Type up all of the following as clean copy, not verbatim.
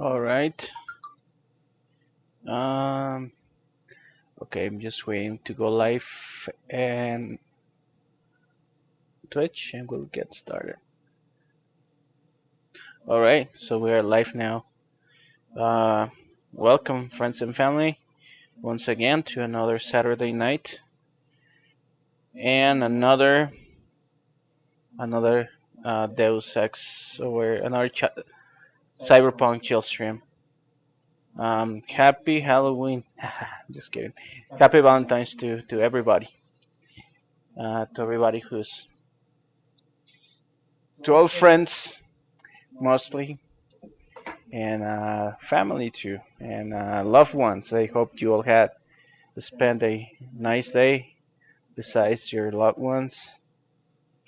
All right. Um. Okay, I'm just waiting to go live and Twitch, and we'll get started. All right. So we are live now. Uh, Welcome, friends and family, once again to another Saturday night and another Deus Ex or another Cyberpunk Chillstream. Happy Halloween. Just kidding. Happy Valentine's to everybody. To everybody who's to all friends mostly, and family too, and loved ones. I hope you all had spent a nice day besides your loved ones,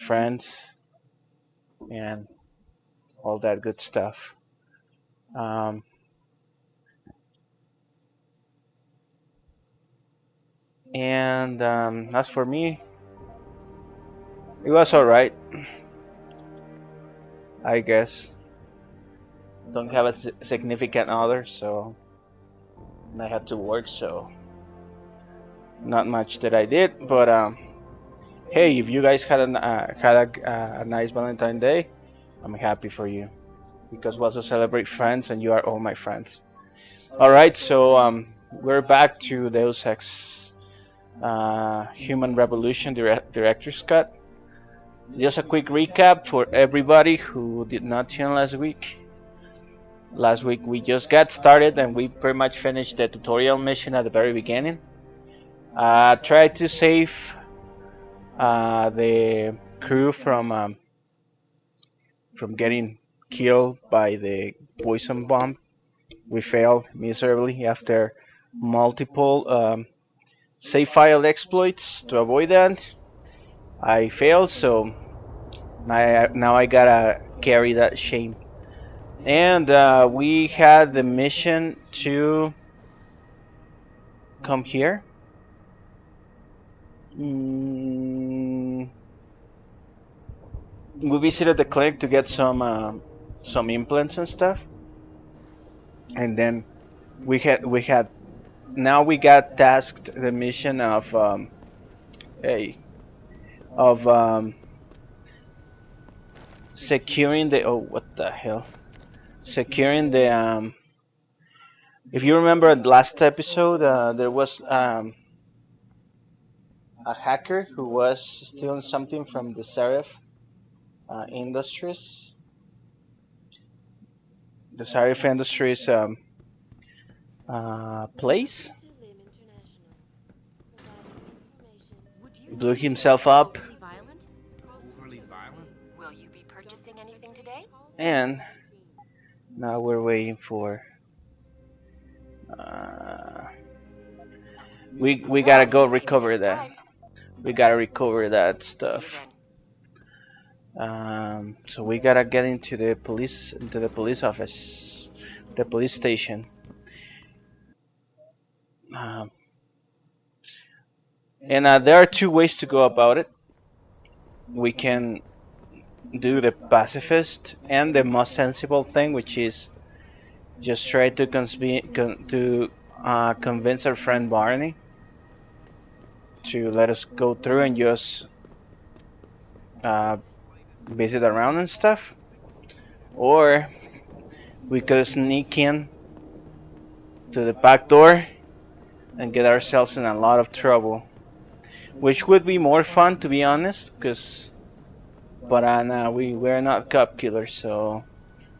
friends, and all that good stuff. Um, and as for me, it was alright, I guess. Don't have a significant other, so and I had to work, so not much that I did. But hey, if you guys had a nice Valentine Day, I'm happy for you because we also celebrate friends, and you are all my friends. All right, so we're back to Deus Ex Human Revolution Director's Cut. Just a quick recap for everybody who did not tune last week. Last week we just got started and we pretty much finished the tutorial mission at the very beginning. Tried to save the crew from getting killed by the poison bomb. We failed miserably after multiple save file exploits to avoid that. I failed, so now I gotta carry that shame. And we had the mission to come here. Mm, we visited the clinic to get some implants and stuff, and then we had now we got tasked the mission of hey of securing the what the hell securing the if you remember the last episode, there was a hacker who was stealing something from the Serif Industries. The Serif Industries place. Blew himself up, Overly violent? Will you be purchasing anything today? and now we're waiting for. Uh, we gotta go I think recover it's that. time. We gotta recover that See stuff. you then. So we gotta get into the police office, the police station. Um, and there are two ways to go about it. We can do the pacifist and the most sensible thing, which is just try to convince our friend Barney to let us go through and just uh, visit around and stuff. Or we could sneak in to the back door and get ourselves in a lot of trouble, which would be more fun to be honest. Because, but no, we're not cop killers, so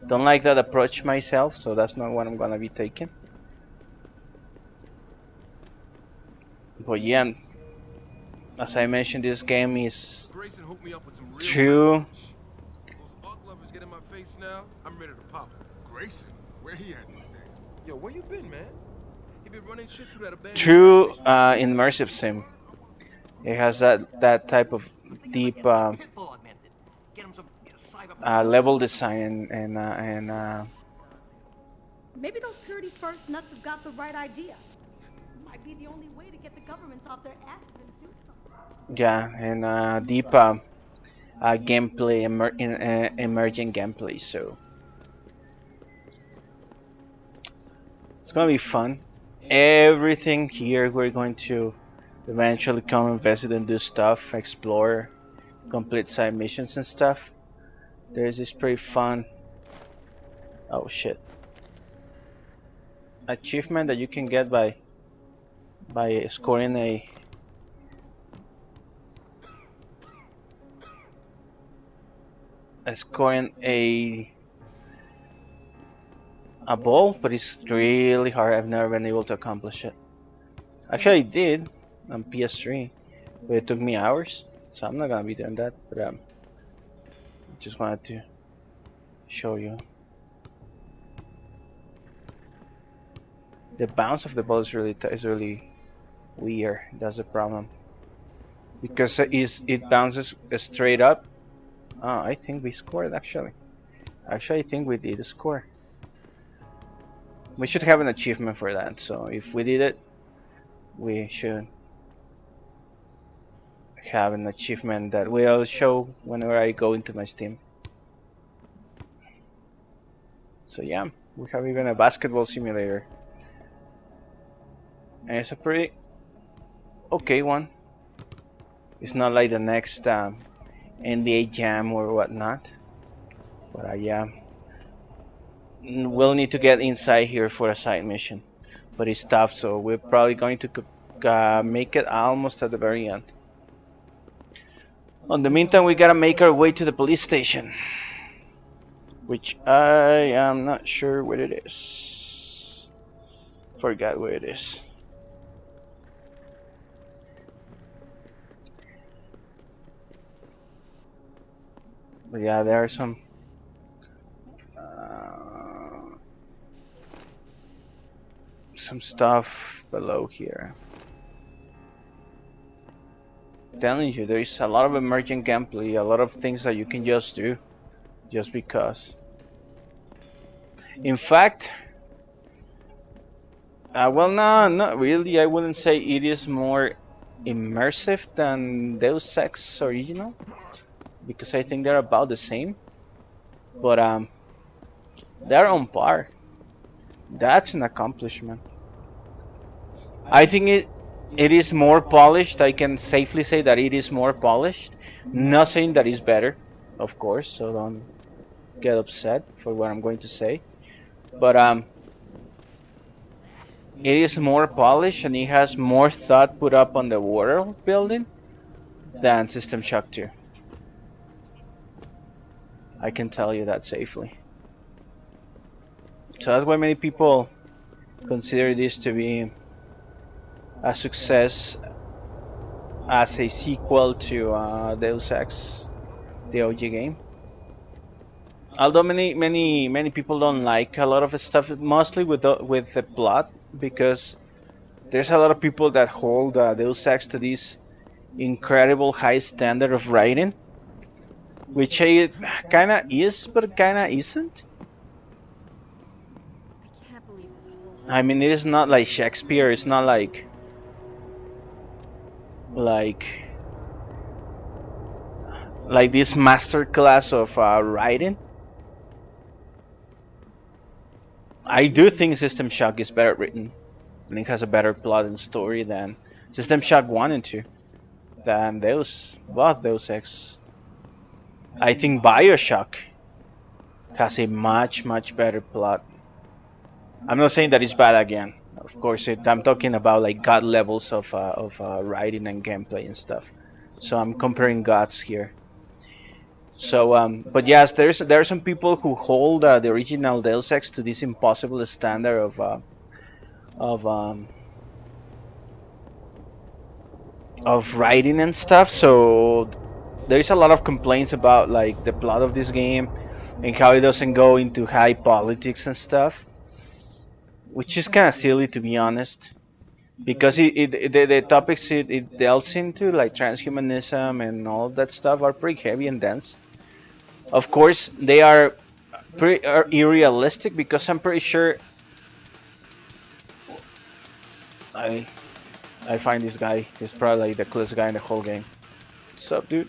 don't like that approach myself. So that's not what I'm gonna be taking. But yeah, as I mentioned, this game is Grayson hooked me up with some real-time true. footage. Those arc lovers get in my face now, I'm ready to pop them. Grayson, where he at these days? Yo, where you been, man? You been running shit through that abandoned police True station? immersive sim. It has that type of deep level design and Maybe those purity first nuts have got the right idea. Might be the only way to get the governments off their asses and do something. yeah, and deep gameplay, emerging gameplay. So It's gonna be fun. Everything here we're going to eventually come and visit and do stuff, explore, complete side missions and stuff. There's this pretty fun, oh shit, achievement that you can get by scoring a ball, but it's really hard. I've never been able to accomplish it. Actually, I did on PS3, but it took me hours, so I'm not gonna be doing that. But just wanted to show you. The bounce of the ball is really weird. That's the problem because it bounces straight up. Oh, I think we scored actually. Actually, I think we did score. We should have an achievement for that. So if we did it, we should have an achievement that will show whenever I go into my Steam. So yeah, we have even a basketball simulator. And it's a pretty okay one. It's not like the next NBA Jam or whatnot. But yeah, we'll need to get inside here for a side mission. But it's tough, so we're probably going to make it almost at the very end. In the meantime, we gotta make our way to the police station, which I am not sure where it is. Forgot where it is. But yeah, there are some stuff below here. Telling you, there is a lot of emergent gameplay, a lot of things that you can just do, just because. In fact, well, no, not really. I wouldn't say it is more immersive than Deus Ex Original, because I think they're about the same. But they're on par. That's an accomplishment. I think it is more polished. I can safely say that it is more polished. Not saying that it's better, of course. So don't get upset for what I'm going to say. But it is more polished and it has more thought put up on the world building than System Shock 2. I can tell you that safely. So that's why many people consider this to be a success as a sequel to Deus Ex, the OG game. Although many people don't like a lot of the stuff, mostly with the plot, because there's a lot of people that hold Deus Ex to this incredible high standard of writing, which it kinda is, but kinda isn't. I can't believe this whole I mean, it is not like Shakespeare. It's not like like this master class of writing. I do think System Shock is better written, and it has a better plot and story than System Shock 1 and 2, than both Deus Ex. I think Bioshock has a much better plot. I'm not saying that it's bad again. Of course, I'm talking about like god levels of writing and gameplay and stuff. So I'm comparing gods here. So, but yes, there are some people who hold the original Deus Ex to this impossible standard of um, of writing and stuff. So there is a lot of complaints about like the plot of this game and how it doesn't go into high politics and stuff, which is kind of silly to be honest. Because the topics it delves into, like transhumanism and all of that stuff, are pretty heavy and dense. Of course, they are pretty irrealistic because I'm pretty sure I I find this guy is probably like the coolest guy in the whole game. What's up, dude?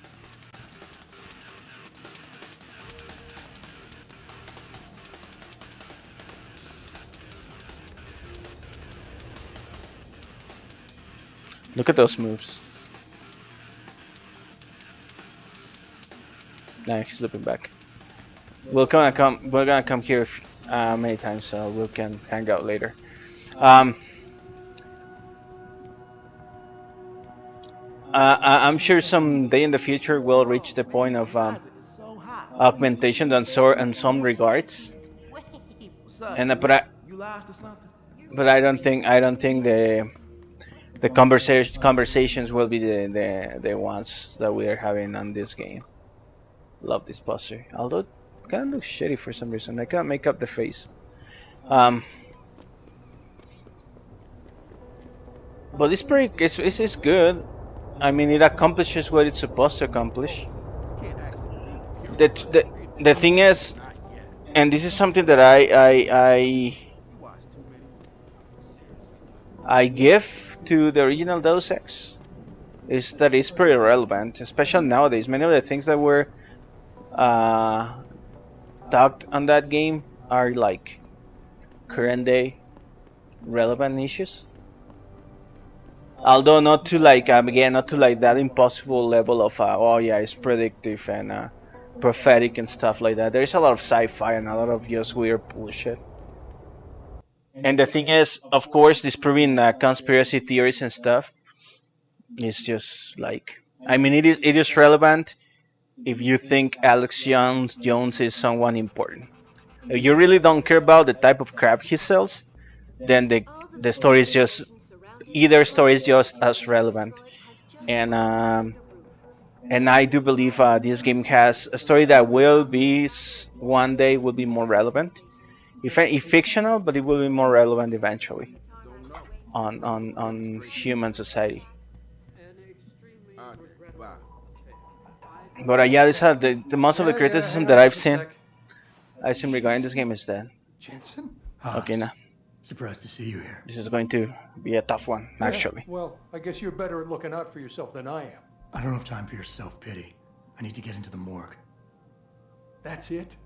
Look at those moves. Nah, he's looping back. We're gonna come here many times, so we can hang out later. Um, I'm sure someday in the future we'll reach the point of augmentation in some regards, What's up, and dude? but I You lost or something? but I don't think the conversations will be the ones that we are having on this game. Love this poster, although it kind of looks shitty for some reason. I can't make up the face. Um, but it's good. I mean, it accomplishes what it's supposed to accomplish. Can't actually believe the The purity the level hit the you. thing is, Not yet. and this is something that You watch too many movies. I give to the original Deus Ex is that it's pretty relevant, especially nowadays. Many of the things that were uh, talked on that game are like current day relevant issues. Although not to like again, not to like that impossible level of oh yeah, it's predictive and prophetic and stuff like that. There's a lot of sci-fi and a lot of just weird bullshit. And the thing is, of course, disproving conspiracy theories and stuff is just like, I mean, it is relevant if you think Alex Jones is someone important. If you really don't care about the type of crap he sells, then the story is just either story is just as relevant. And I do believe this game has a story that will be one day will be more relevant. If fictional, but it will be more relevant eventually Don't know. on human society. Okay, bye. But yeah, the most of the Yeah, criticism hang that on I've just a seen sec. regarding this game is that Jensen? okay, Haas, now surprised to see you here. this is going to be a tough one Yeah, actually. well, I guess you're better at looking out for yourself than I am. I don't have time for your self-pity. I need to get into the morgue. That's it?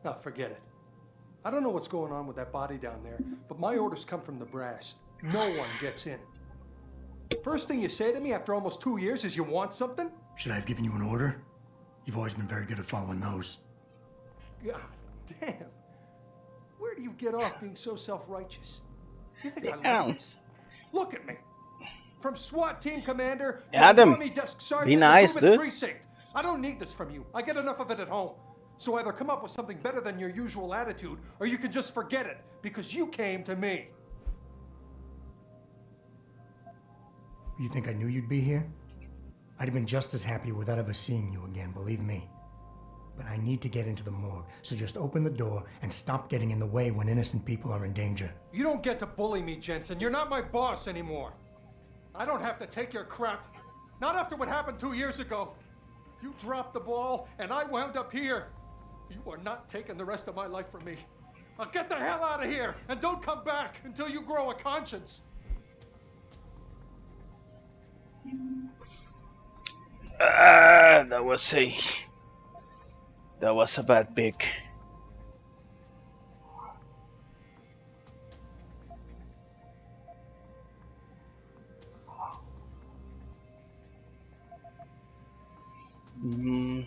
Now, forget it. I don't know what's going on with that body down there, but my orders come from the brass. No one gets in. First thing you say to me after almost 2 years is you want something? Should I have given you an order? You've always been very good at following those. God damn. Where do you get off being so self-righteous? You think I Damn. like this? Look at me. From SWAT team commander to Adam, army desk sergeant be to nice, Truman dude. precinct. I don't need this from you. I get enough of it at home. So either come up with something better than your usual attitude, or you can just forget it, because you came to me. You think I knew you'd be here? I'd have been just as happy without ever seeing you again, believe me. But I need to get into the morgue, so just open the door and stop getting in the way when innocent people are in danger. You don't get to bully me, Jensen. You're not my boss anymore. I don't have to take your crap. Not after what happened 2 years ago. You dropped the ball, and I wound up here. You are not taking the rest of my life from me. Now get the hell out of here, and don't come back until you grow a conscience. That was a bad pick. Mm.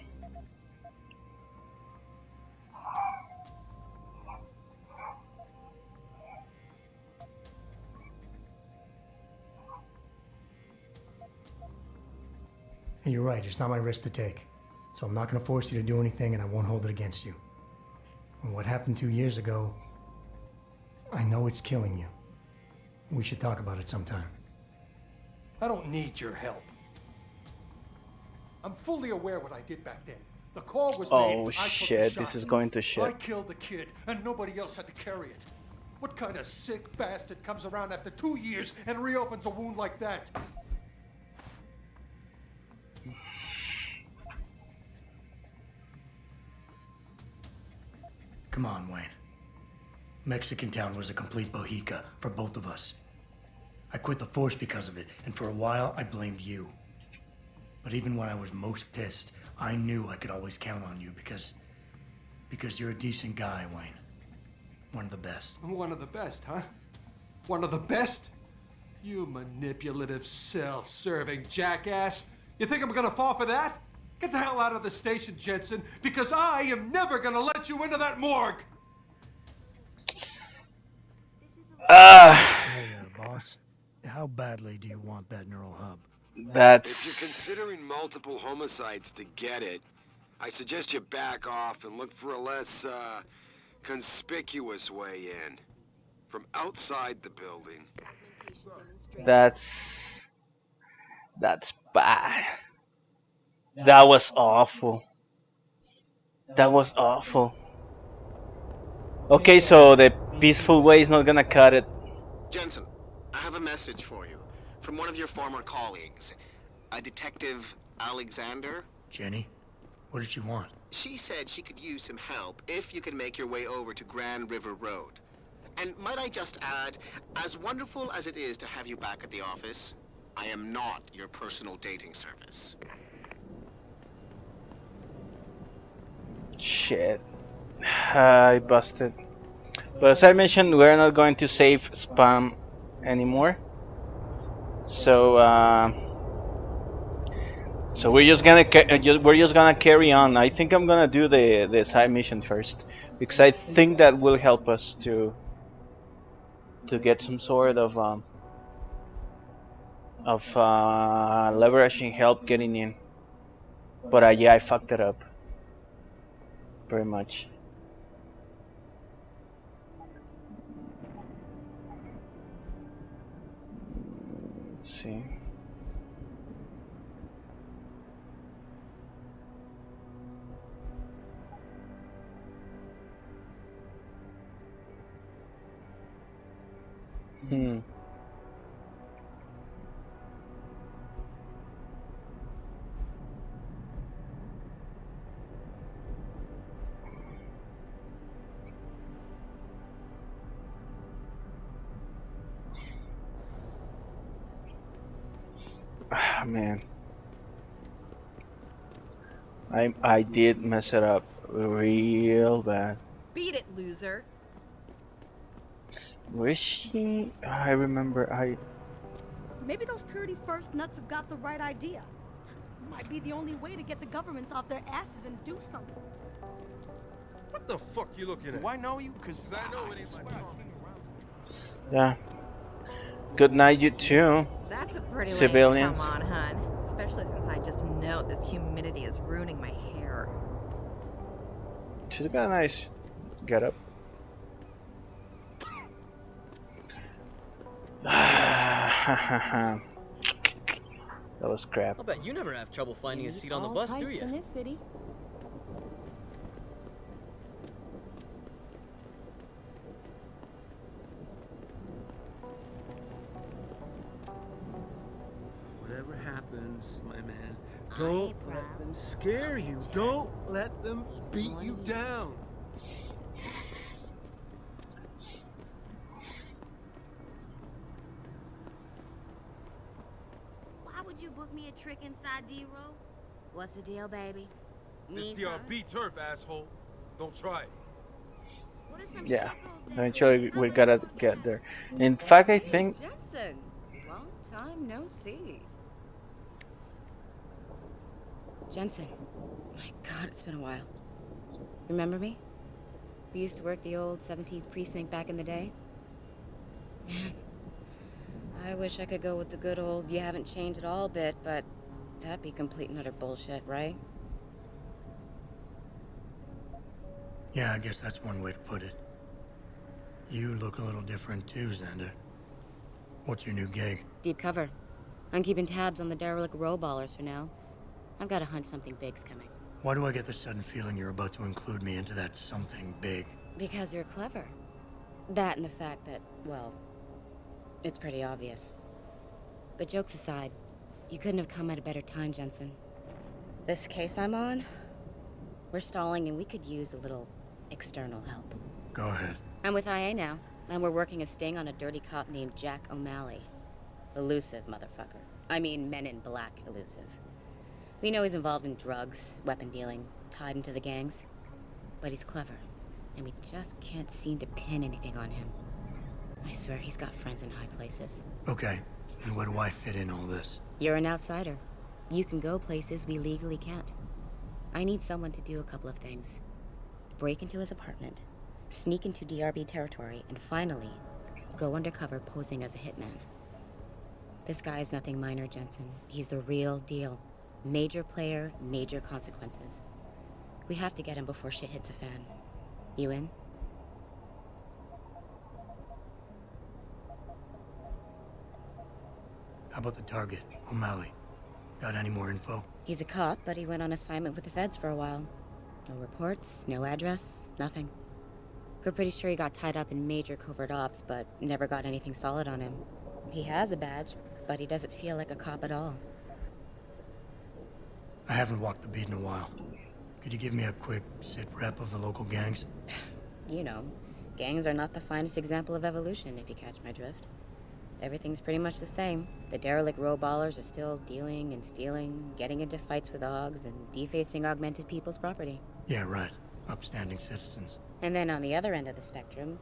Hey, you're right, it's not my risk to take. So I'm not gonna force you to do anything and I won't hold it against you. And what happened 2 years ago, I know it's killing you. We should talk about it sometime. I don't need your help. I'm fully aware what I did back then. The call was made. Oh I took the shit, shot. this is going to I shit. killed the kid, and nobody else had to carry it. What kind of sick bastard comes around after 2 years and reopens a wound like that? Come on, Wayne. Mexican Town was a complete bohica for both of us. I quit the force because of it, and for a while I blamed you. But even when I was most pissed, I knew I could always count on you because you're a decent guy, Wayne. One of the best. One of the best, huh? One of the best? You manipulative, self-serving jackass. You think I'm gonna fall for that? Get the hell out of the station, Jensen, because I am never gonna let you into that morgue! Ah, Hey, boss. How badly do you want that neural hub? If you're that's considering multiple homicides to get it, I suggest you back off and look for a less, conspicuous way in. From outside the building. that's that's bad. That was awful. That was awful. Okay, so the peaceful way is not gonna cut it. Jensen, I have a message for you from one of your former colleagues, a detective Alexander. Jenny? What did she want? She said she could use some help if you can make your way over to Grand River Road. And might I just add, as wonderful as it is to have you back at the office, I am not your personal dating service. Shit. I busted. But as I mentioned, we're not going to save spam anymore. So so we're just gonna carry on. I think I'm gonna do the side mission first because I think that will help us to get some sort of leveraging help getting in. But yeah, I fucked it up very much. Let's see. Hmm. Ah, man. I did mess it up real bad. Beat it, loser. Where is she? I remember Maybe those Purity First nuts have got the right idea. Might be the only way to get the governments off their asses and do something. What the fuck you looking at? Do I know you? Cause I know it ain't my problem. yeah. Good night, you too. That's a pretty Civilians. late come on, hun. Especially since I just know this humidity is ruining my hair. She's got a nice get up. That was crap. I'll bet you never have trouble finding a seat on the bus, do you? In this city. whatever happens, my man, don't let them scare you. Don't let them beat you down. Why would you book me a trick inside D-Row? What's the deal, baby? This Need DRB turf, asshole. Don't try it. What are some Yeah. shuckles that Eventually we cover gotta up? get there. In fact, I think Jensen, long time no see. Jensen. My God, it's been a while. Remember me? We used to work the old 17th precinct back in the day. Man, I wish I could go with the good old you haven't changed at all bit, but that'd be complete and utter bullshit, right? Yeah, I guess that's one way to put it. You look a little different too, Xander. What's your new gig? Deep cover. I'm keeping tabs on the derelict row ballers for now. I've got a hunch something big's coming. Why do I get the sudden feeling you're about to include me into that something big? Because you're clever. That and the fact that, well, it's pretty obvious. But jokes aside, you couldn't have come at a better time, Jensen. This case I'm on, we're stalling and we could use a little external help. Go ahead. I'm with IA now, and we're working a sting on a dirty cop named Jack O'Malley. Elusive motherfucker. I mean, Men in Black elusive. We know he's involved in drugs, weapon dealing, tied into the gangs. But he's clever, and we just can't seem to pin anything on him. I swear he's got friends in high places. Okay, And where do I fit in all this? You're an outsider. You can go places we legally can't. I need someone to do a couple of things. Break into his apartment, sneak into DRB territory, and finally, go undercover posing as a hitman. This guy is nothing minor, Jensen. He's the real deal. Major player, major consequences. We have to get him before shit hits the fan. You in? How about the target, O'Malley? Got any more info? He's a cop, but he went on assignment with the feds for a while. No reports, no address, nothing. We're pretty sure he got tied up in major covert ops, but never got anything solid on him. He has a badge, but he doesn't feel like a cop at all. I haven't walked the beat in a while. Could you give me a quick sit rep of the local gangs? You know, gangs are not the finest example of evolution, if you catch my drift. Everything's pretty much the same. The derelict row ballers are still dealing and stealing, getting into fights with hogs, and defacing augmented people's property. Yeah, right. Upstanding citizens. And then on the other end of the spectrum,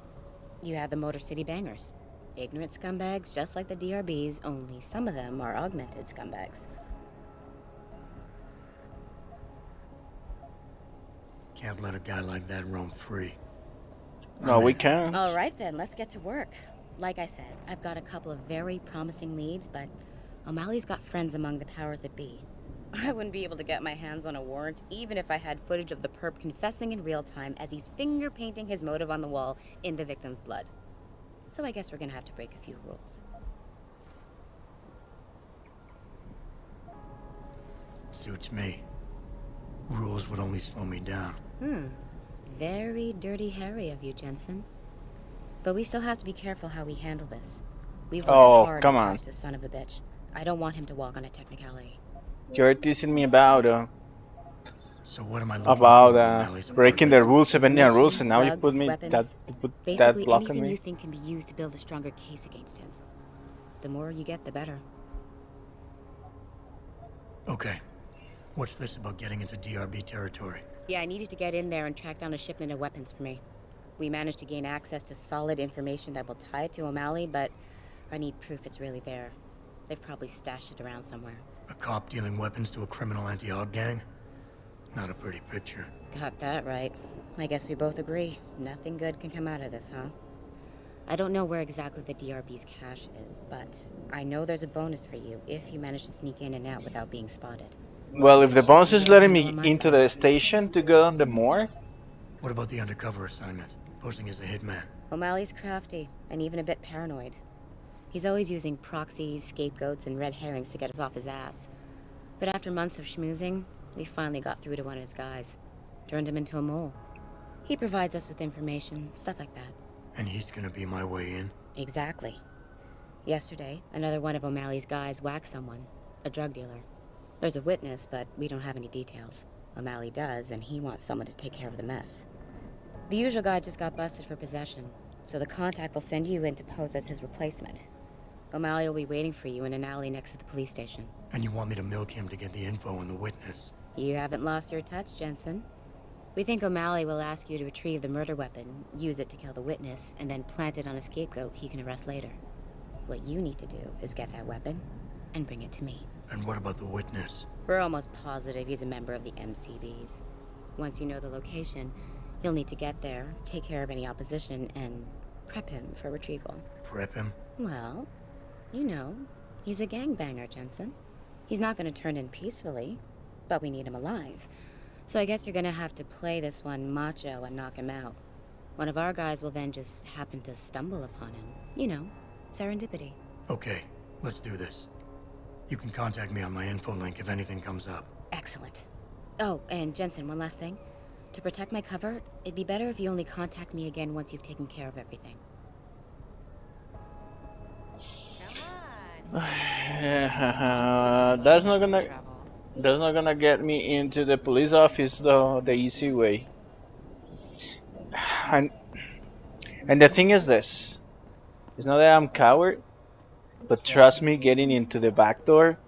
you have the Motor City bangers. Ignorant scumbags just like the DRBs, only some of them are augmented scumbags. Can't let a guy like that roam free. No, we can't. All right then, let's get to work. Like I said, I've got a couple of very promising leads, but O'Malley's got friends among the powers that be. I wouldn't be able to get my hands on a warrant, even if I had footage of the perp confessing in real time as he's finger painting his motive on the wall in the victim's blood. So I guess we're gonna have to break a few rules. Suits me. Rules would only slow me down. Very dirty Harry of you, Jensen. But we still have to be careful how we handle this. We've worked hard to talk to son of a bitch. I don't want him to walk on a technicality. You're teasing me about So what am I breaking the rules, 7 rules, and now you put me weapons, that basically block on anything me. you think can be used to build a stronger case against him. The more you get, the better. Okay. What's this about getting into DRB territory? Yeah, I need you to get in there and track down a shipment of weapons for me. We managed to gain access to solid information that will tie it to O'Malley, but I need proof it's really there. They've probably stashed it around somewhere. A cop dealing weapons to a criminal anti-aug gang? Not a pretty picture. Got that right. I guess we both agree. Nothing good can come out of this, huh? I don't know where exactly the DRB's cache is, but I know there's a bonus for you if you manage to sneak in and out without being spotted. Well, if the boss is letting me into the station to go on the morgue. What about the undercover assignment? Posing as a hitman. O'Malley's crafty, and even a bit paranoid. He's always using proxies, scapegoats, and red herrings to get us off his ass. But after months of schmoozing, we finally got through to one of his guys. Turned him into a mole. He provides us with information, stuff like that. And he's gonna be my way in? Exactly. Yesterday, another one of O'Malley's guys whacked someone, a drug dealer. There's a witness, but we don't have any details. O'Malley does, and he wants someone to take care of the mess. The usual guy just got busted for possession, so the contact will send you in to pose as his replacement. O'Malley will be waiting for you in an alley next to the police station. And you want me to milk him to get the info on the witness? You haven't lost your touch, Jensen. We think O'Malley will ask you to retrieve the murder weapon, use it to kill the witness, and then plant it on a scapegoat he can arrest later. What you need to do is get that weapon and bring it to me. And what about the witness? We're almost positive he's a member of the MCBs. Once you know the location, you'll need to get there, take care of any opposition, and prep him for retrieval. Prep him? Well, you know, he's a gangbanger, Jensen. He's not going to turn in peacefully, but we need him alive. So I guess you're going to have to play this one macho and knock him out. One of our guys will then just happen to stumble upon him. You know, serendipity. Okay, let's do this. You can contact me on my info link if anything comes up. Excellent. Oh, and Jensen, one last thing. To protect my cover, it'd be better if you only contact me again once you've taken care of everything. That's not gonna get me into the police office though the easy way. And the thing is this. It's not that I'm coward, but trust me, getting into the back door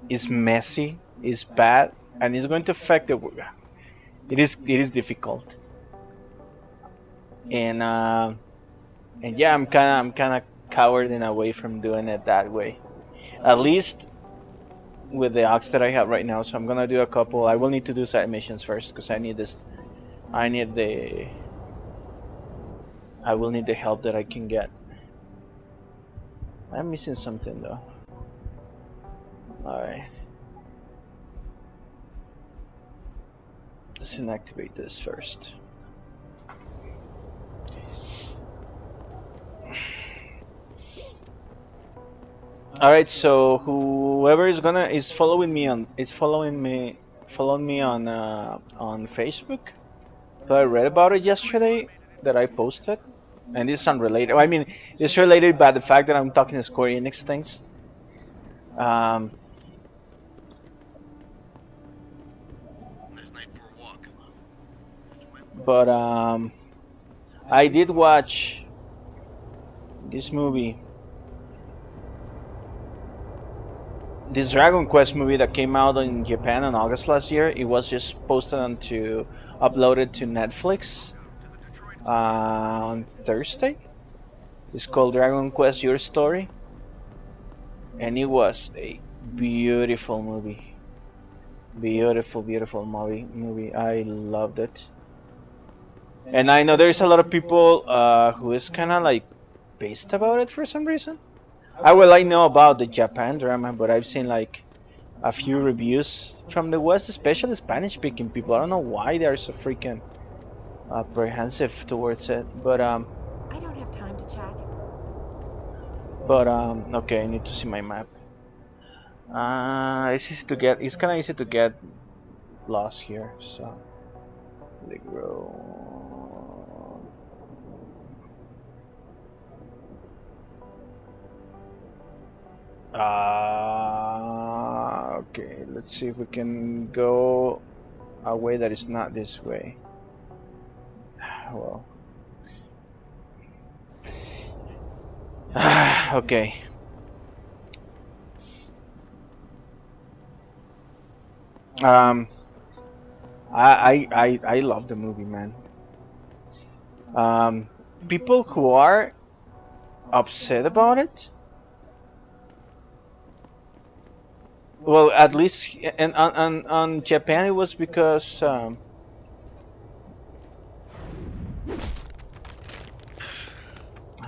is messy, is bad, and it's going to affect the work. It is difficult. And yeah, I'm kind of coward in a way from doing it that way. At least with the ox that I have right now. So I'm gonna do a couple. I will need to do side missions first because I need this. I need the. I will need the help that I can get. I'm missing something though. Alright. Let's inactivate this first. Alright, so whoever is following me on on Facebook. So I read about it yesterday that I posted, and it's unrelated. I mean, it's related by the fact that I'm talking to Square Enix things. Um, but I did watch this movie, this Dragon Quest movie that came out in Japan in August last year. It was just posted uploaded to Netflix on Thursday. It's called Dragon Quest Your Story, and it was a beautiful movie. Beautiful movie. I loved it. And I know there's a lot of people who is kind of like pissed about it for some reason. I know about the Japan drama, but I've seen like a few reviews from the West, especially Spanish-speaking people. I don't know why they are so freaking apprehensive towards it. But I don't have time to chat. Okay, I need to see my map. It's easy to get. It's kind of easy to get lost here. So, Big Road. Okay, let's see if we can go a way that is not this way. Well, okay. I love the movie, man. People who are upset about it, well, at least and on Japan it was because I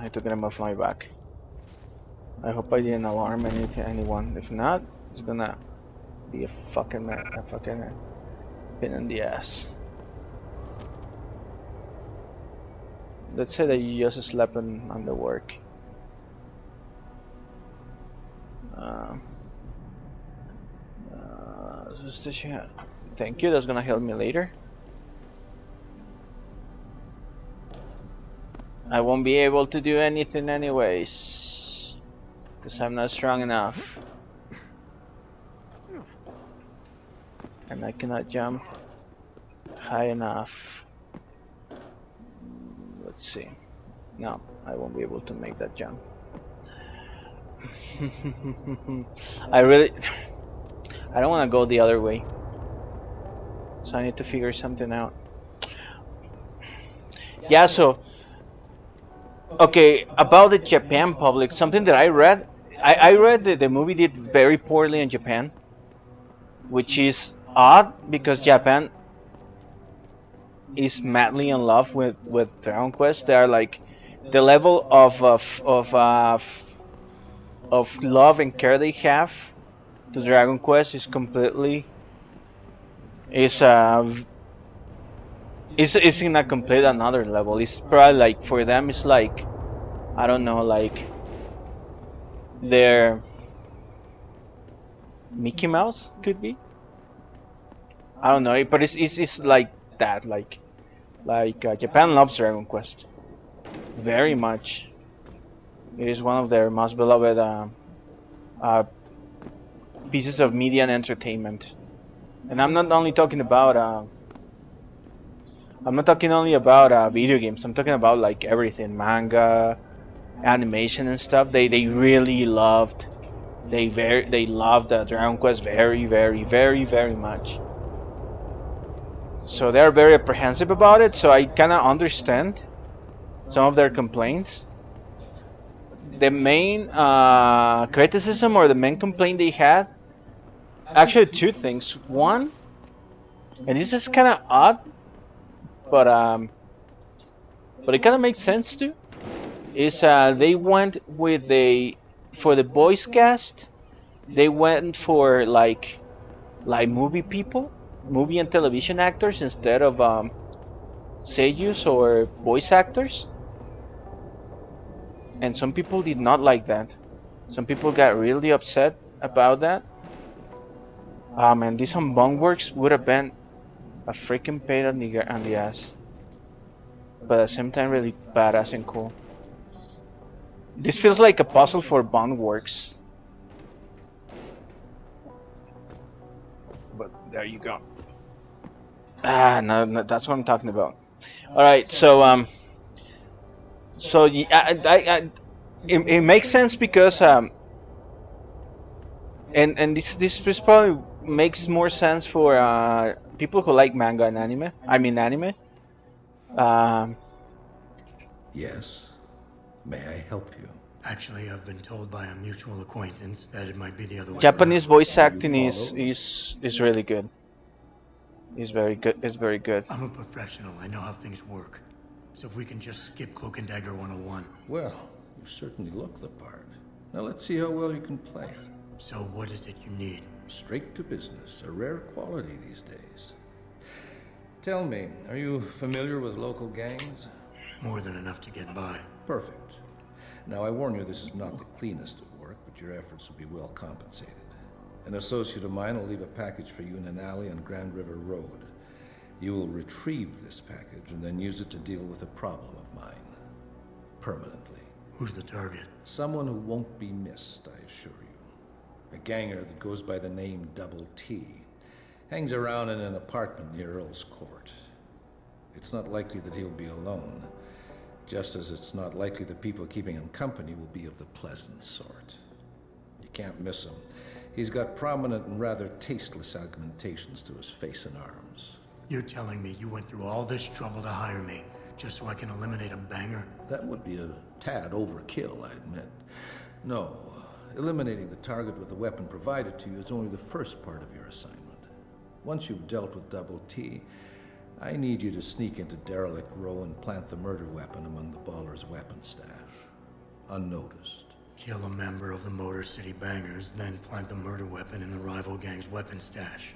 had to get him off my back. I hope I didn't alarm anyone. If not, it's gonna be a fucking pain in the ass. Let's say that you just slept on the work. Thank you, that's gonna help me later. I won't be able to do anything anyways, because I'm not strong enough. And I cannot jump high enough. Let's see. No, I won't be able to make that jump. I don't want to go the other way. So I need to figure something out. Yeah, so okay, about the Japan public, something that I read. I read that the movie did very poorly in Japan, which is odd because Japan is madly in love with Dragon Quest. They are like the level of love and care they have to Dragon Quest is completely is in a complete another level. It's probably like for them it's like, I don't know, like their Mickey Mouse could be. I don't know, but it's like that, like Japan loves Dragon Quest very much. It is one of their most beloved pieces of media and entertainment. And I'm not only talking about video games. I'm talking about like everything, manga, animation and stuff. They really loved. They loved Dragon Quest very much. So they're very apprehensive about it. So I kind of understand some of their complaints. the main criticism or the main complaint they had, actually two things. One, and this is kind of odd, but it kind of makes sense too. Is they went with for the voice cast, they went for like movie people, movie and television actors instead of seiyus or voice actors. And some people did not like that. Some people got really upset about that. And this on Boneworks would have been a freaking pain on the ass, but at the same time really badass and cool. This feels like a puzzle for Boneworks. But there you go. No, that's what I'm talking about. All right, so yeah, it makes sense because and this probably makes more sense for people who like manga and anime. I mean anime. Um, Yes. May I help you? Actually, I've been told by a mutual acquaintance that it might be the other way Japanese around. voice acting is really good. It's very good. It's very good. I'm a professional. I know how things work. So if we can just skip Cloak and Dagger 101. Well, you certainly look the part. Now let's see how well you can play it. So what is it you need? Straight to business, a rare quality these days. Tell me, are you familiar with local gangs? More than enough to get by. Perfect. Now I warn you, this is not the cleanest of work, but your efforts will be well compensated. An associate of mine will leave a package for you in an alley on Grand River Road. You will retrieve this package and then use it to deal with a problem of mine. Permanently. Who's the target? Someone who won't be missed, I assure you. A ganger that goes by the name Double T. Hangs around in an apartment near Earl's Court. It's not likely that he'll be alone, just as it's not likely the people keeping him company will be of the pleasant sort. You can't miss him. He's got prominent and rather tasteless augmentations to his face and arms. You're telling me you went through all this trouble to hire me, just so I can eliminate a banger? That would be a tad overkill, I admit. No, eliminating the target with the weapon provided to you is only the first part of your assignment. Once you've dealt with Double T, I need you to sneak into Derelict Row and plant the murder weapon among the Baller's weapon stash. Unnoticed. Kill a member of the Motor City Bangers, then plant the murder weapon in the rival gang's weapon stash.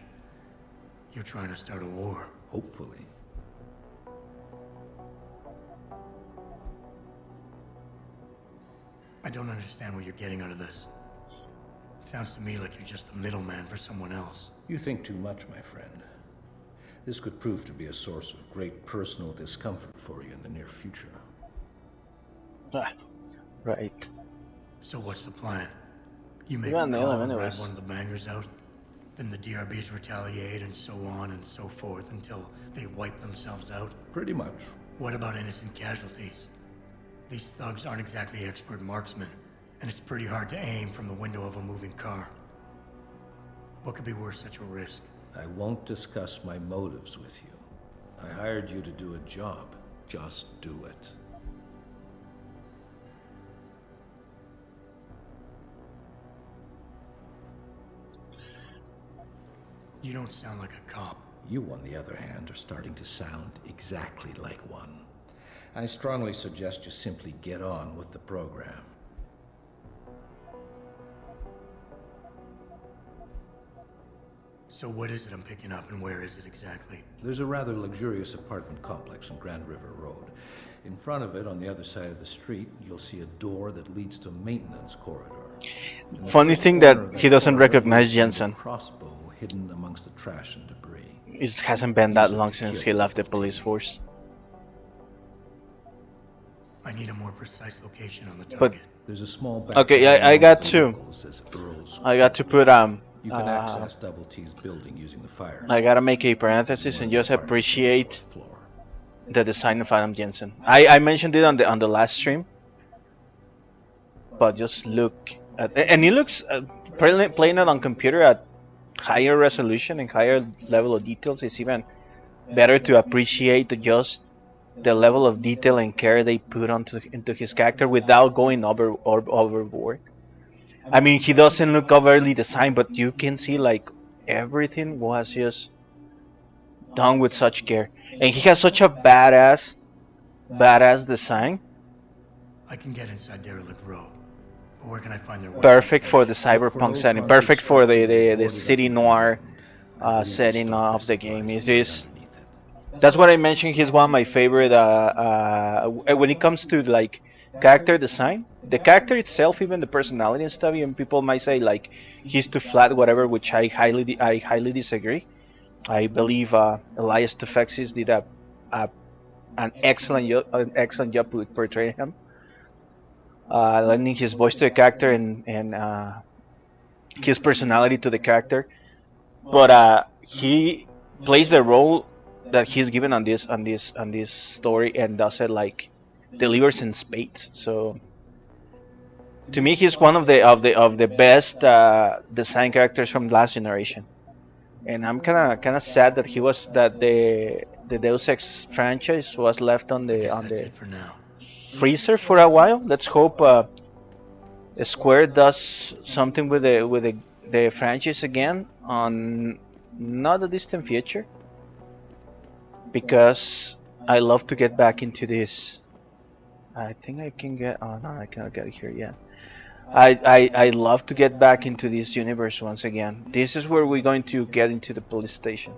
You're trying to start a war. Hopefully. I don't understand what you're getting out of this. It sounds to me like you're just the middleman for someone else. You think too much, my friend. This could prove to be a source of great personal discomfort for you in the near future. Right. So what's the plan? You make You a gotta nail call him and anyways. rat one of the bangers out, then the DRBs retaliate and so on and so forth until they wipe themselves out? Pretty much. What about innocent casualties? These thugs aren't exactly expert marksmen, and it's pretty hard to aim from the window of a moving car. What could be worth such a risk? I won't discuss my motives with you. I hired you to do a job. Just do it. You don't sound like a cop. You, on the other hand, are starting to sound exactly like one. I strongly suggest you simply get on with the program. So what is it I'm picking up, and where is it exactly? There's a rather luxurious apartment complex on Grand River Road. In front of it, on the other side of the street, you'll see a door that leads to maintenance corridor. Funny thing that he doesn't recognize Jensen. Crossbow hidden amongst the trash and debris. It hasn't been that long since he left the police force. I need a more precise location on the But target. There's a small back okay, I got to. I got to put You can access Double T's building using the fire. I gotta make a parenthesis and just appreciate the design of Adam Jensen. I mentioned it on the last stream, but just look at, and he looks playing it on computer at higher resolution and higher level of details is even better to appreciate just the level of detail and care they put into his character without going overboard. I mean, he doesn't look overly designed, but you can see like everything was just done with such care, and he has such a badass design. I can get inside Derelict Row, but where can I find their weapons Perfect for the stash? Look for cyberpunk no setting. concrete Perfect for structure the boarded up city and noir condemned. I believe they setting stock their of the game. supplies Is right this? underneath it. That's what I mentioned. He's one of my favorite. When it comes to like character design, the character itself, even the personality and stuff, and people might say like he's too flat, whatever, which I highly disagree. I believe Elias Tufexis did a an excellent job with portraying him, lending his voice to the character and his personality to the character. But he plays the role that he's given on this story and does it like delivers in spades. So to me, he's one of the best design characters from last generation. And I'm kind of sad that he was that the Deus Ex franchise was left I guess on that's the it for now. freezer for a while. Let's hope Square does something with the franchise again on not a distant future, because I love to get back into this. I think I can get. Oh no, I cannot get it here yet. I love to get back into this universe once again. This is where we're going to get into the police station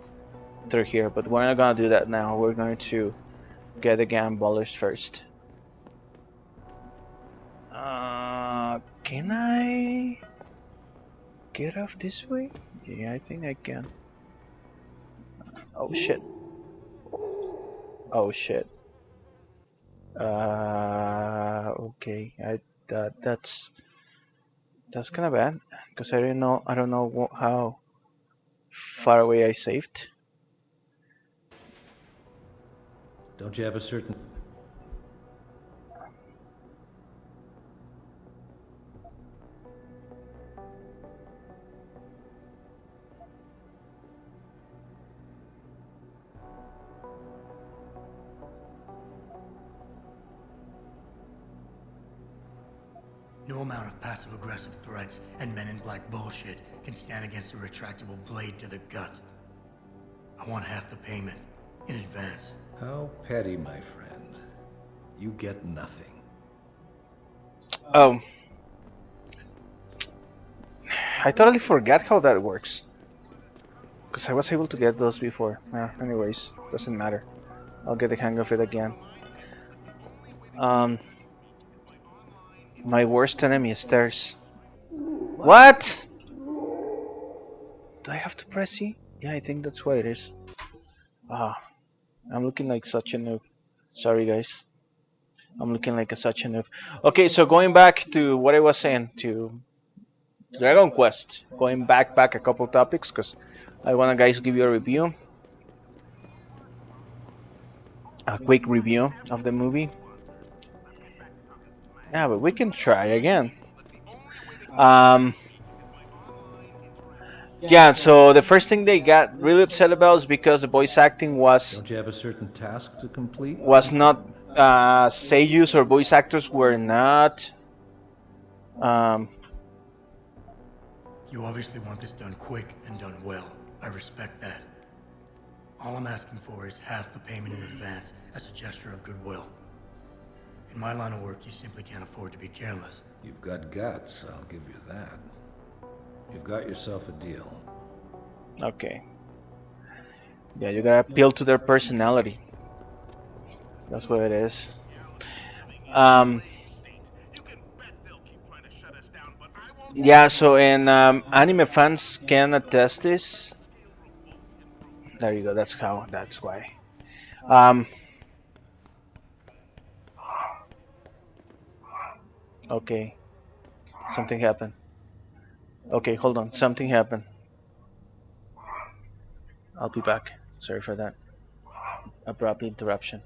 through here, but we're not gonna do that now. We're going to get the gamblers first. Can I get off this way? Yeah, I think I can. Oh shit. Oh shit. Okay. That's kind of bad because I don't know how far away I saved. Don't you have a certain... No amount of passive-aggressive threats and men in black bullshit can stand against a retractable blade to the gut. I want half the payment in advance. How petty, my friend. You get nothing. Oh, I totally forgot how that works because I was able to get those before. Anyways, doesn't matter. I'll get the hang of it again. Um, my worst enemy is stairs. What? Do I have to press E? Yeah, I think that's what it is. Ah, I'm looking like such a noob. Sorry, guys. I'm looking like such a noob. Okay, so going back to what I was saying to Dragon Quest, going back a couple topics because I wanna guys give you a review, a quick review of the movie. Yeah, but we can try again. Um, yeah. So the first thing they got really upset about is because the voice acting Don't you have a certain task to complete, my was not friend? seiyus or voice actors were not. Um, You obviously want this done quick and done well. I respect that. All I'm asking for is half the payment in advance as a gesture of goodwill. In my line of work, you simply can't afford to be careless. You've got guts, I'll give you that. You've got yourself a deal. okay. Yeah, you gotta appeal to their personality. That's what it is. Um, yeah, so and anime fans can attest this. There you go. That's how. That's why. Um, okay. Something happened. Okay, hold on. Something happened. I'll be back. Sorry for that abrupt interruption.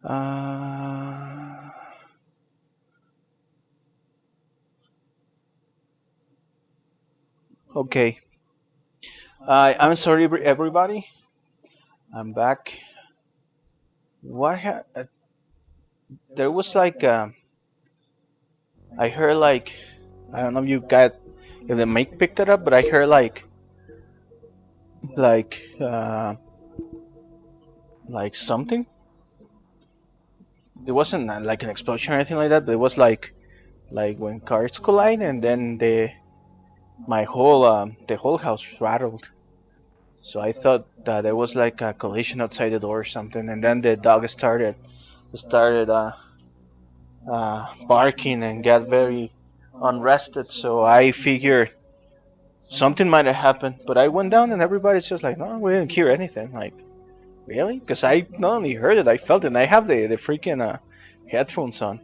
Uh, okay. I'm sorry, everybody. I'm back. There was like I heard like I don't know if the mic picked it up, but I heard like uh, like something. It wasn't like an explosion or anything like that, but it was like when cars collide, and then my whole the whole house rattled. So I thought that there was like a collision outside the door or something, and then the dog started barking and got very unrested. So I figured something might have happened, but I went down and everybody's just like, no, we didn't hear anything. Like, really? Because I not only heard it, I felt it. And I have the freaking headphones on,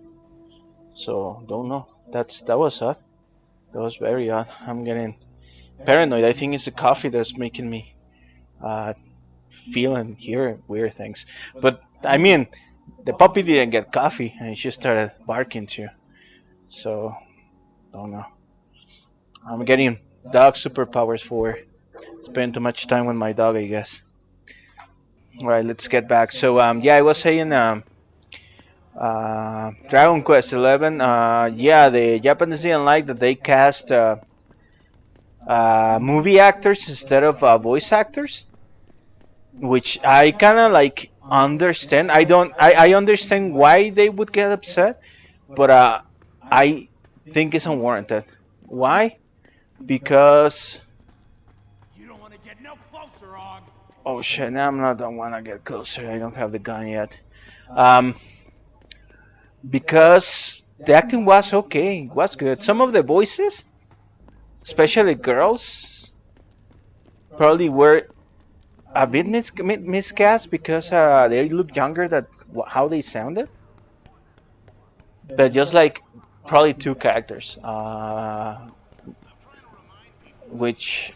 so don't know. That was odd. That was very odd. I'm getting paranoid. I think it's the coffee that's making me uh, feel and hear weird things. But I mean, the puppy didn't get coffee, and she started barking too. So don't know. I'm getting dog superpowers for spending too much time with my dog, I guess. All right, let's get back. So yeah, I was saying Dragon Quest 11. Yeah, the Japanese didn't like that they cast movie actors instead of voice actors, which I kind of like understand. I don't. I understand why they would get upset, but I think it's unwarranted. Why? Because oh shit! Now I'm not. Don't want to get closer. I don't have the gun yet. Um, because the acting was okay, was good. Some of the voices, especially girls, probably were a bit miscast because they look younger than how they sounded. But just like probably two characters, which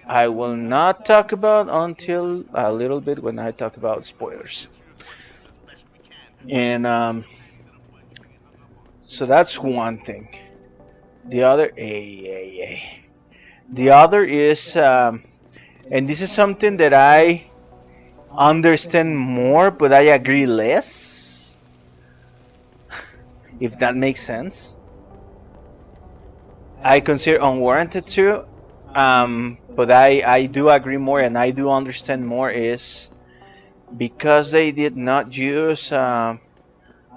I will not talk about until a little bit when I talk about spoilers. And so that's one thing. The other, the other is, and this is something that I understand more, but I agree less. If that makes sense. I consider unwarranted too, but I do agree more and I do understand more is because they did not use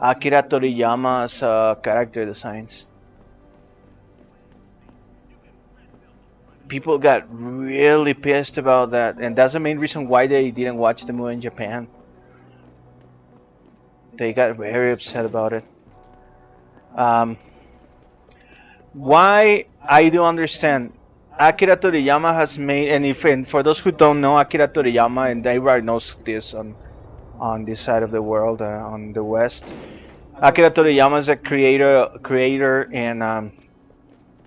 Akira Toriyama's character designs. People got really pissed about that, and that's the main reason why they didn't watch the movie in Japan. They got very upset about it. Why I do understand. Akira Toriyama has made, and for those who don't know Akira Toriyama, and everybody knows this on this side of the world, on the West. Akira Toriyama is a creator, and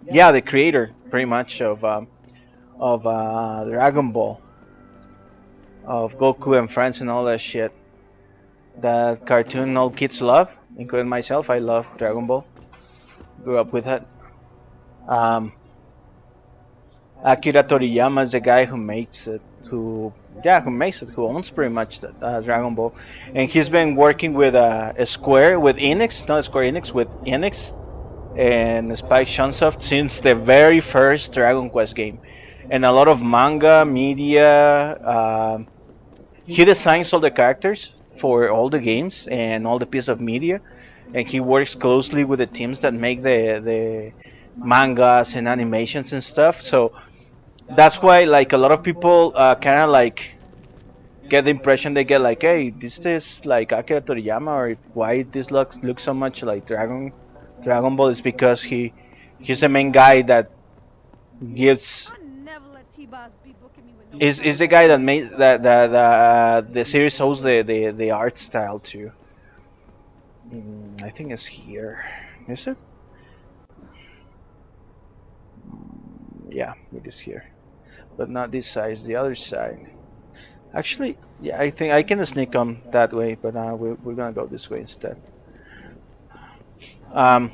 yeah, the creator pretty much of Dragon Ball, of Goku and friends and all that shit. That cartoon all kids love, including myself. I love Dragon Ball. Grew up with it. Um, Akira Toriyama is the guy who makes it, who owns pretty much the, Dragon Ball, and he's been working with Square, with Enix, not Square Enix, with Enix and Spike Chunsoft since the very first Dragon Quest game, and a lot of manga, media. He designs all the characters for all the games and all the piece of media, and he works closely with the teams that make the mangas and animations and stuff. So that's why like a lot of people kind of like get the impression they get like, hey, this is like Akira Toriyama, or why this looks so much like Dragon Ball is because he's the main guy that gives is the guy that made that the series shows the art style too. I think it's here. Is it? Yeah, it is here, but not this side. It's the other side. Actually, yeah, I think I can sneak on that way, but we're gonna go this way instead. Um,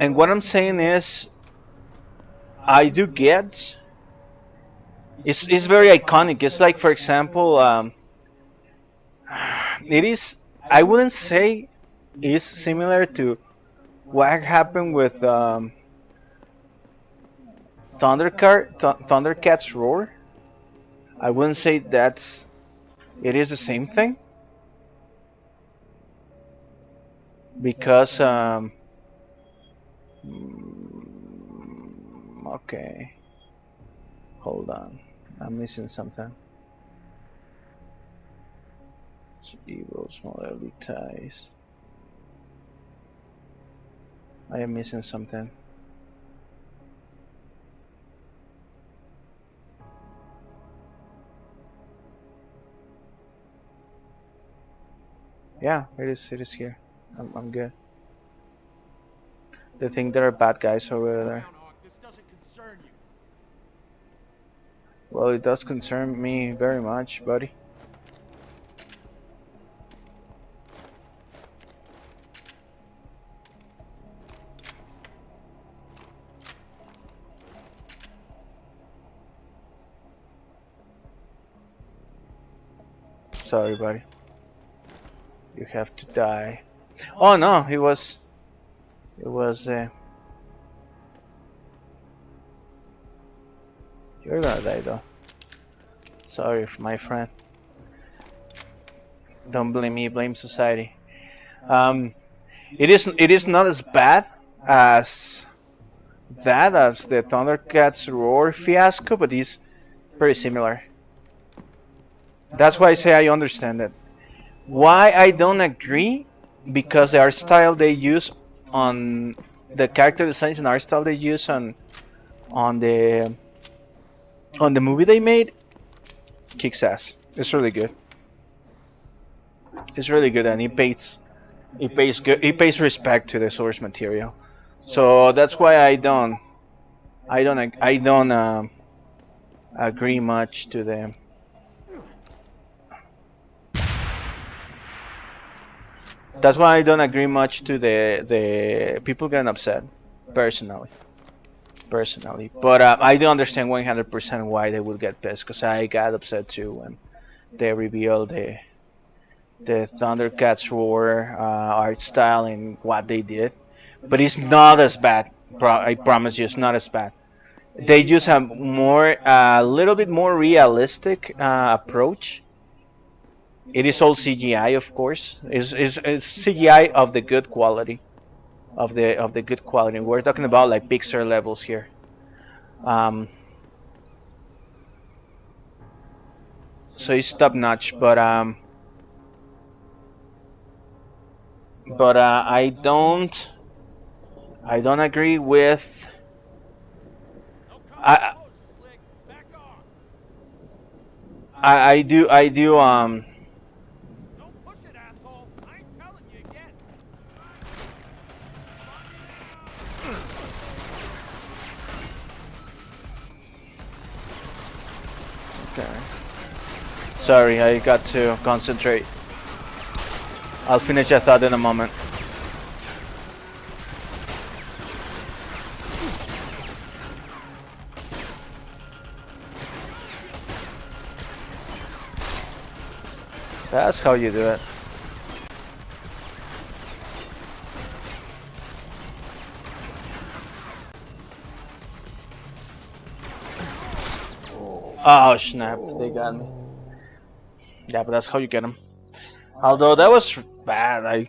and what I'm saying is, I do get. It's very iconic. It's like, for example, it is. I wouldn't say it's similar to what happened with Thundercats Roar. I wouldn't say that's. It is the same thing because okay, hold on, I'm missing something. Evil small early ties. I am missing something. Yeah, it is here. I'm good. They think there are bad guys over there. Well, it does concern me very much, buddy. Sorry, buddy. You have to die. Oh no, it was. You're gonna die though. Sorry, my friend. Don't blame me. Blame society. It is not as bad as as the Thundercats Roar fiasco, but it's very similar. That's why I say I understand it. Why I don't agree? Because the art style they use on the character designs and art style they use on the movie they made kicks ass. It's really good. It's really good, and it pays respect to the source material. So that's why I don't agree much to them. That's why I don't agree much to the people getting upset, personally. But I do understand 100% why they would get pissed, because I got upset too when they revealed the Thundercats Roar art style and what they did. But it's not as bad. I promise you, it's not as bad. They use a little bit more realistic approach. It is all CGI, of course. It's CGI of the good quality, of the good quality. We're talking about like Pixar levels here. So it's top notch, but I don't agree with. I do Okay. Sorry, I got to concentrate. I'll finish a thought in a moment. That's how you do it. Oh snap, they got me. Yeah, but that's how you get them. Although that was bad,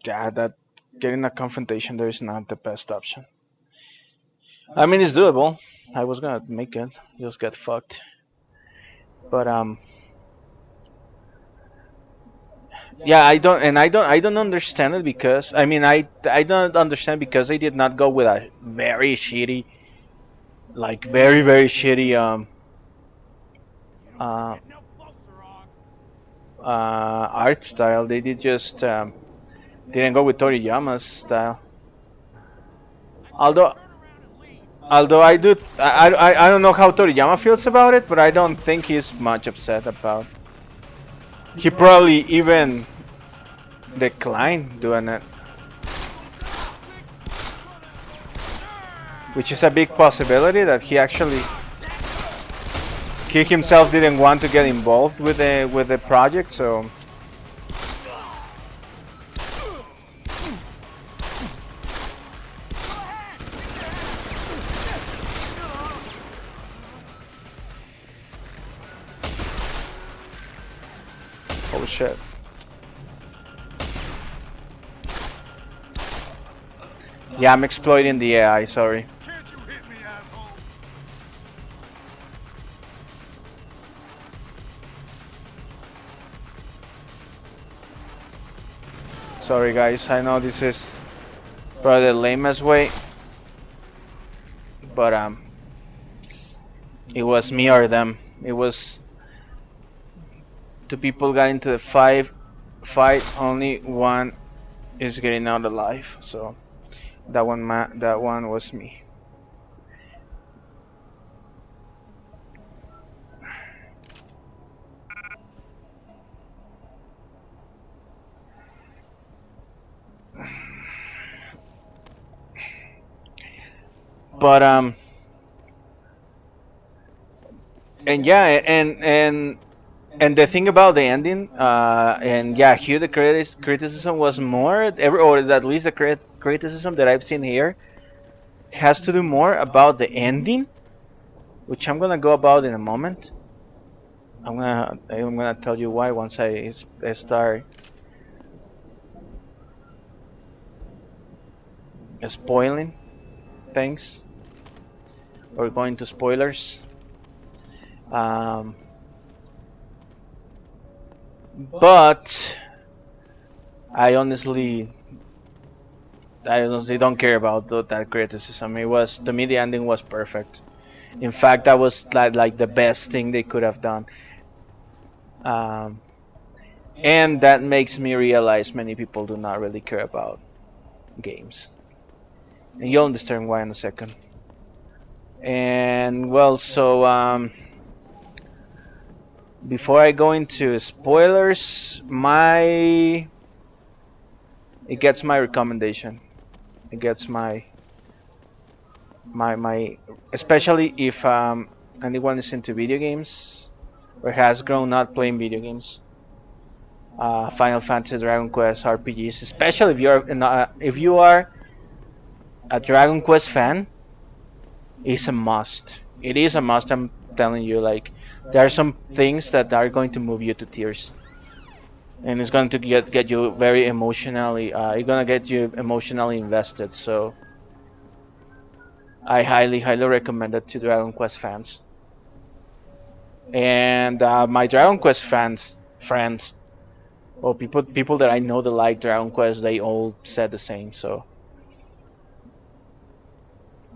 yeah, that getting a confrontation there is not the best option. I mean, it's doable. I was gonna make it, just get fucked. But yeah, I don't understand it because I mean, I don't understand because I did not go with a very shitty, like very shitty uh, art style. They did just didn't go with Toriyama's style. Although I do I don't know how Toriyama feels about it, but I don't think he's much upset about. He probably even declined doing it, which is a big possibility that he himself didn't want to get involved with the project, so. Oh shit. Yeah, I'm exploiting the AI, sorry. Sorry guys, I know this is probably the lamest way, but it was me or them. It was two people got into the fight, only one is getting out alive, so that one was me. But and yeah, and the thing about the ending, and yeah, here the criticism was more, or at least the criticism that I've seen here has to do more about the ending, which I'm gonna go about in a moment. I'm gonna tell you why once I start spoiling things or going to spoilers. Um, but I honestly don't care about that criticism. It was, to me, the ending was perfect. In fact, that was like the best thing they could have done. Um, and that makes me realize many people do not really care about games. And you'll understand why in a second. And well, so before I go into spoilers, it gets my recommendation. It gets my especially if anyone is into video games or has grown up playing video games. Final Fantasy, Dragon Quest, RPGs, especially if you are a Dragon Quest fan, it's a must. It is a must. I'm telling you, like there are some things that are going to move you to tears, and it's going to get you very emotionally. It's gonna get you emotionally invested. So I highly recommend it to Dragon Quest fans. And my Dragon Quest friends, or people that I know that like Dragon Quest, they all said the same. So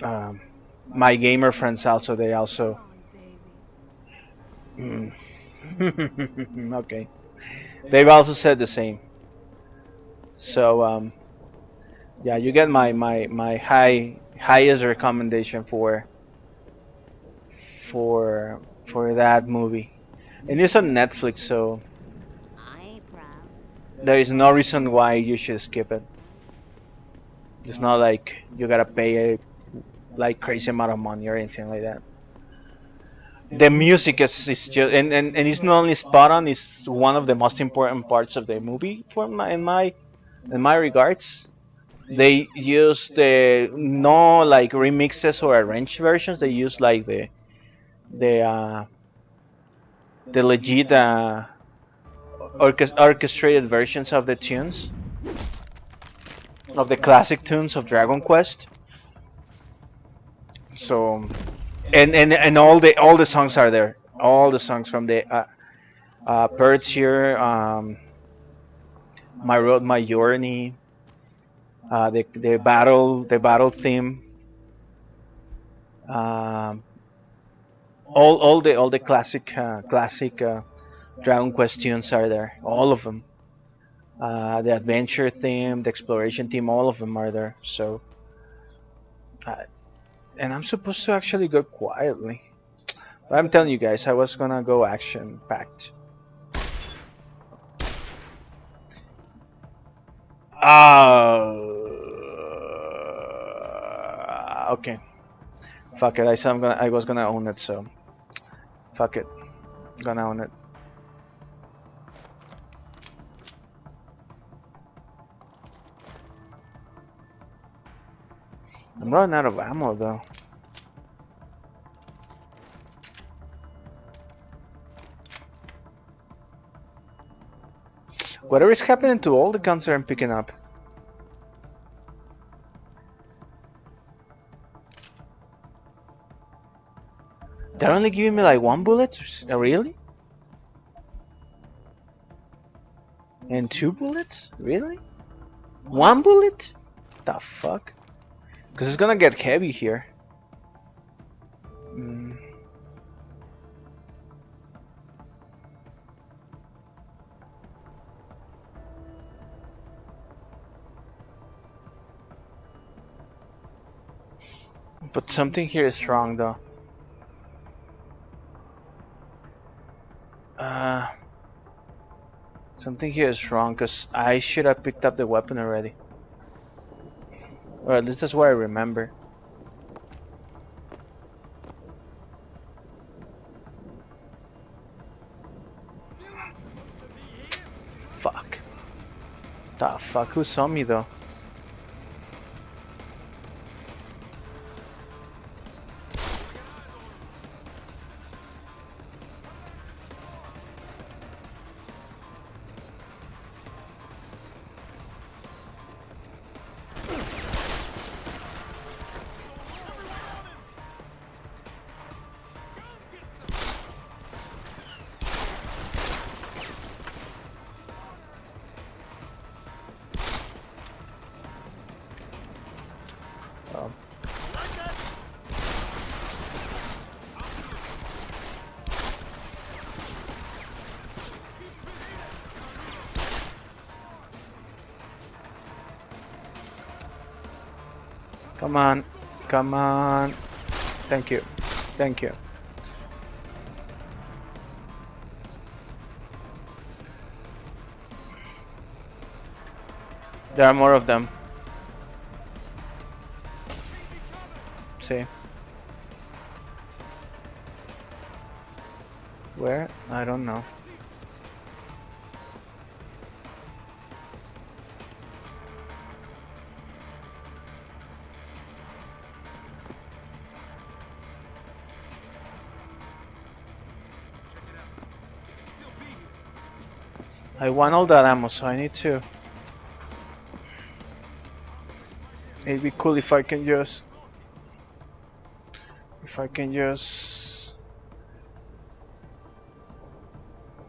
um, my gamer friends also, they also. Mm. Okay, they've also said the same. So yeah, you get my highest recommendation for that movie, and it's on Netflix. So there is no reason why you should skip it. It's not like you gotta pay a like crazy amount of money or anything like that. The music is just and it's not only spot on, it's one of the most important parts of the movie for in my regards. They use the no like remixes or arranged versions. They use like the uh, the legit orchestrated versions of the tunes of the classic tunes of Dragon Quest. So and all the songs are there. All the songs from the Birds here, My Road, My Journey, the battle theme, um, all the classic Dragon Quest tunes are there. All of them. The adventure theme, the exploration theme, all of them are there. So, and I'm supposed to actually go quietly. But I'm telling you guys, I was gonna go action packed. Okay. Fuck it. I said I was gonna own it, so fuck it. Gonna own it. I'm running out of ammo though. Whatever is happening to all the guns that I'm picking up? They're only giving me like 1 bullet? Really? And 2 bullets? Really? 1 bullet? The fuck? Because it's gonna get heavy here. But something here is wrong though. Something here is wrong because I should have picked up the weapon already. Or at least that's what I remember. Fuck. The fuck? Who saw me though? Come on, come on. Thank you, thank you. There are more of them. See? Where? I don't know. I want all that ammo, so I need to. It'd be cool if I can just.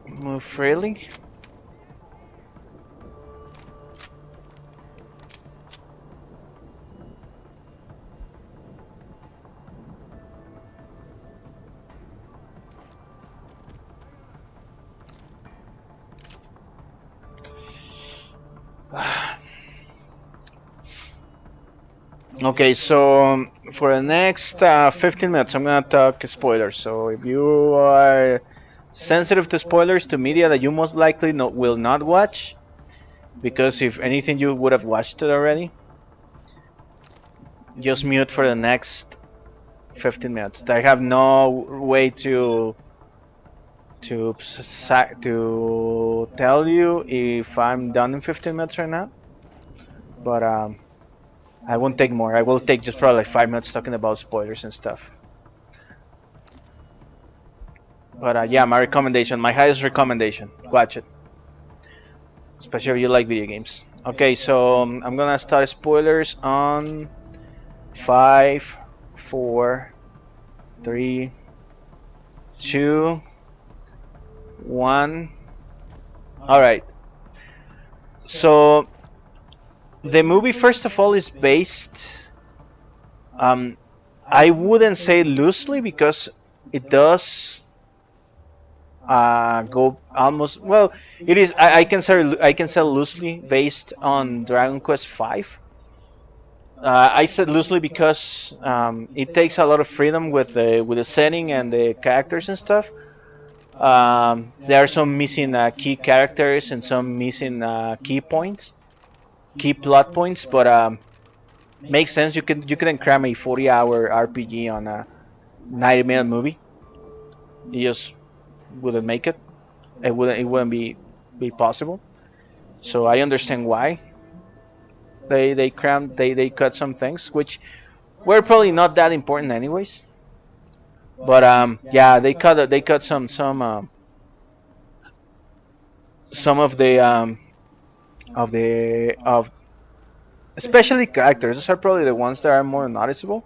Move freely. Okay, so for the next 15 minutes, I'm gonna talk spoilers. So if you are sensitive to spoilers to media that you most likely will not watch, because if anything you would have watched it already. Just mute for the next 15 minutes. I have no way to tell you if I'm done in 15 minutes or not. But I won't take more. I will take just probably like 5 minutes talking about spoilers and stuff. But yeah, my recommendation, my highest recommendation, watch it. Especially if you like video games. Okay, so I'm gonna start spoilers on 5, 4, 3, 2, 1. All right. So the movie, first of all, is based. I wouldn't say loosely because it does go almost. Well, it is. I can say loosely based on Dragon Quest V. I said loosely because it takes a lot of freedom with the setting and the characters and stuff. There are some missing key characters and some missing key points, key plot points, but makes sense. You couldn't cram a 40-hour RPG on a 90-minute movie. You just wouldn't make it. It wouldn't be possible. So I understand why they cut some things which were probably not that important anyways. But yeah, they cut some of especially characters. Those are probably the ones that are more noticeable.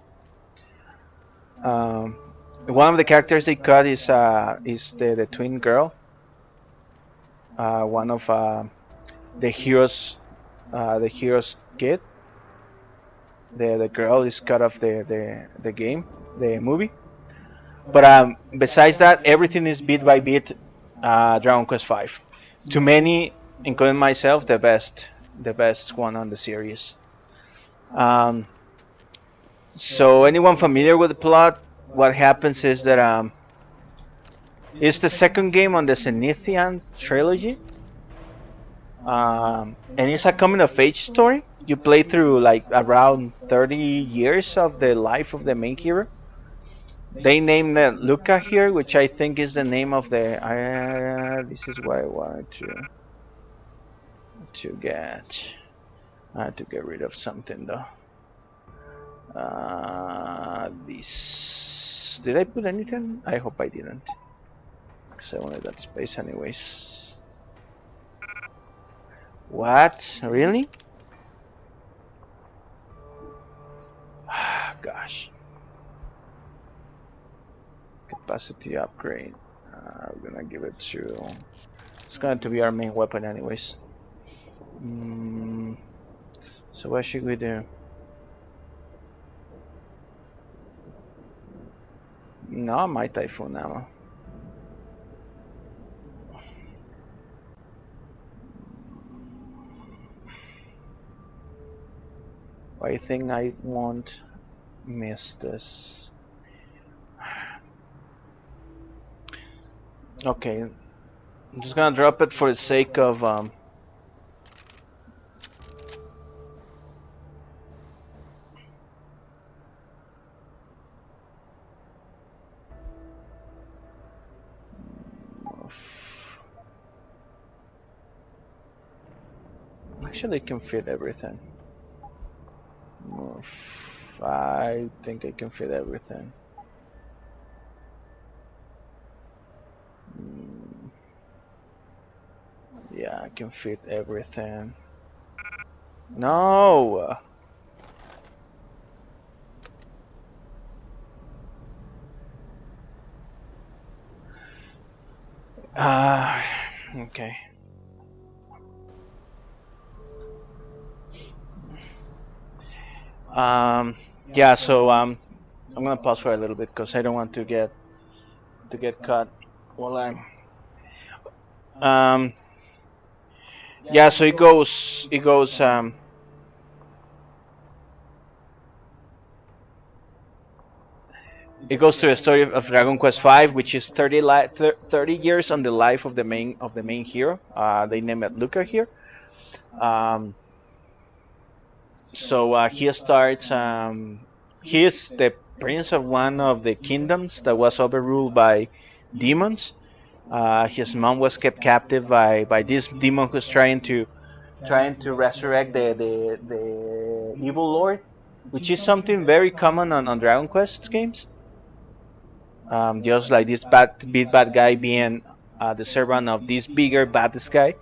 Um, One of the characters they cut is the twin girl. One of the hero's kid. The girl is cut off the game, the movie. But besides that, everything is bit by bit Dragon Quest V. To many, including myself, the best one on the series. Um, so anyone familiar with the plot? What happens is that it's the second game on the Zenithian trilogy, and it's a coming of age story. You play through like around 30 years of the life of the main hero. They named Luca here, which I think is the name of the. This is what I wanted to get. I had to get rid of something though. This. Did I put anything? I hope I didn't. Because I wanted that space anyways. What? Really? Gosh. Capacity upgrade. We're gonna give it to. It's going to be our main weapon anyways. So what should we do? No, my Typhoon ammo. I think I won't miss this. Okay, I'm just gonna drop it for the sake of actually I can fit everything. I think I can fit everything. Yeah, I can fit everything. No! Okay. Yeah, so I'm gonna pause for a little bit because I don't want to get cut while I'm yeah, so it goes it goes to the story of Dragon Quest V, which is 30 years on the life of the main hero. They name it Luca here. Um, so he starts. He is the prince of one of the kingdoms that was overruled by demons. His mom was kept captive by this demon who's trying to resurrect the evil lord, which is something very common on Dragon Quest games. Just like this big bad guy being the servant of this bigger baddest guy.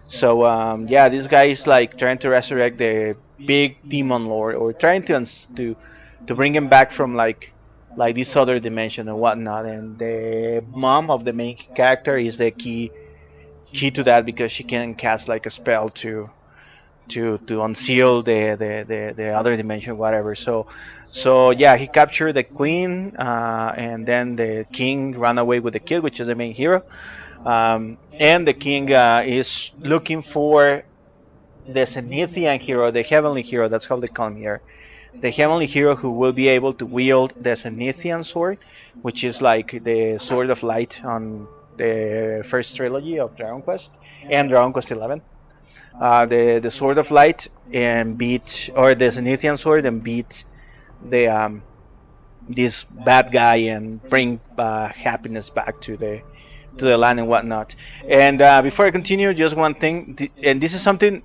So yeah, this guy is like trying to resurrect the big demon lord, or trying to bring him back from like this other dimension and whatnot. And the mom of the main character is the key to that, because she can cast like a spell to unseal the other dimension, whatever. So yeah, he captured the queen, and then the king ran away with the kid, which is the main hero. And the king is looking for the Zenithian hero, the heavenly hero. That's how they call him here. The heavenly hero who will be able to wield the Zenithian sword, which is like the sword of light on the first trilogy of Dragon Quest and Dragon Quest 11. The sword of light and beat, or the Zenithian sword, and beat the this bad guy and bring happiness back to the land and whatnot. And before I continue, just one thing, and this is something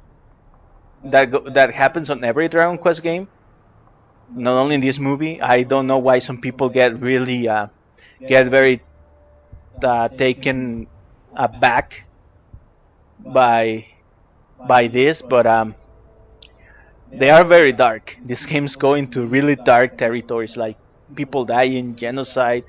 that happens on every Dragon Quest game, not only in this movie. I don't know why some people get really get very taken aback by this, but they are very dark. These games go into really dark territories, like people dying, genocide.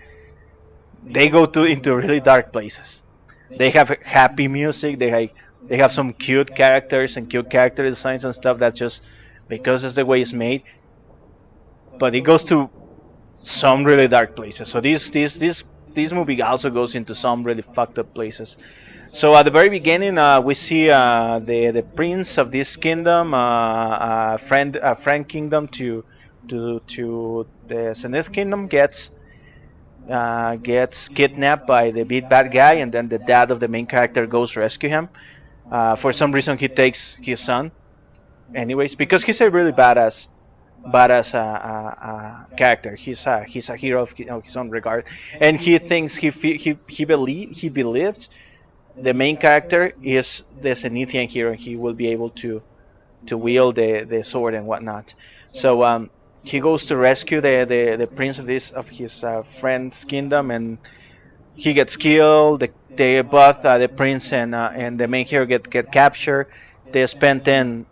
They go to into really dark places. They have happy music. They have some cute characters and cute character designs and stuff that just because it's the way it's made. But it goes to some really dark places. So this movie also goes into some really fucked up places. So at the very beginning, we see the prince of this kingdom, a friend kingdom to the Zenith kingdom, gets kidnapped by the big bad guy, and then the dad of the main character goes to rescue him. For some reason, he takes his son, anyways, because he's a really badass character. He's a hero of his own regard, and he thinks he believes the main character is the Zenithian hero, and he will be able to wield the sword and whatnot. So he goes to rescue the prince of his friend's kingdom, and he gets killed. Both the prince and the main hero get captured. They spend 10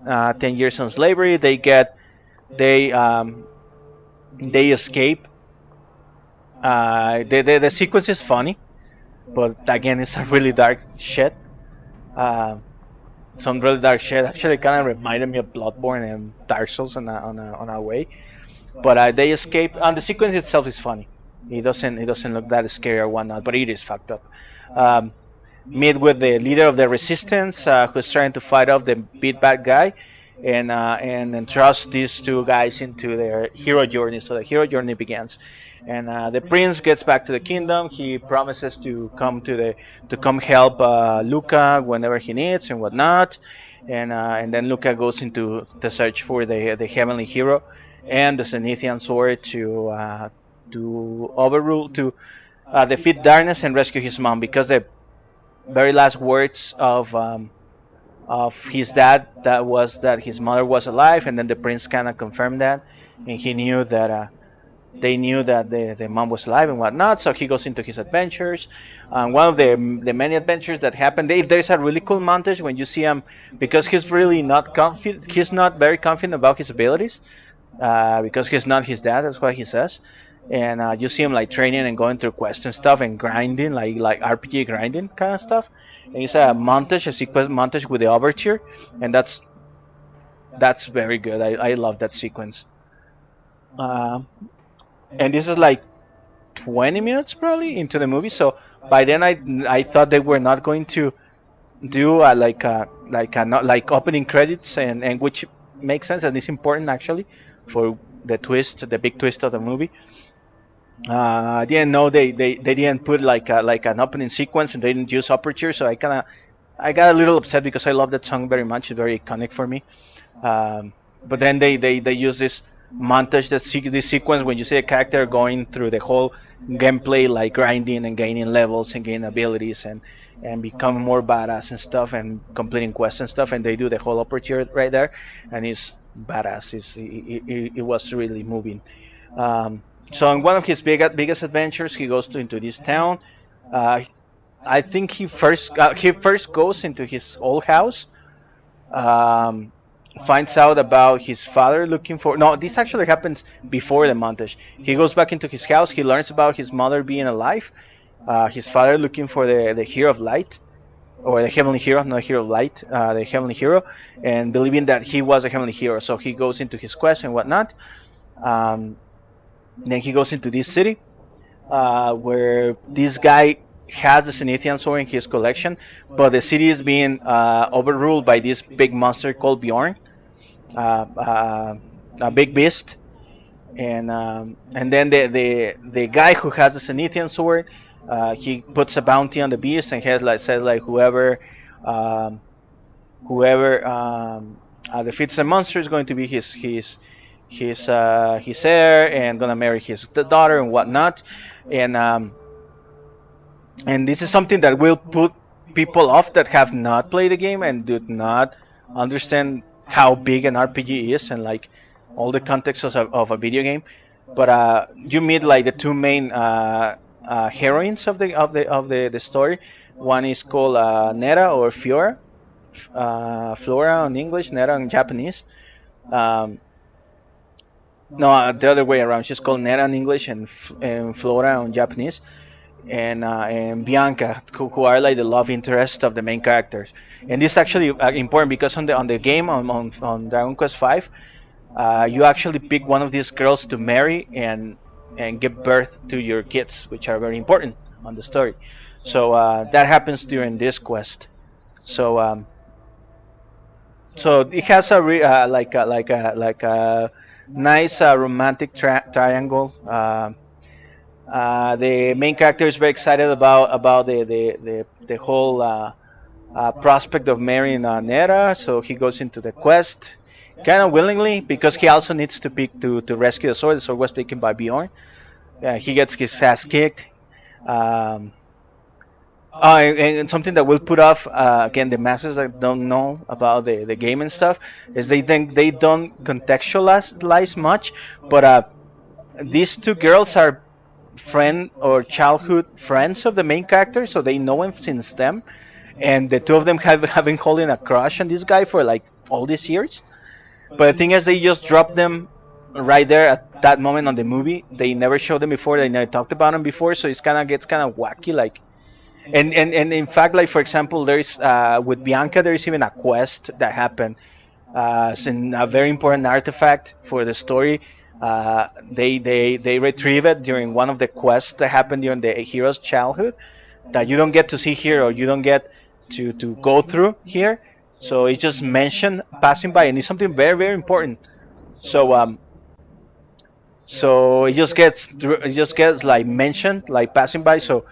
years on slavery. They they escape. The sequence is funny, but again, it's a really dark shit. Uh, some really dark shit. Actually, kind of reminded me of Bloodborne and Dark Souls on a way. But they escape, and the sequence itself is funny. It doesn't look that scary or whatnot, but it is fucked up. Um, Meet with the leader of the resistance, who's trying to fight off the big bad guy, and entrust these two guys into their hero journey. So the hero journey begins, and the prince gets back to the kingdom. He promises to come help Luca whenever he needs and whatnot, and then Luca goes into the search for the heavenly hero and the Zenithian sword to overrule to defeat darkness and rescue his mom, because the very last words of his dad that was that his mother was alive, and then the prince kind of confirmed that, and he knew that they knew that the mom was alive and whatnot. So he goes into his adventures. One of the many adventures that happen, there's a really cool montage when you see him, because he's really not confident. He's not very confident about his abilities, because he's not his dad. That's what he says. And you see him like training and going through quests and stuff and grinding, like RPG grinding kind of stuff. And it's a sequence montage with the overture, and that's very good. I love that sequence. Um, and this is like 20 minutes probably into the movie. So by then I thought they were not going to do not like opening credits, and which makes sense and is important actually for the big twist of the movie. I didn't know they didn't put like an opening sequence, and they didn't use aperture, so I kind of I got a little upset because I love that song very much. It's very iconic for me. But then they use this montage, this sequence when you see a character going through the whole gameplay, like grinding and gaining levels and gaining abilities and becoming more badass and stuff and completing quests and stuff. And they do the whole opportunity right there, and it's badass. It was really moving. Um, so in one of his biggest adventures, he goes into this town. Uh, I think he first goes into his old house, um, finds out about his father looking for. No, this actually happens before the montage. He goes back into his house. He learns about his mother being alive. His father looking for the hero of light, or the heavenly hero, not hero of light, the heavenly hero, and believing that he was a heavenly hero. So he goes into his quest and whatnot. Um, then he goes into this city where this guy has the Zenithian sword in his collection, but the city is being overruled by this big monster called Bjorn, uh, uh, a big beast, and then the guy who has the Zenithian sword, he puts a bounty on the beast and has like says like um, whoever defeats the monster is going to be his heir and gonna marry his daughter and whatnot, and and this is something that will put people off that have not played the game and do not understand how big an RPG is and like all the context of a video game. But you meet like the two main heroines of the story. One is called Nera or Fiora, Flora in English, Nera in Japanese. Um, no, the other way around. She's called Nera in English and Flora in Japanese, and Bianca, who are like the love interest of the main characters. And this is actually important because on the game on Dragon Quest V, you actually pick one of these girls to marry and give birth to your kids, which are very important on the story. So that happens during this quest. So so it has a nice romantic triangle. The main character is very excited about the whole prospect of marrying Nera, so he goes into the quest kind of willingly because he also needs to pick to rescue the sword. The sword was taken by Bjorn. He gets his ass kicked. Um, and something that will put off again the masses that don't know about the game and stuff is they think they don't contextualize much, but these two girls are friend or childhood friends of the main character, so they know him since them, and the two of them have been holding a crush on this guy for like all these years. But the thing is, they just dropped them right there at that moment on the movie. They never showed them before. They never talked about them before, so it's kind of gets kind of wacky. Like, and in fact, like for example, there's with Bianca, there's even a quest that happened. It's a very important artifact for the story. They retrieve it during one of the quests that happened during the hero's childhood that you don't get to see here or you don't get to go through here. So it's just mentioned passing by, and it's something very very important. So so it just gets like mentioned like passing by. So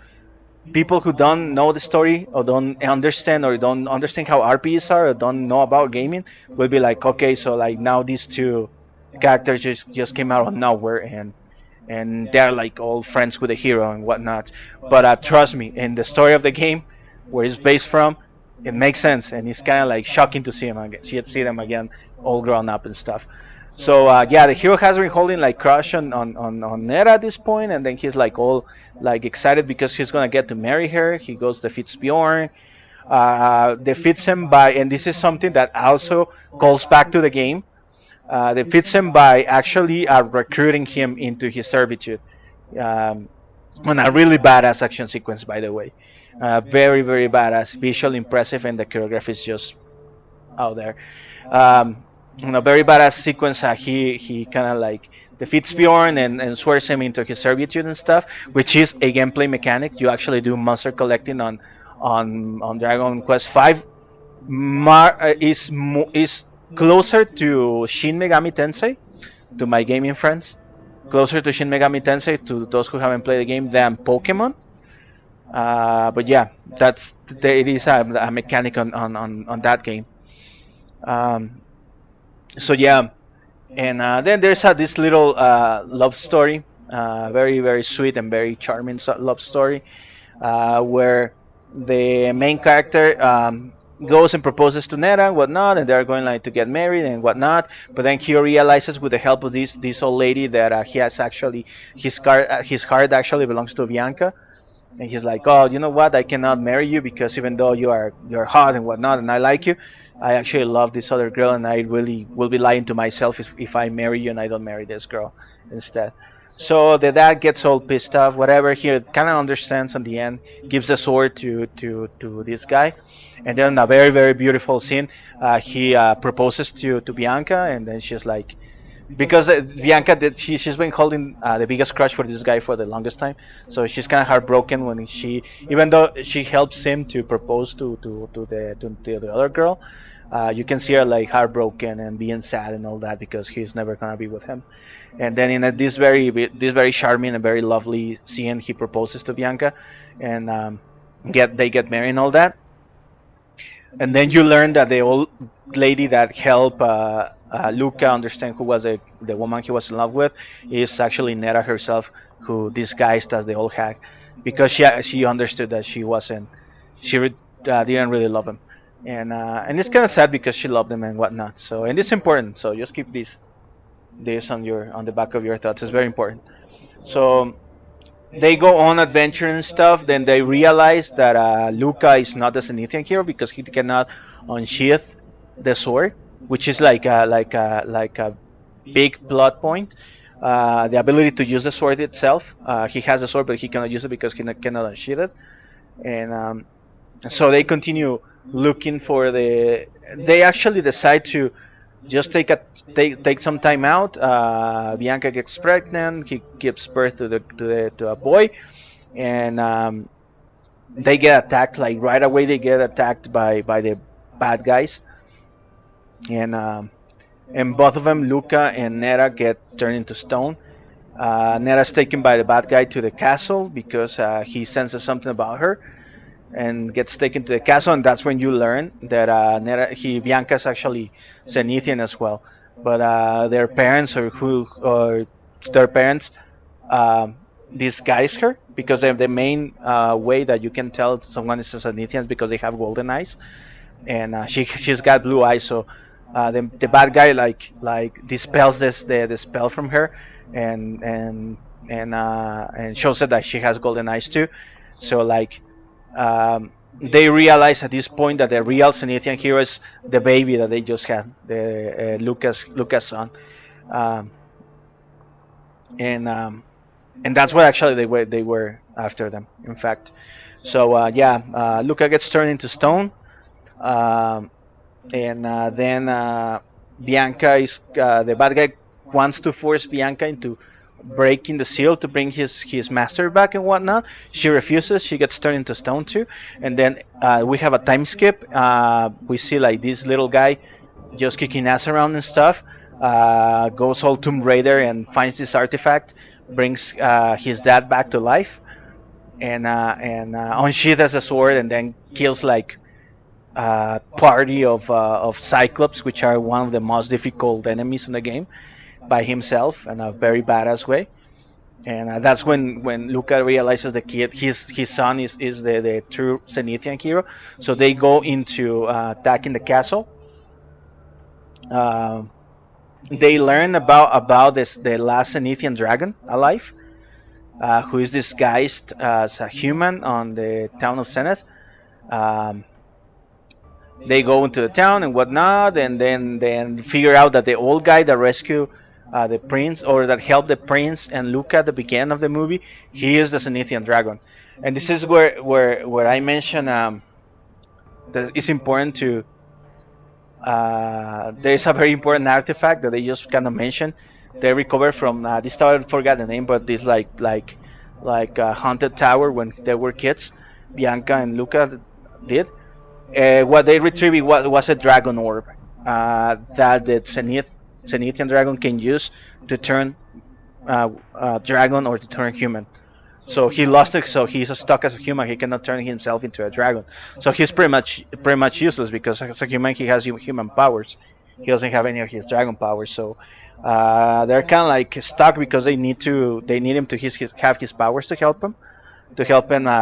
people who don't know the story or don't understand how RPGs are or don't know about gaming will be like, okay, so like now these two characters just came out of nowhere and they're like all friends with the hero and whatnot. But trust me, in the story of the game, where it's based from, it makes sense and it's kind of like shocking to see them again, see them again, all grown up and stuff. So yeah, the hero has been holding like crush on Nera at this point, and then he's like all like excited because he's gonna get to marry her. He goes defeats Bjorn, defeats him by, and this is something that also calls back to the game. Defeats him by actually recruiting him into his servitude. Um, on a really badass action sequence, by the way. Very very badass, visually impressive, and the choreography is just out there. In a very badass sequence, he kind of like defeats Bjorn and swears him into his servitude and stuff, which is a gameplay mechanic. You actually do monster collecting on Dragon Quest V. Is closer to Shin Megami Tensei, to my gaming friends, closer to Shin Megami Tensei, to those who haven't played the game, than Pokemon. But yeah, it is a mechanic on that game. Um, so yeah, and then there's this little love story, very very sweet and very charming love story, where the main character goes and proposes to Nera and whatnot, and they're going like to get married and whatnot. But then he realizes, with the help of this old lady, that he has actually his heart actually belongs to Bianca, and he's like, oh, you know what, I cannot marry you because even though you're hot and whatnot and I like you, I actually love this other girl, and I really will be lying to myself if I marry you and I don't marry this girl instead. So the dad gets all pissed off, whatever. He kind of understands in the end, gives the sword to this guy, and then a very very beautiful scene. He proposes to Bianca, and then she's like, because Bianca did she's been holding the biggest crush for this guy for the longest time, so she's kind of heartbroken when she, even though she helps him to propose to the other girl, you can see her like heartbroken and being sad and all that because he's never gonna be with him. And then in this very charming and very lovely scene, he proposes to Bianca, and they get married and all that. And then you learn that the old lady that helped Luca understand who was the woman he was in love with is actually Nera herself, who disguised as the old hag, because she understood that didn't really love him, and it's kind of sad because she loved him and whatnot. So, and it's important. So just keep this on the back of your thoughts. It's very important. So they go on adventure and stuff. Then they realize that Luca is not a Zenithian hero because he cannot unsheath the sword, which is like a big plot point. The ability to use the sword itself. He has the sword, but he cannot use it because cannot unsheath it. And so they continue looking for the. They actually decide to just take some time out. Bianca gets pregnant. He gives birth to a boy, and they get attacked like right away. They get attacked by the bad guys, and both of them, Luca and Nera, get turned into stone. Nera's taken by the bad guy to the castle because he senses something about her, and gets taken to the castle, and that's when you learn that Bianca's actually Zenithian as well, but their parents um, disguise her because the main way that you can tell someone is a Zenithian is because they have golden eyes, and she's got blue eyes. So the bad guy like dispels the spell from her, and and and shows her that she has golden eyes too. So like they realize at this point that the real Zenithian hero is the baby that they just had, the Lucas son, um, and that's what actually they were after them. In fact, so Luca gets turned into stone, um, and then Bianca is the bad guy wants to force Bianca into breaking the seal to bring his master back and whatnot. She refuses. She gets turned into stone too, and then we have a time skip. We see like this little guy just kicking ass around and stuff. Goes all Tomb Raider and finds this artifact, brings his dad back to life, and unsheathes a sword, and then kills like party of Cyclops, which are one of the most difficult enemies in the game, by himself in a very badass way. And that's when Luca realizes his son is the true Zenithian hero. So they go into attacking the castle. Uh, they learn about the last Zenithian dragon alive, who is disguised as a human on the town of Zenith. Um, they go into the town and whatnot, and then figure out that the old guy that rescued the prince, or that helped the prince and Luca at the beginning of the movie, he is the Zenithian dragon. And this is where I mention that it's important to. There's a very important artifact that they just kind of mentioned. They recovered from this tower. I forgot the name, but this like haunted tower when they were kids. Bianca and Luca did. What they retrieved was a dragon orb that the Zenithian dragon can use to turn dragon or to turn human. So he lost it. So he's stuck as a human. He cannot turn himself into a dragon. So he's pretty much useless because as a human he has human powers. He doesn't have any of his dragon powers. So they're kind of like stuck because they need him to have his powers to help him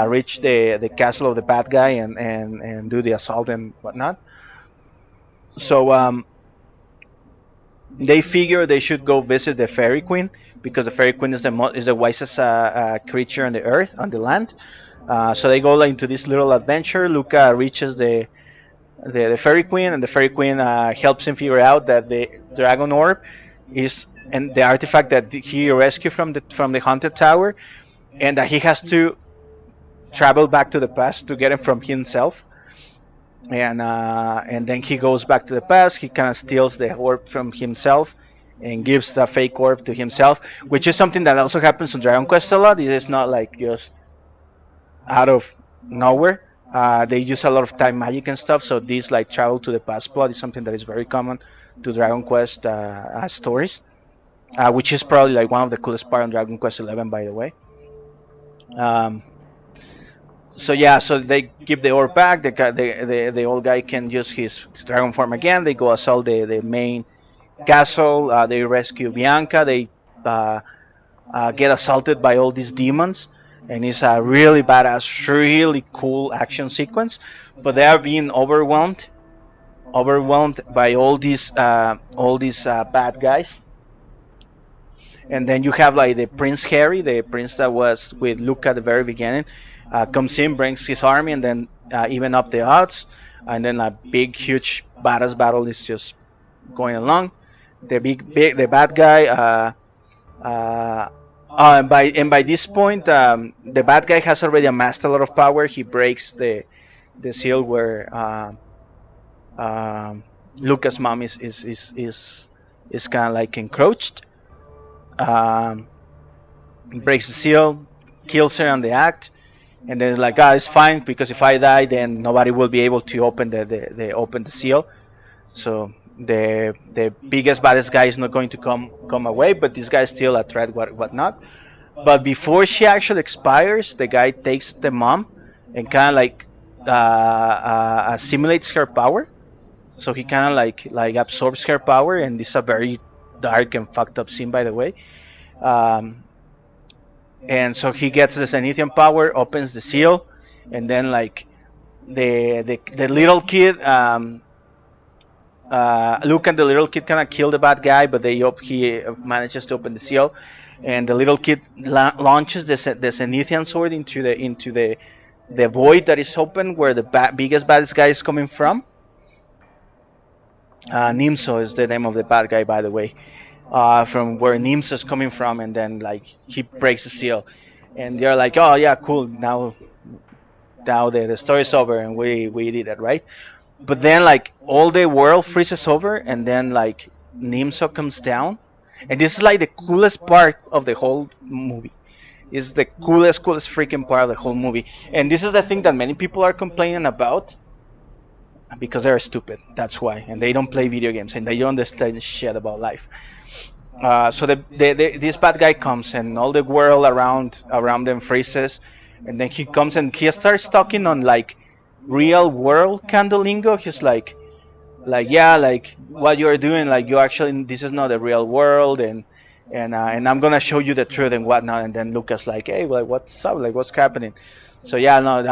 reach the castle of the bad guy and do the assault and whatnot. So they figure they should go visit the fairy queen because the fairy queen is the wisest creature on the earth, on the land. So they go like, into this little adventure. Luca reaches the fairy queen, and the fairy queen helps him figure out that the dragon orb is and the artifact that he rescued from the haunted tower, and that he has to travel back to the past to get it from himself. And then he goes back to the past. He kind of steals the orb from himself and gives a fake orb to himself, which is something that also happens on Dragon Quest a lot. It is not like just out of nowhere. They use a lot of time magic and stuff, so this like travel to the past plot is something that is very common to Dragon Quest stories, which is probably like one of the coolest part on Dragon Quest 11, by the way. Um, so yeah, so they give the orb back. The old guy can use his dragon form again. They go assault the main castle. They rescue Bianca. They uh, get assaulted by all these demons, and it's a really badass, really cool action sequence. But they are being overwhelmed by all these bad guys. And then you have like the Prince Harry, the prince that was with Luke at the very beginning, comes in, brings his army, and then even up the odds. And then a big, huge badass battle is just going along. The bad guy. And by this point, the bad guy has already amassed a lot of power. He breaks the seal where Lucas' mom is kind of like encroached. Um, breaks the seal, kills her on the act, and then it's like, it's fine because if I die, then nobody will be able to open the seal. So the biggest baddest guy is not going to come away, but this guy is still a threat, whatnot. But before she actually expires, the guy takes the mom and kind of like assimilates her power. So he kind of like absorbs her power, and this is a very dark and fucked up scene, by the way. Um, and so he gets the Zenithian power, opens the seal, and then like the little kid, Luke and the little kid kind of kill the bad guy, but he manages to open the seal, and the little kid launches the Zenithian sword into the void that is open where the biggest baddest guy is coming from. Nimso is the name of the bad guy, by the way. From where Nimso is coming from, and then like he breaks the seal, and they're like, "Oh yeah, cool. Now the story's over, and we did it, right?" But then like all the world freezes over, and then like Nimso comes down, and this is like the coolest part of the whole movie. It's the coolest freaking part of the whole movie, and this is the thing that many people are complaining about because they're stupid. That's why, and they don't play video games, and they don't understand shit about life. So this bad guy comes, and all the world around them freezes, and then he comes and he starts talking on like real world kind of lingo. He's like yeah, like what you're doing, like you actually this is not the real world, and I'm gonna show you the truth and whatnot. And then Lucas like, hey, like what's up, like what's happening? So yeah, no,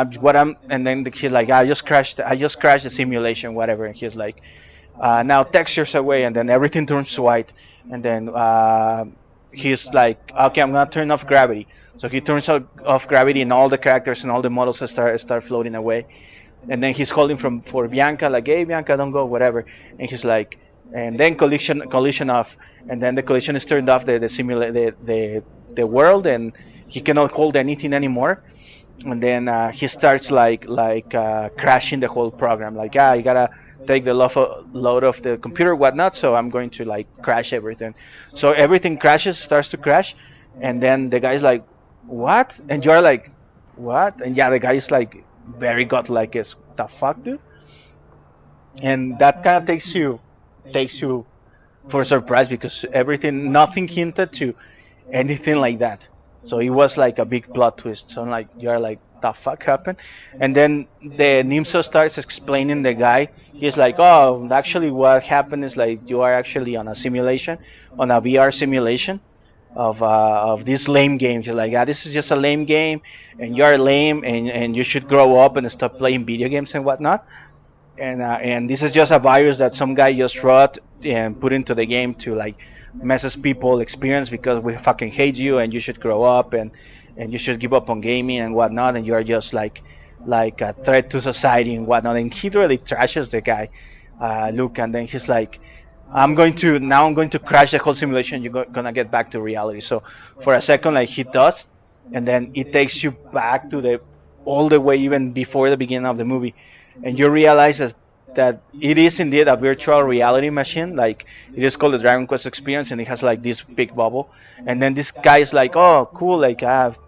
and then the kid like, I just crashed the simulation, whatever. And he's like, now textures away, and then everything turns white, and then he's like, okay, I'm gonna turn off gravity. So he turns off gravity, and all the characters and all the models start floating away. And then he's holding for Bianca, like, hey Bianca, don't go, whatever. And he's like, and then collision off, and then the collision is turned off the world, and he cannot hold anything anymore. And then he starts like crashing the whole program, like, you gotta take the load of the computer, whatnot, so I'm going to like crash everything. So everything starts to crash, and then the guy's like, what? And you're like, what? And yeah, the guy's like very godlike, as the fuck, dude. And that kind of takes you for a surprise, because nothing hinted to anything like that. So it was like a big plot twist. So like you're like, the fuck happened? And then the Nimso starts explaining the guy. He's like, oh, actually what happened is like you are actually on a simulation, on a VR simulation of these lame games. You're like, this is just a lame game, and you're lame, and you should grow up and stop playing video games and whatnot. And this is just a virus that some guy just wrote and put into the game to like messes people experience because we fucking hate you and you should grow up and you should give up on gaming and whatnot, and you're just like a threat to society and whatnot. And he really trashes the guy, Luke, and then he's like, I'm going to crash the whole simulation. You're gonna get back to reality. So for a second, like he does, and then it takes you back to the all the way even before the beginning of the movie, and you realize that it is indeed a virtual reality machine. Like it is called the Dragon Quest experience, and it has like this big bubble. And then this guy is like, "Oh, cool! Like,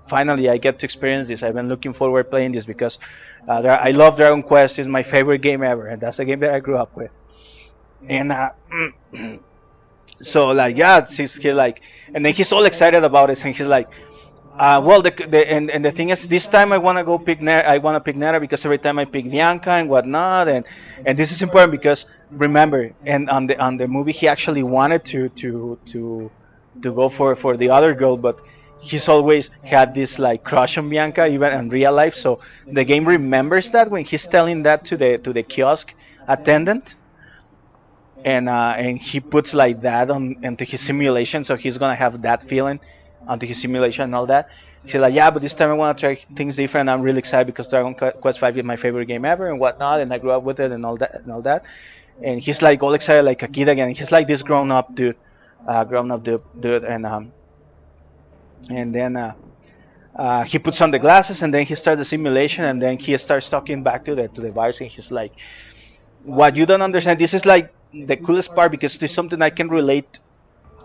finally I get to experience this. I've been looking forward playing this because I love Dragon Quest. It's my favorite game ever, and that's a game that I grew up with." And so like yeah, he's like, and then he's all excited about it, and he's like, well, and the thing is, this time I want to go pick Nera. I want to pick Nera because every time I pick Bianca and whatnot, and this is important because remember, and on the movie he actually wanted to go for the other girl, but he's always had this like crush on Bianca even in real life. So the game remembers that when he's telling that to the kiosk attendant, and he puts like that on into his simulation, so he's gonna have that feeling onto his simulation and all that. He's like, yeah, but this time I want to try things different. I'm really excited because Dragon Quest 5 is my favorite game ever and whatnot, and I grew up with it and all that and all that. And he's like all excited like a kid again. He's like this grown up dude, and then he puts on the glasses and then he starts the simulation and then he starts talking back to the virus and he's like, what you don't understand, this is like the coolest part because this is something I can relate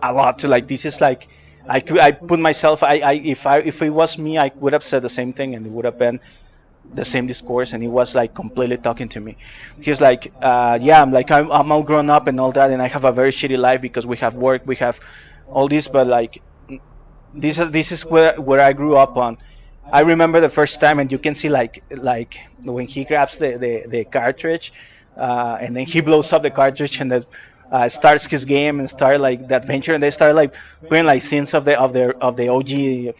a lot to. Like this is like I put myself, if it was me, I would have said the same thing and it would have been the same discourse, and he was like completely talking to me. He's like, yeah, I'm all grown up and all that, and I have a very shitty life because we have work, we have all this, but like this is where I grew up on. I remember the first time, and you can see like when he grabs the cartridge, and then he blows up the cartridge, and then starts his game and start like the adventure, and they start like putting like scenes of the OG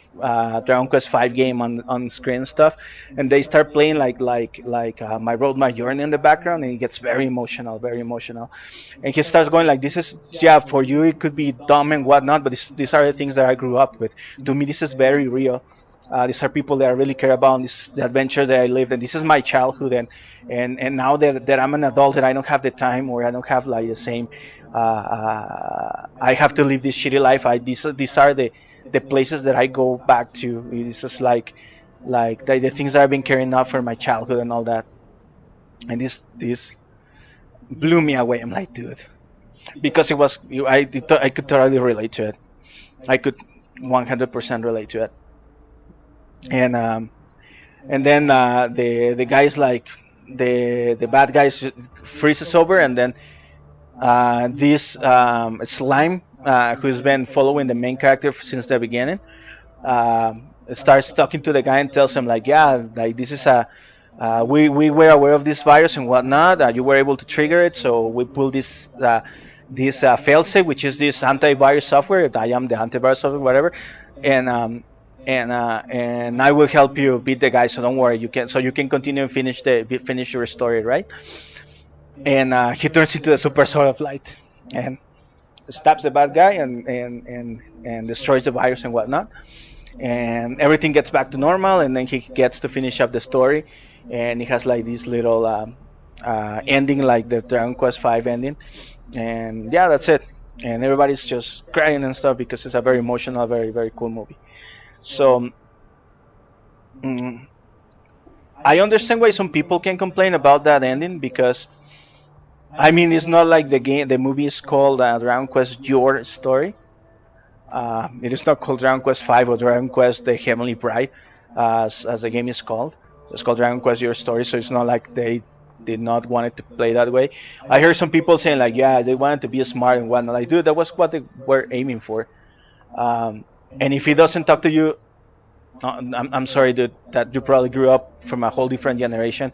Dragon Quest 5 game on screen and stuff, and they start playing like My Road My Journey in the background, and it gets very emotional, and he starts going like, this is, yeah, for you it could be dumb and whatnot, but these are the things that I grew up with. To me this is very real. These are people that I really care about. This is the adventure that I lived, and this is my childhood. And now that I'm an adult and I don't have the time or I don't have like the same, I have to live this shitty life. These are the places that I go back to. This is like the things that I've been carrying out for my childhood and all that. And this blew me away. I'm like, dude, because it was I could totally relate to it. I could 100% relate to it. And then the guys like the bad guys freezes over, and then this slime who's been following the main character since the beginning starts talking to the guy and tells him like, yeah, like this is a we were aware of this virus and whatnot. You were able to trigger it, so we pulled this failsafe, which is this antivirus software. I am the antivirus software, whatever, and and I will help you beat the guy. So don't worry, you can continue and finish your story, right? And he turns into the super sword of light and stabs the bad guy and destroys the virus and whatnot. And everything gets back to normal, and then he gets to finish up the story, and he has like this little ending, like the Dragon Quest 5 ending, and yeah, that's it. And everybody's just crying and stuff because it's a very emotional, very very cool movie. So mm, I understand why some people can complain about that ending because I mean it's not like the movie is called Dragon Quest Your Story. It is not called Dragon Quest 5 or Dragon Quest The Heavenly Bride, as the game is called. It's called Dragon Quest Your Story, so it's not like they did not want it to play that way. I heard some people saying like, yeah, they wanted to be smart and whatnot. Like, dude, that was what they were aiming for. And if he doesn't talk to you, I'm sorry, dude, that you probably grew up from a whole different generation,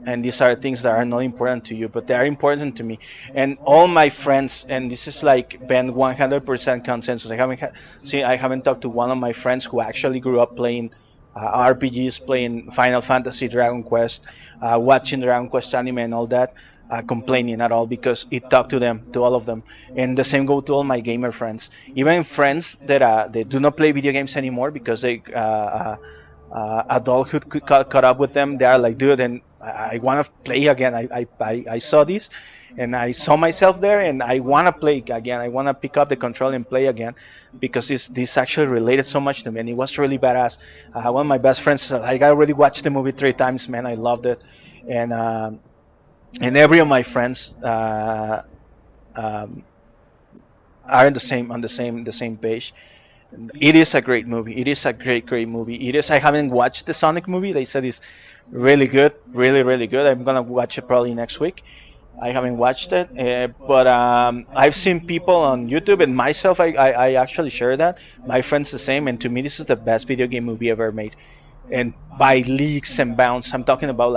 and these are things that are not important to you, but they are important to me. And all my friends, and this is like been 100% consensus. I haven't talked to one of my friends who actually grew up playing RPGs, playing Final Fantasy, Dragon Quest, watching Dragon Quest anime and all that, complaining at all because it talked to them, to all of them. And the same go to all my gamer friends, even friends that they do not play video games anymore because adulthood caught up with them. They are like, dude, and I want to play again. I saw this, and I saw myself there, and I want to play again. I want to pick up the control and play again because this actually related so much to me, and it was really badass. One of my best friends, like, I already watched the movie 3 times, man. I loved it, and every of my friends um, are in the same page. It is a great movie. It is a great movie. It is. I haven't watched the Sonic movie. They said it's really good, really good. I'm gonna watch it probably next week. I haven't watched it, but I've seen people on YouTube and myself. I actually share that. My friends the same, and to me, this is the best video game movie ever made, and by leagues and bounds. I'm talking about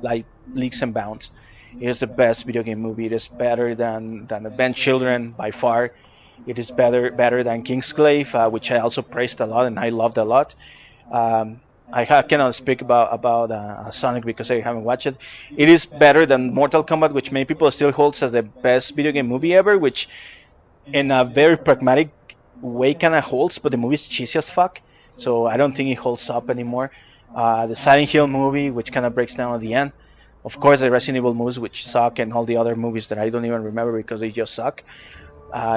like leagues and bounds. It is the best video game movie. It is better than Advent Children by far. It is better than Kingsglaive, which I also praised a lot and I loved a lot. Cannot speak about Sonic because I haven't watched it. It is better than Mortal Kombat, which many people still holds as the best video game movie ever, which in a very pragmatic way kind of holds, but the movie's cheesy as fuck, so I don't think it holds up anymore. The Silent Hill movie, which kind of breaks down at the end. Of course, the Resident Evil movies, which suck, and all the other movies that I don't even remember because they just suck.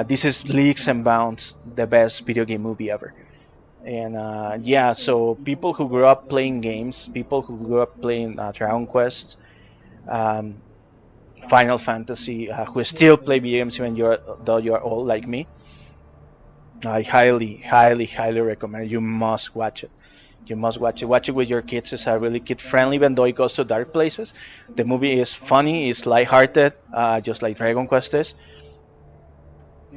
This is leagues and bounds the best video game movie ever. And yeah, so people who grew up playing games, people who grew up playing Dragon Quest, um, Final Fantasy, who still play video games even though you're old like me, I highly recommend. You must watch it. You must watch it. Watch it with your kids. It's a really kid-friendly, even though it goes to dark places. The movie is funny. It's lighthearted, just like Dragon Quest is.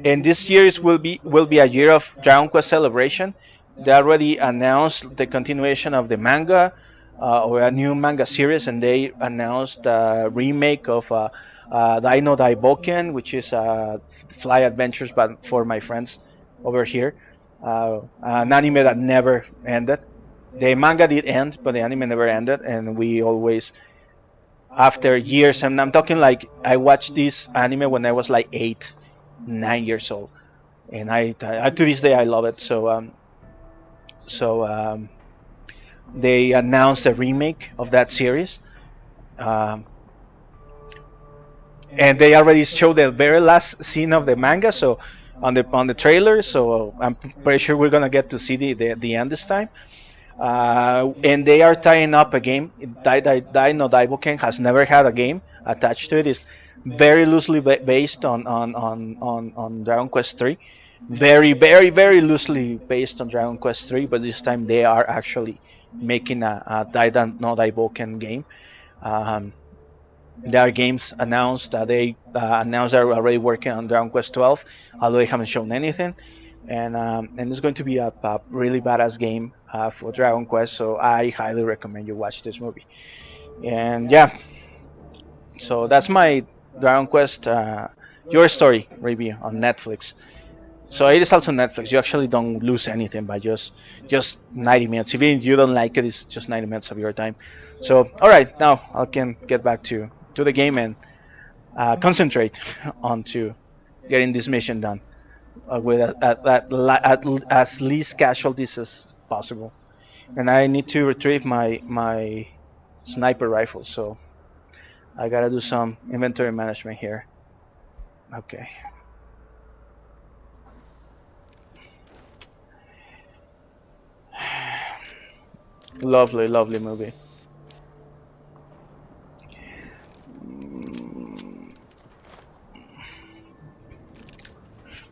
And this year will be a year of Dragon Quest celebration. They already announced the continuation of the manga, or a new manga series, and they announced a remake of Dino Daiboken, which is Fly Adventures, but for my friends over here, an anime that never ended. The manga did end, but the anime never ended, and we always, after years, and I'm talking like I watched this anime when I was like 8, 9 years old, and to this day I love it. So they announced a remake of that series, um, and they already showed the very last scene of the manga. So on the trailer, so I'm pretty sure we're gonna get to see the end this time. And they are tying up a game. Dino Daiboken has never had a game attached to it. It's very loosely based on Dragon Quest 3. Very loosely based on Dragon Quest 3, but this time they are actually making a Dino Daiboken game. Um, there are games announced. They announced they're already working on Dragon Quest 12, although they haven't shown anything. And it's going to be a really badass game for Dragon Quest. So I highly recommend you watch this movie. And yeah, so that's my Dragon Quest Your Story review on Netflix. So it is also Netflix. You actually don't lose anything by just 90 minutes. Even if you don't like it, it's just 90 minutes of your time. So all right, now I can get back to the game and concentrate on to getting this mission done with as least casualties as possible. And I need to retrieve my sniper rifle, so I gotta do some inventory management here. Okay. Lovely movie.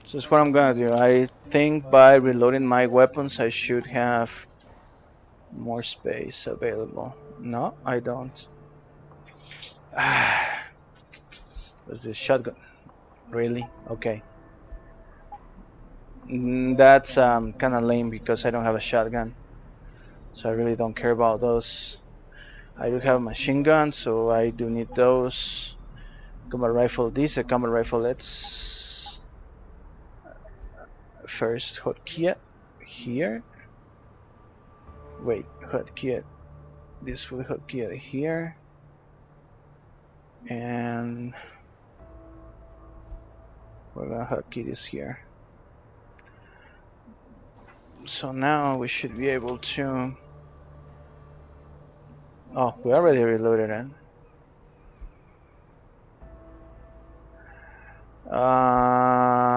So that's what I'm gonna do. I think by reloading my weapons, I should have more space available. No, I don't. What's this shotgun? Really? Okay. That's kind of lame because I don't have a shotgun, so I really don't care about those. I do have a machine gun, so I do need those. Combat rifle. This is a combat rifle. Let's first hotkey here. Wait, hotkey. This will hotkey here, and we're gonna hotkey this here. So now we should be able to. Oh, we already reloaded it.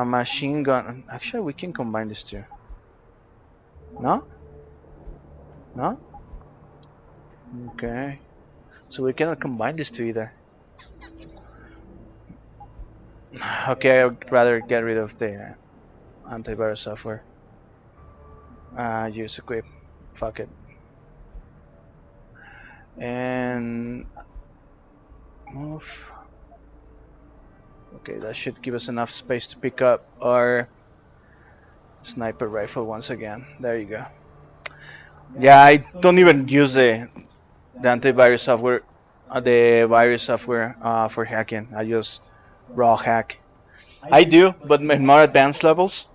Machine gun. Actually, we can combine these two. No? No? Okay. So we cannot combine these two either. Okay, I'd rather get rid of the antivirus software. Use equip. Fuck it. And move. Okay, that should give us enough space to pick up our sniper rifle once again. There you go. Yeah, I don't even use the antivirus software, the virus software for hacking. I just raw hack. I do, but in more advanced levels.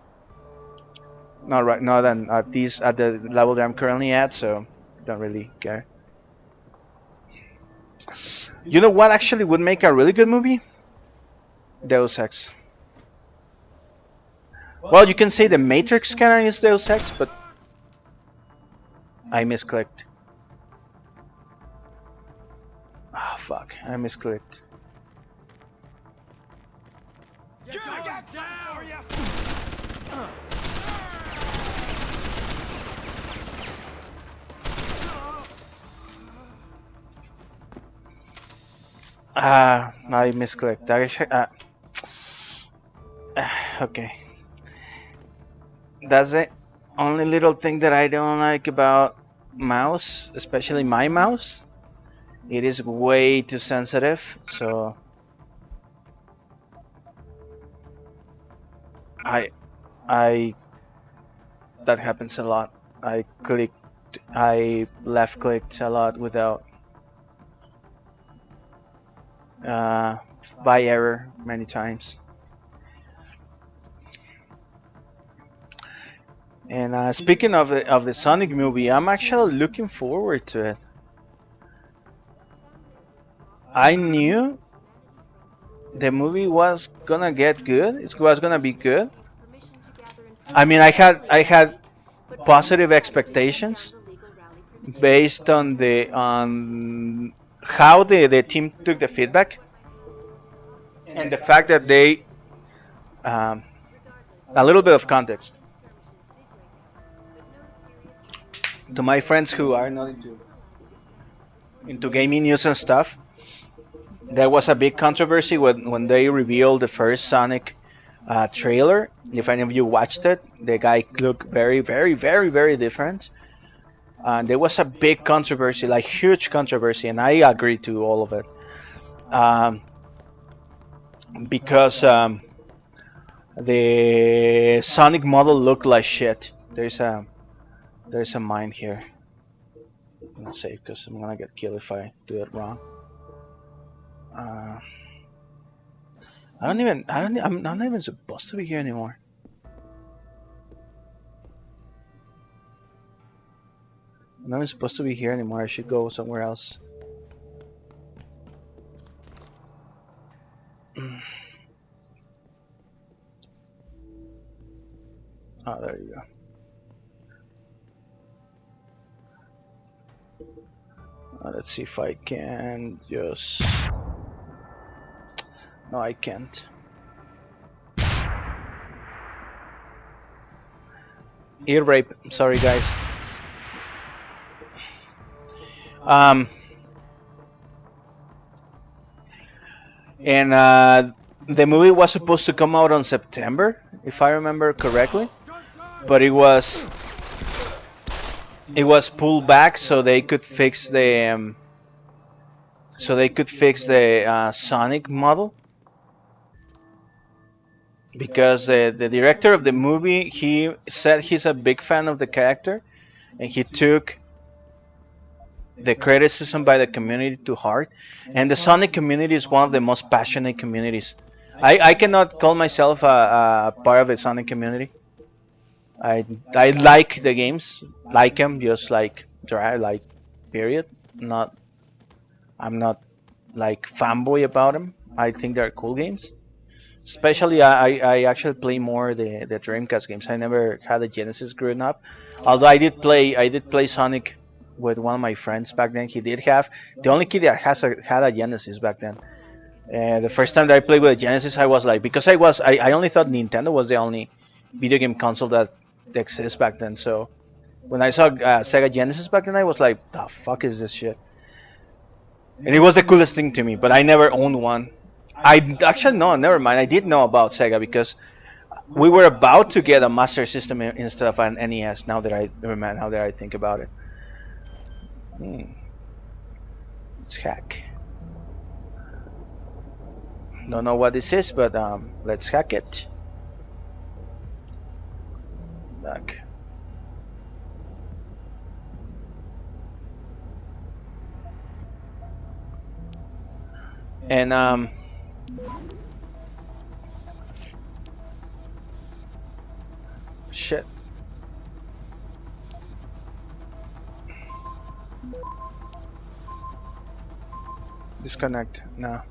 Not right now than at the level that I'm currently at, so don't really care. You know what actually would make a really good movie? Deus Ex. Well, you can say the Matrix canon is Deus Ex, but I misclicked. Ah, fuck, I misclicked. I misclicked. Okay. That's the only little thing that I don't like about mouse, especially my mouse. It is way too sensitive, so I that happens a lot. I left clicked a lot without by error many times. And speaking of the Sonic movie, I'm actually looking forward to it. I knew the movie was gonna get good. It was gonna be good. I mean, I had positive expectations based on how the team took the feedback and the fact that they a little bit of context to my friends who are not into gaming news and stuff. There was a big controversy when they revealed the first Sonic trailer. If any of you watched it, the guy looked very, very, very, very different. And there was a big controversy, like huge controversy, and I agree to all of it. Because the Sonic model looked like shit. There's a mine here. I'm gonna save because I'm gonna get killed if I do it wrong. I'm not even supposed to be here anymore. I'm not even supposed to be here anymore. I should go somewhere else. Oh, there you go. Let's see if I can just... No, I can't. Ear rape. Sorry, guys. And the movie was supposed to come out on September, if I remember correctly, but it was pulled back so they could fix the Sonic model. because the director of the movie, he said he's a big fan of the character, and he took the criticism by the community to heart. And the Sonic community is one of the most passionate communities. I cannot call myself a part of the Sonic community. I I like the games, like them, just like try like period. Not I'm not like fanboy about them. I think they're cool games. Especially I actually play more the Dreamcast games. I never had a Genesis growing up. Although I did play Sonic with one of my friends back then. He did have the only kid that had a Genesis back then. And the first time that I played with a Genesis, I was like, because I only thought Nintendo was the only video game console that exists back then. So when I saw Sega Genesis back then, I was like, the fuck is this shit? And it was the coolest thing to me. But I never owned one. I actually no, never mind. I did know about Sega because we were about to get a Master System instead of an NES. Now that I remember, now that I think about it, let's hack. Don't know what this is, but let's hack it. Back. And shit. Disconnect. No.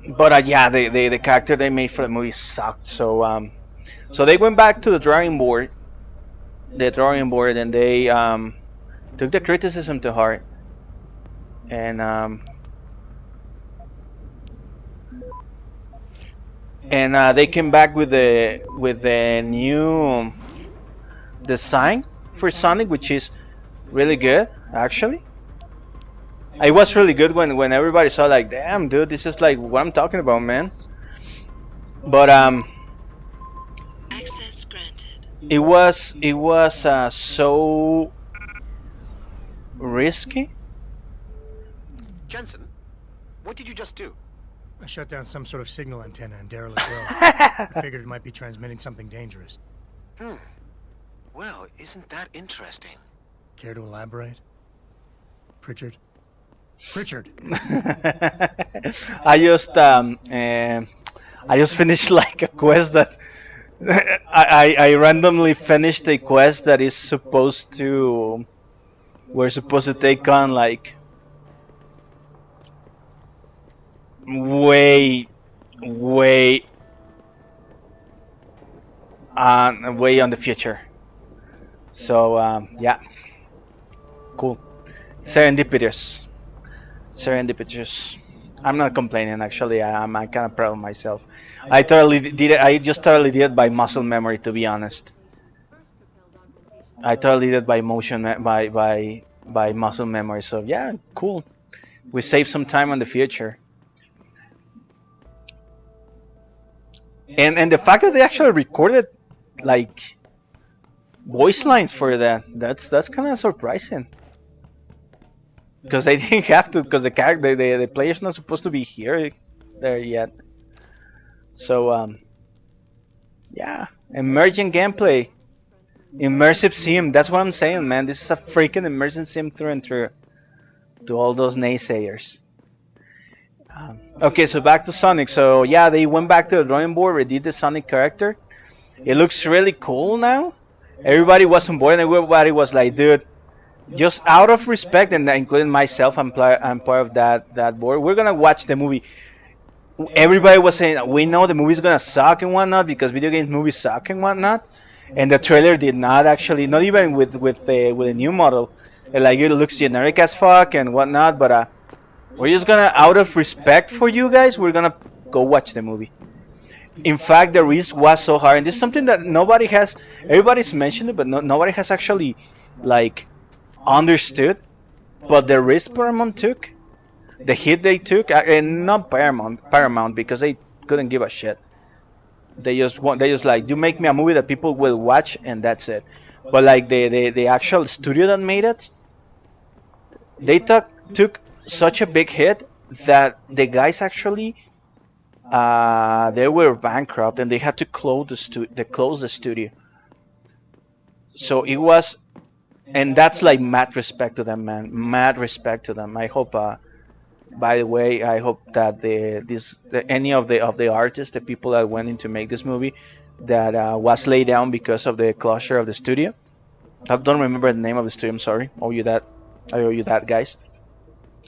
But yeah, the character they made for the movie sucked. So they went back to the drawing board, and they took the criticism to heart, and they came back with the new design for Sonic, which is really good actually. It was really good when everybody saw like, damn dude, this is like what I'm talking about, man. But Access granted. it was so risky. Jensen, what did you just do? I shut down some sort of signal antenna in derelict road. I figured it might be transmitting something dangerous. Well, isn't that interesting? Care to elaborate? Pritchard? Pritchard! I just finished like a quest that I randomly finished a quest that is supposed to we're supposed to take on like way way way on the future. So yeah, cool, serendipitous. Serendipitous. I'm not complaining actually. I'm kind of proud of myself. I totally did it. I just totally did it by muscle memory, to be honest. I totally did it by by muscle memory. So yeah, cool. We saved some time on the future. And the fact that they actually recorded like voice lines for that's kind of surprising. Because they didn't have to, because the character, the player's not supposed to be there yet. So yeah, emerging gameplay, immersive sim. That's what I'm saying, man. This is a freaking immersive sim through and through. To all those naysayers. Okay, so back to Sonic. So yeah, they went back to the drawing board, redid the Sonic character. It looks really cool now. Everybody was on board, and everybody was like, dude, just out of respect, and including myself, I'm part of that board. We're gonna watch the movie. Everybody was saying we know the movie's gonna suck and whatnot because video games movies suck and whatnot, and the trailer did not actually, not even with the new model. Like it looks generic as fuck and whatnot. But we're just gonna, out of respect for you guys, we're gonna go watch the movie. In fact, the risk was so hard, and this is something that nobody has. Everybody's mentioned it, but nobody has actually like understood. But the risk Paramount took, the hit they took, and not Paramount because they couldn't give a shit. They just like, you make me a movie that people will watch, and that's it. But like the actual studio that made it, they took such a big hit that the guys actually they were bankrupt and they had to close the studio. So it was, and that's like mad respect to them, man. Mad respect to them. I hope. By the way, I hope that any of the artists, the people that went in to make this movie, that was laid down because of the closure of the studio. I don't remember the name of the studio. I'm sorry. Owe you that. I owe you that, guys.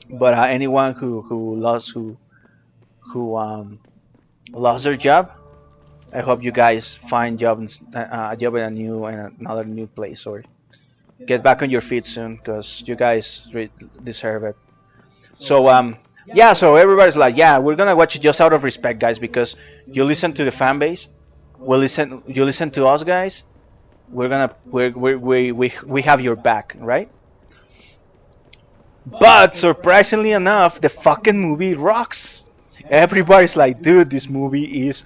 But anyone who lost their job, I hope you guys find a job in another new place, or get back on your feet soon, because you guys deserve it. So yeah, so everybody's like, yeah, we're gonna watch it just out of respect, guys, because you listen to the fan base, you listen to us, guys. We have your back, right? But surprisingly enough, the fucking movie rocks. Everybody's like, dude, this movie is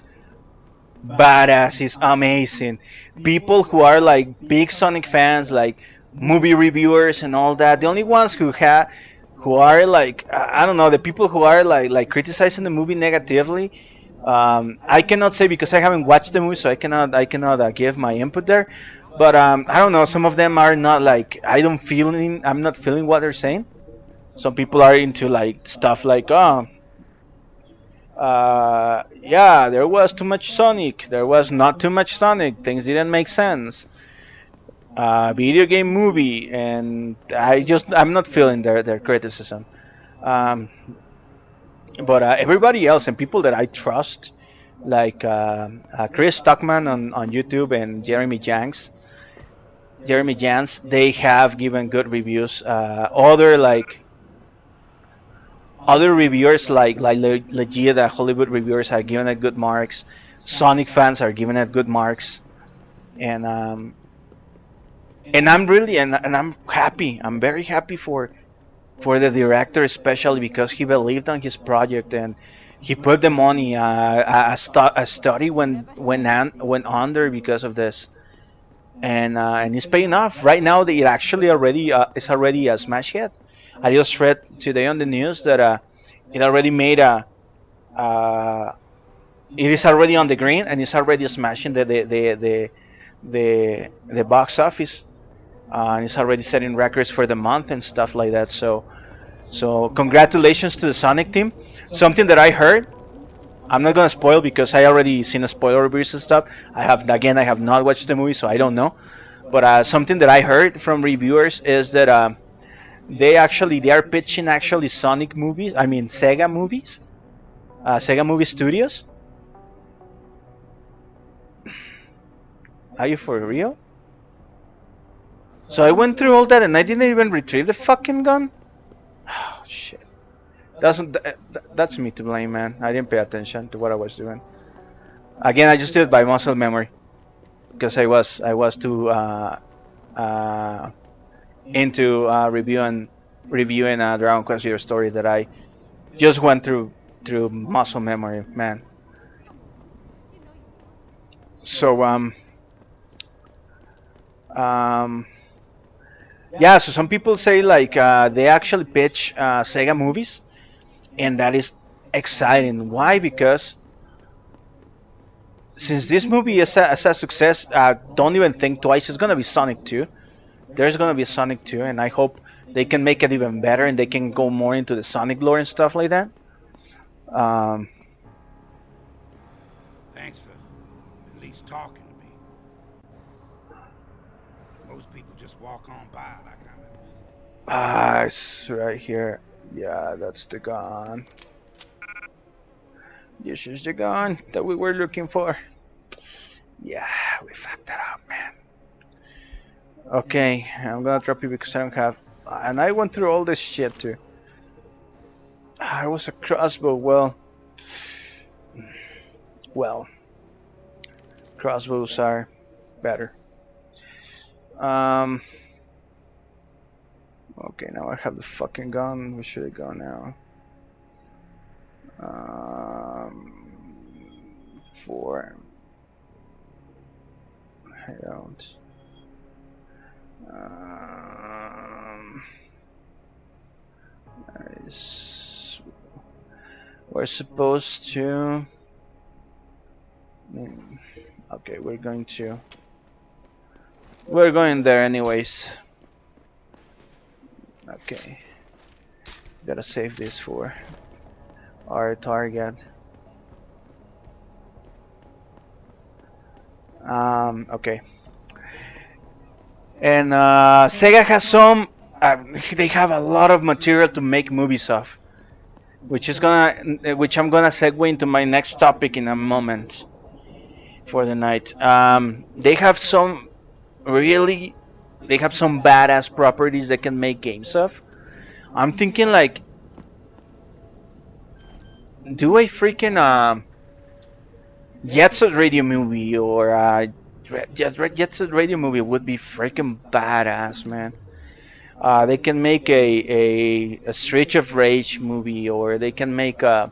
badass, is amazing. People who are like big Sonic fans, like movie reviewers and all that, the only ones who are like, I don't know, the people who are like criticizing the movie negatively. I cannot say because I haven't watched the movie, so I cannot give my input there. But I don't know. Some of them are not like, I'm not feeling what they're saying. Some people are into like stuff like, oh, yeah, there was too much Sonic. There was not too much Sonic. Things didn't make sense. Video game movie, and I'm not feeling their criticism. Um, but everybody else and people that I trust, like Chris Stockman on YouTube and Jeremy Jans, they have given good reviews. Other reviewers like legit Hollywood reviewers are giving it good marks. Sonic fans are giving it good marks, and I'm happy. I'm very happy for the director, especially because he believed on his project and he put the money. A study went under because of this, and it's paying off. Right now, it actually already is already a smash hit. I just read today on the news that it already made a it is already on the green and it's already smashing the box office. And it's already setting records for the month and stuff like that. So congratulations to the Sonic team. Something that I heard, I'm not gonna spoil because I already seen a spoiler reviews and stuff. I have not watched the movie, so I don't know. But something that I heard from reviewers is that they are pitching actually Sonic movies. I mean Sega movies, Sega Movie Studios. Are you for real? So I went through all that and I didn't even retrieve the fucking gun. Oh shit. That's me to blame, man. I didn't pay attention to what I was doing. Again, I just did it by muscle memory because I was too uh, into reviewing Dragon Quest Your Story that I just went through muscle memory, man. So um yeah, so some people say like they actually pitch Sega movies, and that is exciting. Why? Because since this movie is a success, don't even think twice. It's gonna be Sonic 2. There's gonna be Sonic 2, and I hope they can make it even better and they can go more into the Sonic lore and stuff like that. Um, Thanks for at least talking to me. Most people just walk on by like it's right here. Yeah, that's the gun. This is the gun that we were looking for. Yeah, we fucked that up, man. Okay, I'm gonna drop you because I don't have. And I went through all this shit too. It was a crossbow. Well, crossbows are better. Um. Okay, now I have the fucking gun. Where should I go now? For I don't. Nice. We're supposed to. Okay, we're going there anyways. Okay. Gotta save this for our target. Okay. And Sega has some. They have a lot of material to make movies of, which I'm gonna segue into my next topic in a moment for the night. They have some really, they have some badass properties they can make games of. I'm thinking like, do a freaking Jet Set Radio movie or Jet Set Radio movie would be freaking badass, man. They can make a Street of Rage movie, or they can make a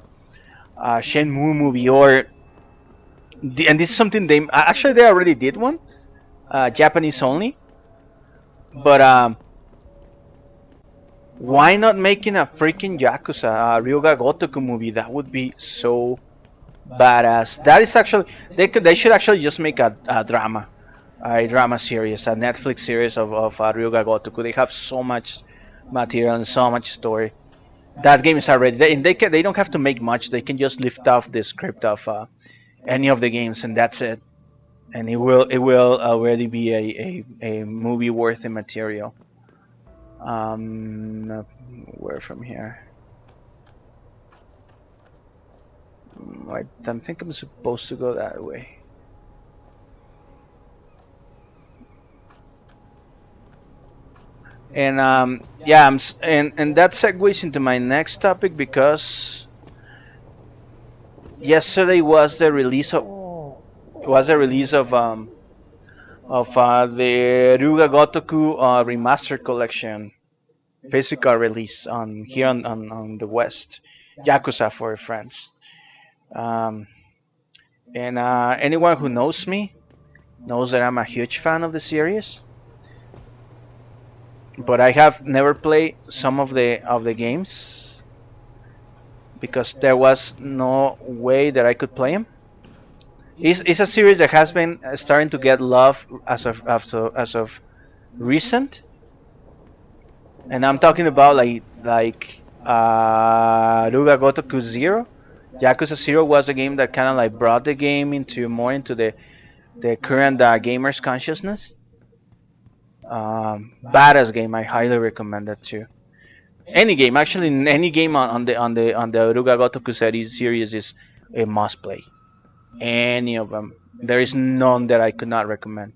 Shenmue movie, or and this is something they actually they already did one, Japanese only. But why not making a freaking Yakuza Ryuga Gotoku movie? That would be so badass. That is actually they should actually just make a drama series, a Netflix series of Ryuga Gotoku. They have so much material and so much story. That game is already they don't have to make much. They can just lift off the script of any of the games, and that's it. And it will already be a movie worthy material. Where from here? I don't think I'm supposed to go that way. And yeah, and that segues into my next topic, because yesterday was the release of the Ryuga Gotoku remaster collection physical release on here on the West, Yakuza for friends. Um, and anyone who knows me knows that I'm a huge fan of the series, but I have never played some of the games because there was no way that I could play them. It's a series that has been starting to get love as of recent, and I'm talking about Ruga Gotoku Zero. Yakuza Zero was a game that kind of like brought the game into the current gamers consciousness. Badass game, I highly recommend that too. Any game, actually, any game on the Ruga Gotoku series is a must play. Any of them. There is none that I could not recommend.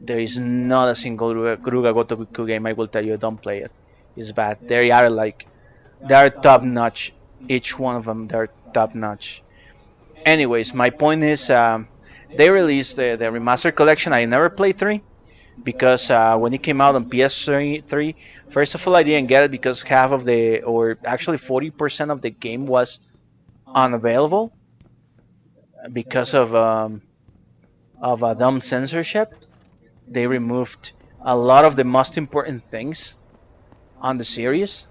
There is not a single Ruga Gotoku game I will tell you don't play it. It's bad. They are top notch. Each one of them, they're top notch. Anyways, my point is, they released the remaster collection. I never played 3 because when it came out on PS3, first of all, I didn't get it because half of or actually 40% of the game was unavailable because of dumb censorship. They removed a lot of the most important things on the series,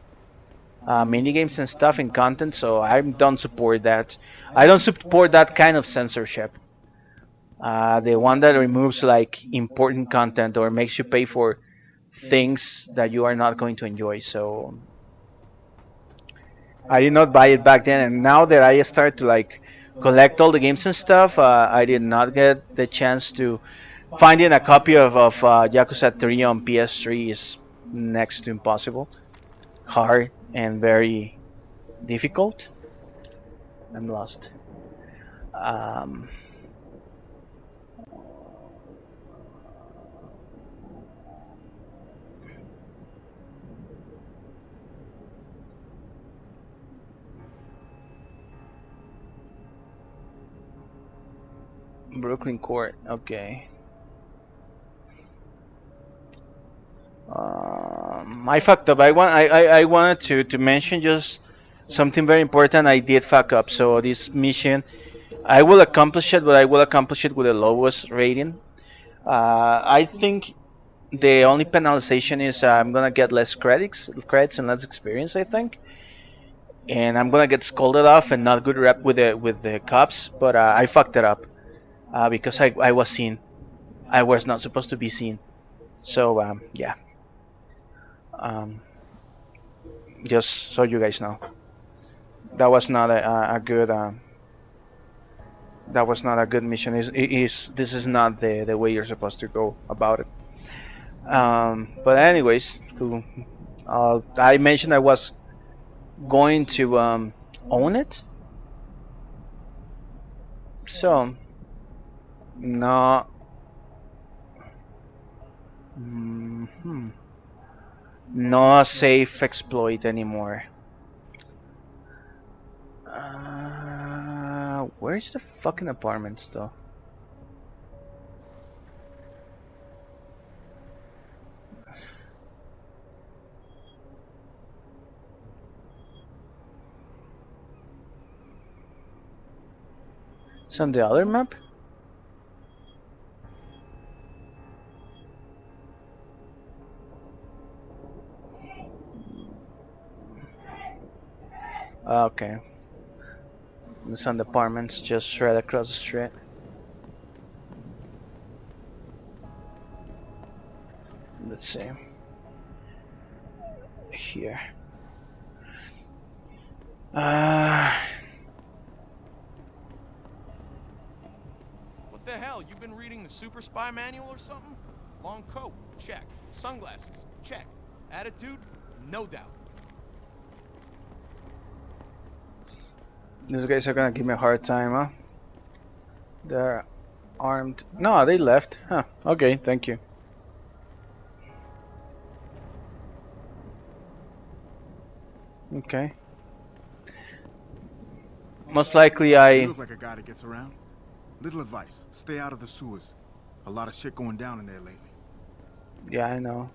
mini games and stuff and content. So I don't support that. I don't support that kind of censorship. The one that removes like important content or makes you pay for things that you are not going to enjoy. So I did not buy it back then, and now that I start to like collect all the games and stuff, I did not get the chance to finding a copy of Yakuza 3 on PS3 is next to impossible, hard and very difficult. I'm lost. Um, Brooklyn Court. Okay. I fucked up. I wanted to mention just something very important. I did fuck up. So this mission, I will accomplish it, but I will accomplish it with the lowest rating. I think the only penalization is I'm gonna get less credits and less experience. I think, and I'm gonna get scolded off and not good rep with the cops. But I fucked it up because I was seen. I was not supposed to be seen. So yeah, um, just so you guys know, that was not a good. That was not a good mission. This is not the way you're supposed to go about it. But anyways, cool. I mentioned I was going to own it. So no, no safe exploit anymore. Where's the fucking apartment still? It's on the other map. Okay, it's on the apartments just right across the street. Let's see. Here. What the hell? You been reading the Super Spy Manual or something? Long coat, check. Sunglasses, check. Attitude, no doubt. These guys are gonna give me a hard time, huh? They're armed. No, they left. Huh. Okay, thank you. Okay. Most likely You I... look like a guy that gets around. Little advice. Stay out of the sewers. A lot of shit going down in there lately. Yeah, I know.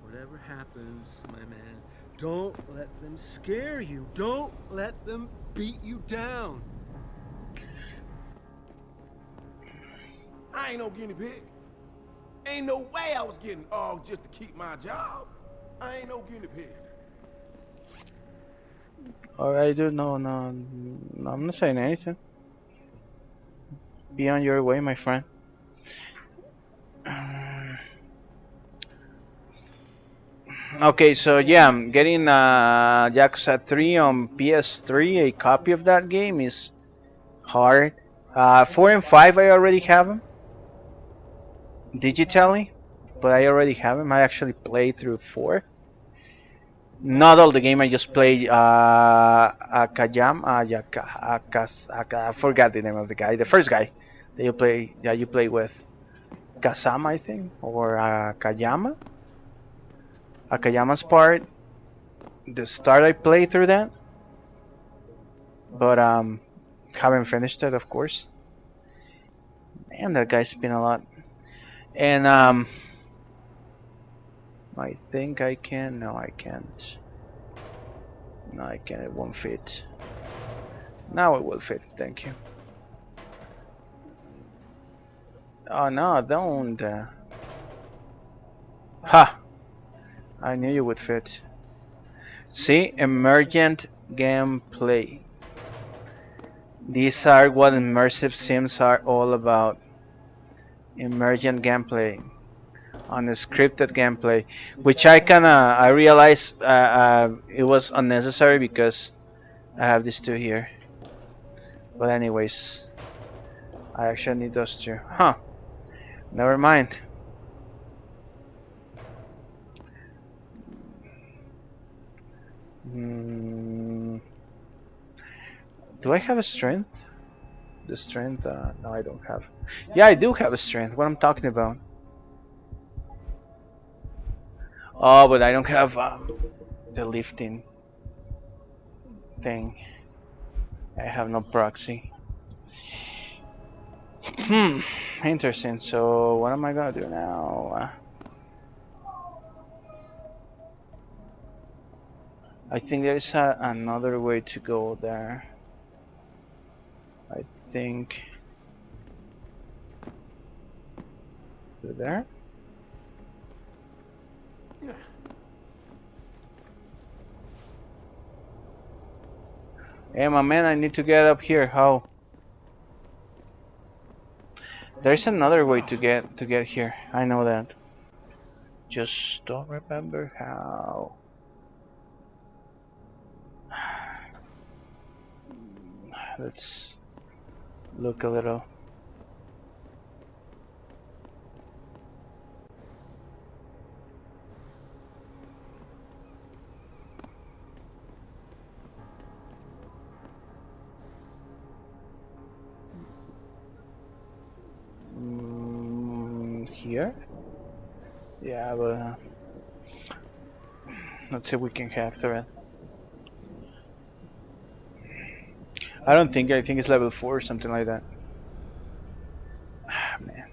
Whatever happens, my man, don't let them scare you. Don't let them beat you down. I ain't no guinea pig. Ain't no way I was getting off just to keep my job. I ain't no guinea pig. Alright, dude, no, I'm not saying anything. Be on your way, my friend. Okay, so yeah, I'm getting Yakuza 3 on PS3. A copy of that game is hard. 4 and 5 I already have them digitally, but I already have them. I actually played through 4. Not all the game. I just played I forgot the name of the guy. The first guy that you play with, Kazama, I think, or Akayama. Akayama's part. The start I played through that, but haven't finished it, of course. Man, that guy's been a lot. And I think I can. No, I can't. No, I can't. It won't fit. Now it will fit. Thank you. Oh no, don't. Ha! I knew you would fit. See, emergent gameplay. These are what immersive sims are all about. Emergent gameplay. Unscripted gameplay, which I realized it was unnecessary because I have these two here. But anyways, I actually need those two. Huh. Never mind. Do I have a strength? The strength? No, I don't have. Yeah, I do have a strength. What I'm talking about? Oh, but I don't have the lifting thing. I have no proxy. Interesting. So what am I gonna do now? I think there's another way to go there. I think through there. Hey, my man, I need to get up here. How? There's another way to get here. I know that. Just don't remember how. Let's look a little. Here? Yeah, but let's see if we can hack through it. I don't think. I think it's level 4 or something like that. Ah, man.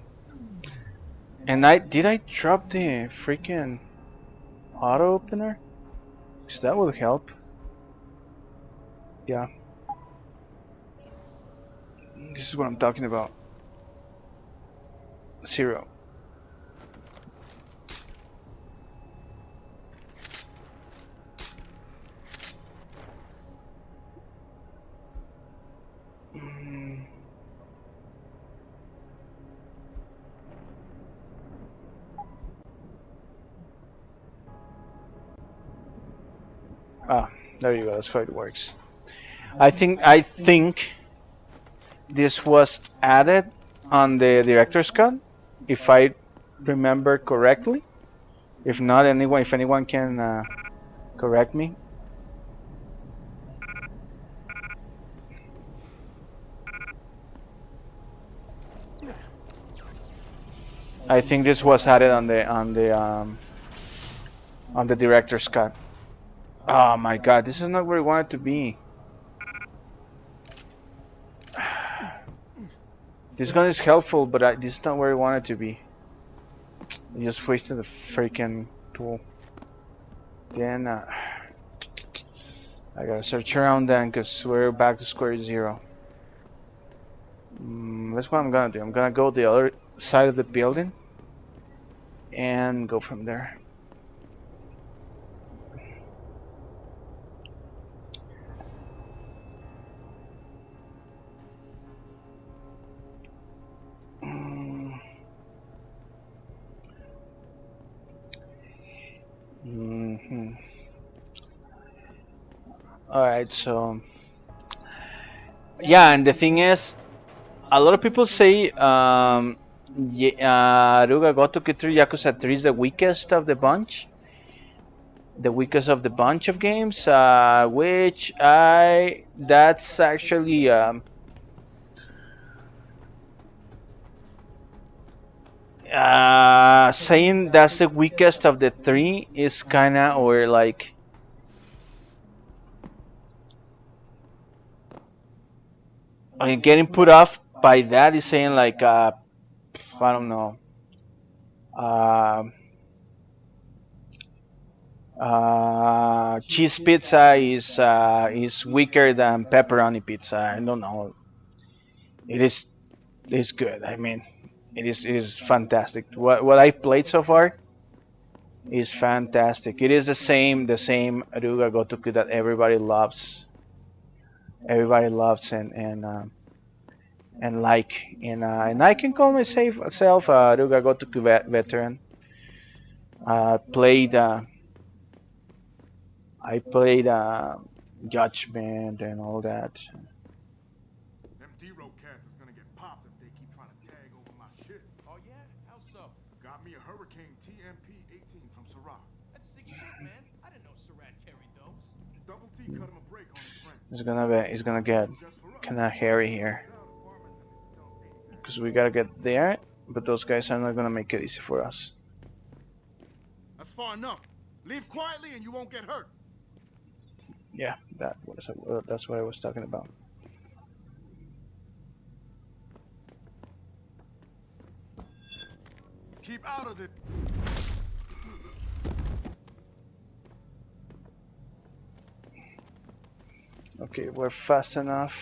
And did I drop the freaking auto opener? Because that would help. Yeah. This is what I'm talking about. 0. Ah, there you go. That's how it works. I think this was added on the director's cut, if I remember correctly. If not, if anyone can correct me. I think this was added on the director's cut. Oh my God, this is not where I want it to be. This gun is helpful, but this is not where I want it to be. I just wasted the freaking tool. Then I gotta search around then, because we're back to square 0. That's what I'm gonna do. I'm gonna go the other side of the building and go from there. Alright, so yeah, and the thing is, a lot of people say Aruga Gotoku 3 Yakuza 3 is the weakest of the bunch. The weakest of the bunch of games, which that's actually saying that's the weakest of the 3 is kinda, or like, I mean, getting put off by that is saying like I don't know, cheese pizza is weaker than pepperoni pizza. I don't know. It is good. I mean, it is fantastic. What I played so far is fantastic. It is the same Aruga Gotoku that everybody loves. Everybody loves and like, and I can call myself a Aruga Gotoku veteran. Played I played Judgment and all that. Them D-Row cats is gonna get popped if they keep trying to tag over my shit. Oh yeah? How so? Got me a Hurricane TMP-18 from Syrah. That's sick shit, man. I didn't know Surratt carried those. Double T cut him a break on his rent. It's gonna get kind of hairy here, because we gotta get there, but those guys are not gonna make it easy for us. That's far enough. Leave quietly and you won't get hurt. Yeah, that's what I was talking about. Keep out of it. Okay, we're fast enough.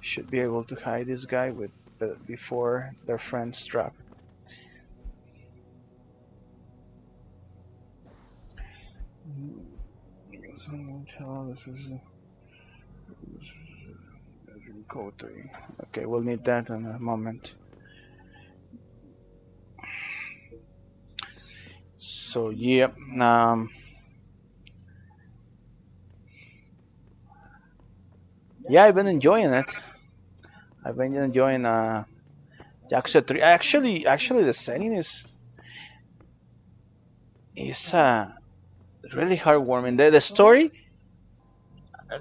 Should be able to hide this guy before their friends drop. Code 3. Okay, we'll need that in a moment. So yeah, yeah, I've been enjoying it. I've been enjoying Yakuza 3. Actually, the setting is really heartwarming. The story.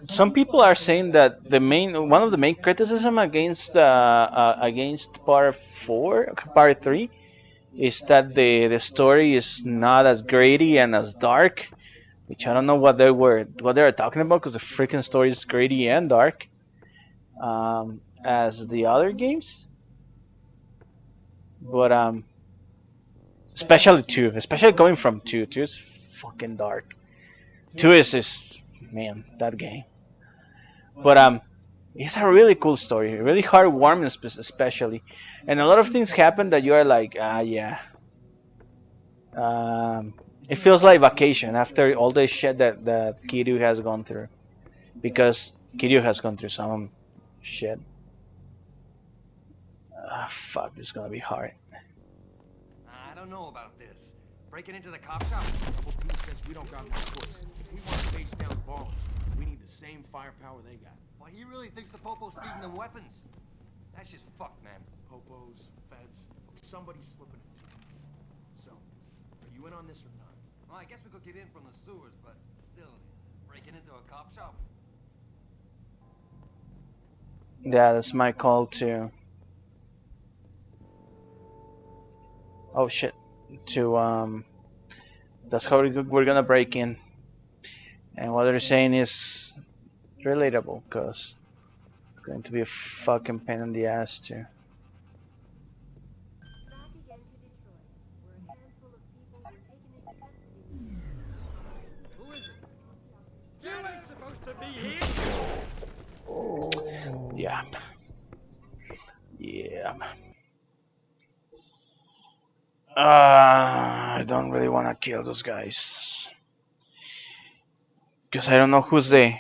Some people are saying that one of the main criticism against part 3, is that the story is not as gritty and as dark, which I don't know what they were talking about, because the freaking story is gritty and dark, as the other games. But especially two, especially going from two is fucking dark. Two is man, that game. But it's a really cool story, really heartwarming, especially, and a lot of things happen that you are like, yeah. It feels like vacation after all the shit that Kiryu has gone through, because Kiryu has gone through some shit. Fuck, this is gonna be hard. I don't know about this. Breaking into the cop shop? Double P says we don't got no choice. If we want to face down ballers, we need the same firepower they got. Well, he really thinks the Popo's feeding them weapons. That's just fucked, man. Popos, feds, somebody's slipping it. So, are you in on this or not? Well, I guess we could get in from the sewers, but still, breaking into a cop shop? Yeah, that's my call to. Oh shit. To that's how we're gonna break in. And what they're saying is relatable, because it's going to be a fucking pain in the ass too. Who is it? You ain't supposed to be here! Yeah. Yeah. I don't really want to kill those guys, because I don't know who's the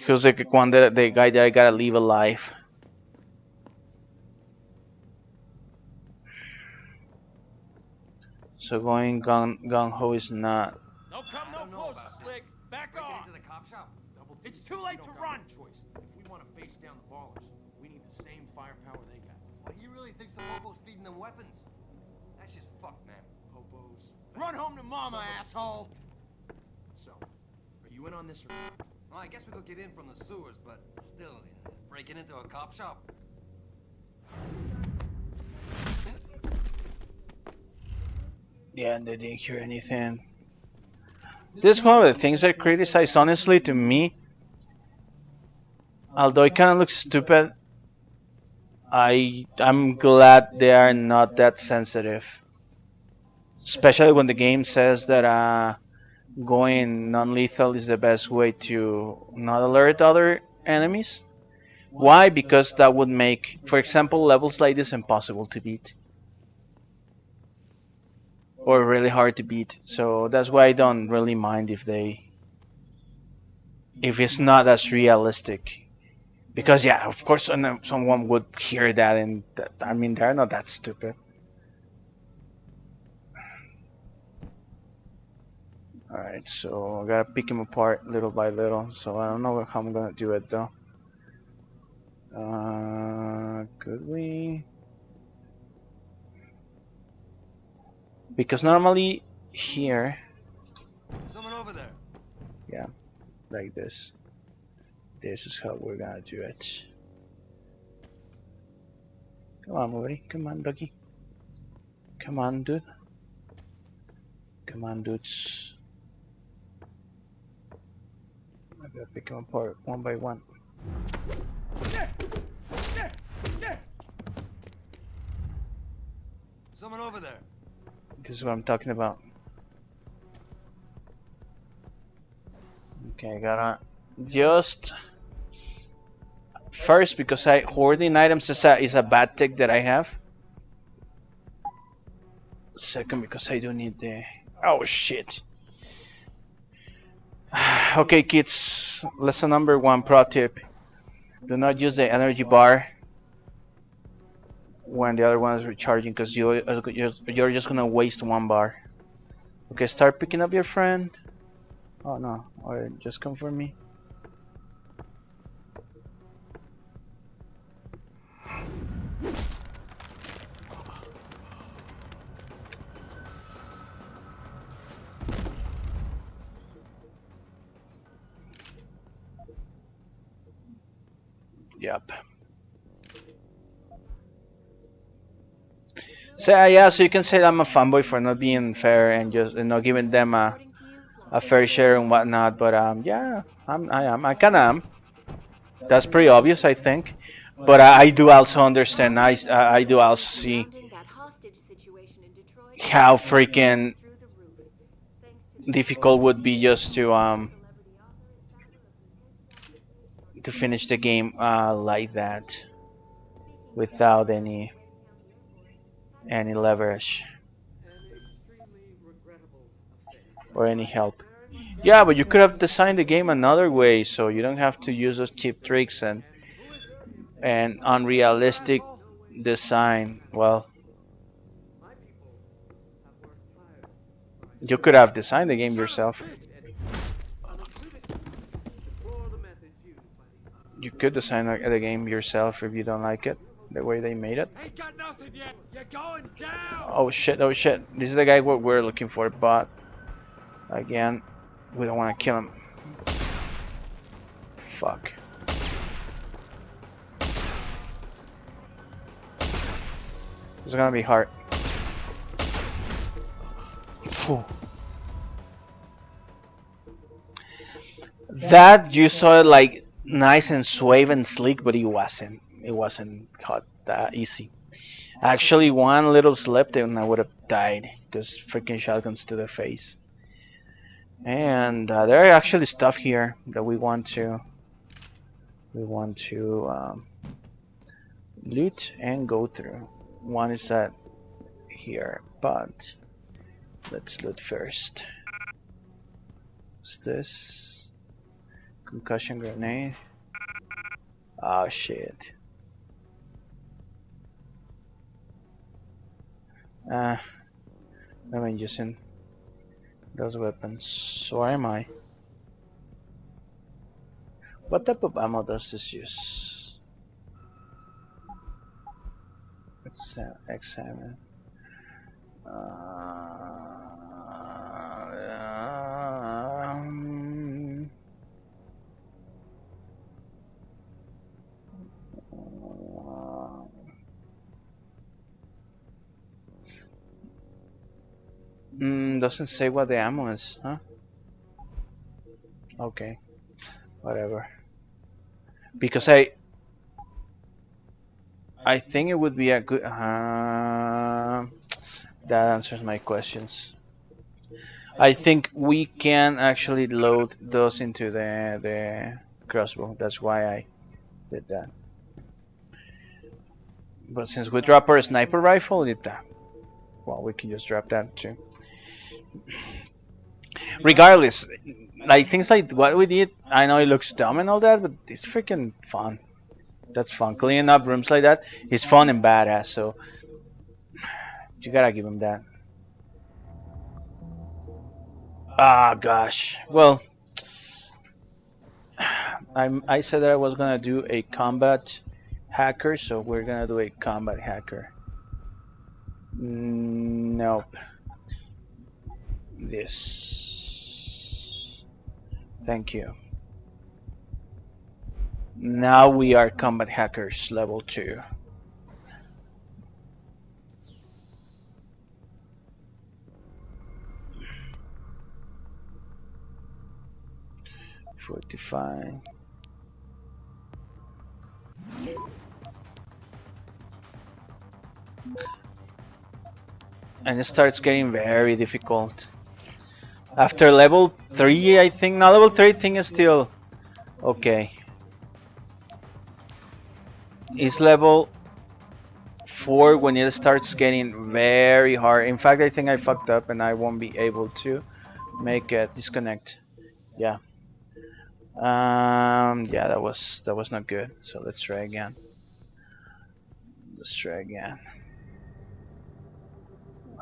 one the guy that I gotta leave alive. So going gung ho is not. No come no closer, Slick. Back off. Into the cop shop? It's too late to run. Choice. If we want to face down the ballers, we need the same firepower they got. Well, he really thinks the Popo's feeding them weapons. That's just fucked, man. Popos. Run home to mama, asshole. So, are you in on this or not? Well, I guess we could get in from the sewers, but still, breaking into a cop shop? Yeah, and they didn't hear anything. This is one of the things I criticize, honestly, to me. Although it kind of looks stupid, I'm glad they are not that sensitive. Especially when the game says that going non-lethal is the best way to not alert other enemies. Why? Because that would make, for example, levels like this impossible to beat. Or really hard to beat. So that's why I don't really mind if it's not as realistic. Because yeah, of course someone would hear that, and I mean, they're not that stupid. Alright, so I gotta pick him apart little by little, so I don't know how I'm gonna do it though. Could we? Because normally here, Someone over there. yeah, like this. This is how we're gonna do it. Come on, buddy. Come on, doggy. Come on, dude. Come on, dudes. I gotta pick them apart one by one. Someone over there. This is what I'm talking about. Okay, I gotta just first, because hoarding items is a bad tech that I have. Second, because I do need the. Oh shit. Okay, kids. Lesson number 1, pro tip. Do not use the energy bar when the other one is recharging, because you're just gonna waste one bar. Okay, start picking up your friend. Oh no, or just come for me. Yep. So yeah, so you can say I'm a fanboy for not being fair and just not giving them a fair share and whatnot. But yeah, I kinda am. That's pretty obvious, I think. But I do also understand. I do also see how freaking difficult would be just to finish the game like that without any leverage or any help. Yeah, but you could have designed the game another way, so you don't have to use those cheap tricks and unrealistic design. Well, you could have designed the game yourself. You could design the game yourself if you don't like it, the way they made it. Ain't got nothing yet. You're going down. Oh shit, oh shit. This is the guy what we're looking for, but again, we don't want to kill him. Fuck. It's gonna be hard. Phew. That you saw it like nice and suave and sleek, but it wasn't. It wasn't hot that easy. Actually, one little slip and I would have died because freaking shotguns to the face. And there are actually stuff here that we want to loot and go through. One is that here, but let's loot first. What's this? Concussion grenade. Oh shit. I've been using those weapons. So where am I? What type of ammo does this use? Let's examine. Doesn't say what the ammo is, huh? Okay, whatever. Because I think it would be a good. That answers my questions. I think we can actually load those into the crossbow. That's why I did that. But since we drop our sniper rifle, well, we can just drop that too. Regardless, like things like what we did, I know it looks dumb and all that, but it's freaking fun. That's fun. Cleaning up rooms like that is fun and badass. So you gotta give him that. Ah, gosh. Well, I said that I was gonna do a combat hacker, so we're gonna do a combat hacker. Nope. This. Thank you. Now we are combat hackers level 2. $45. And it starts getting very difficult. After level 3, I think. No, level 3 thing is still okay. It's level 4 when it starts getting very hard. In fact, I think I fucked up and I won't be able to make a disconnect. Yeah. Yeah, that was not good. So let's try again. Let's try again.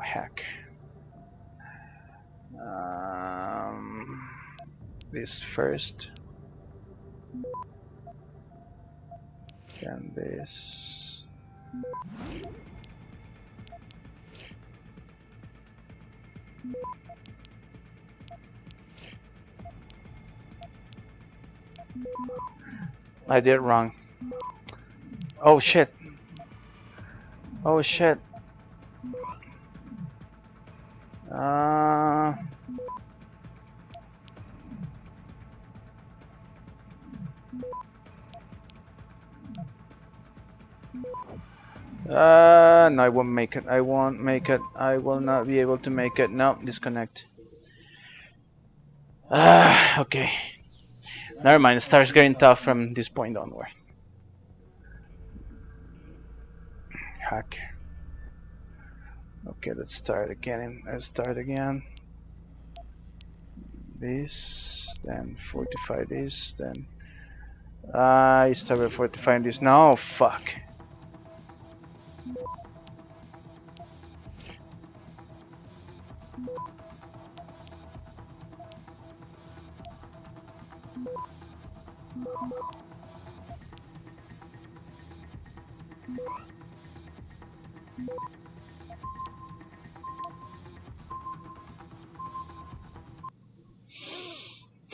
Heck. This first. Then this. I did wrong. Oh shit. Oh shit. No, I won't make it. I won't make it. I will not be able to make it. No, disconnect. Okay. Never mind. It starts getting tough from this point onward. Hack. Okay, let's start again. Let's start again. This, then fortify this, then I started fortifying this. No, fuck.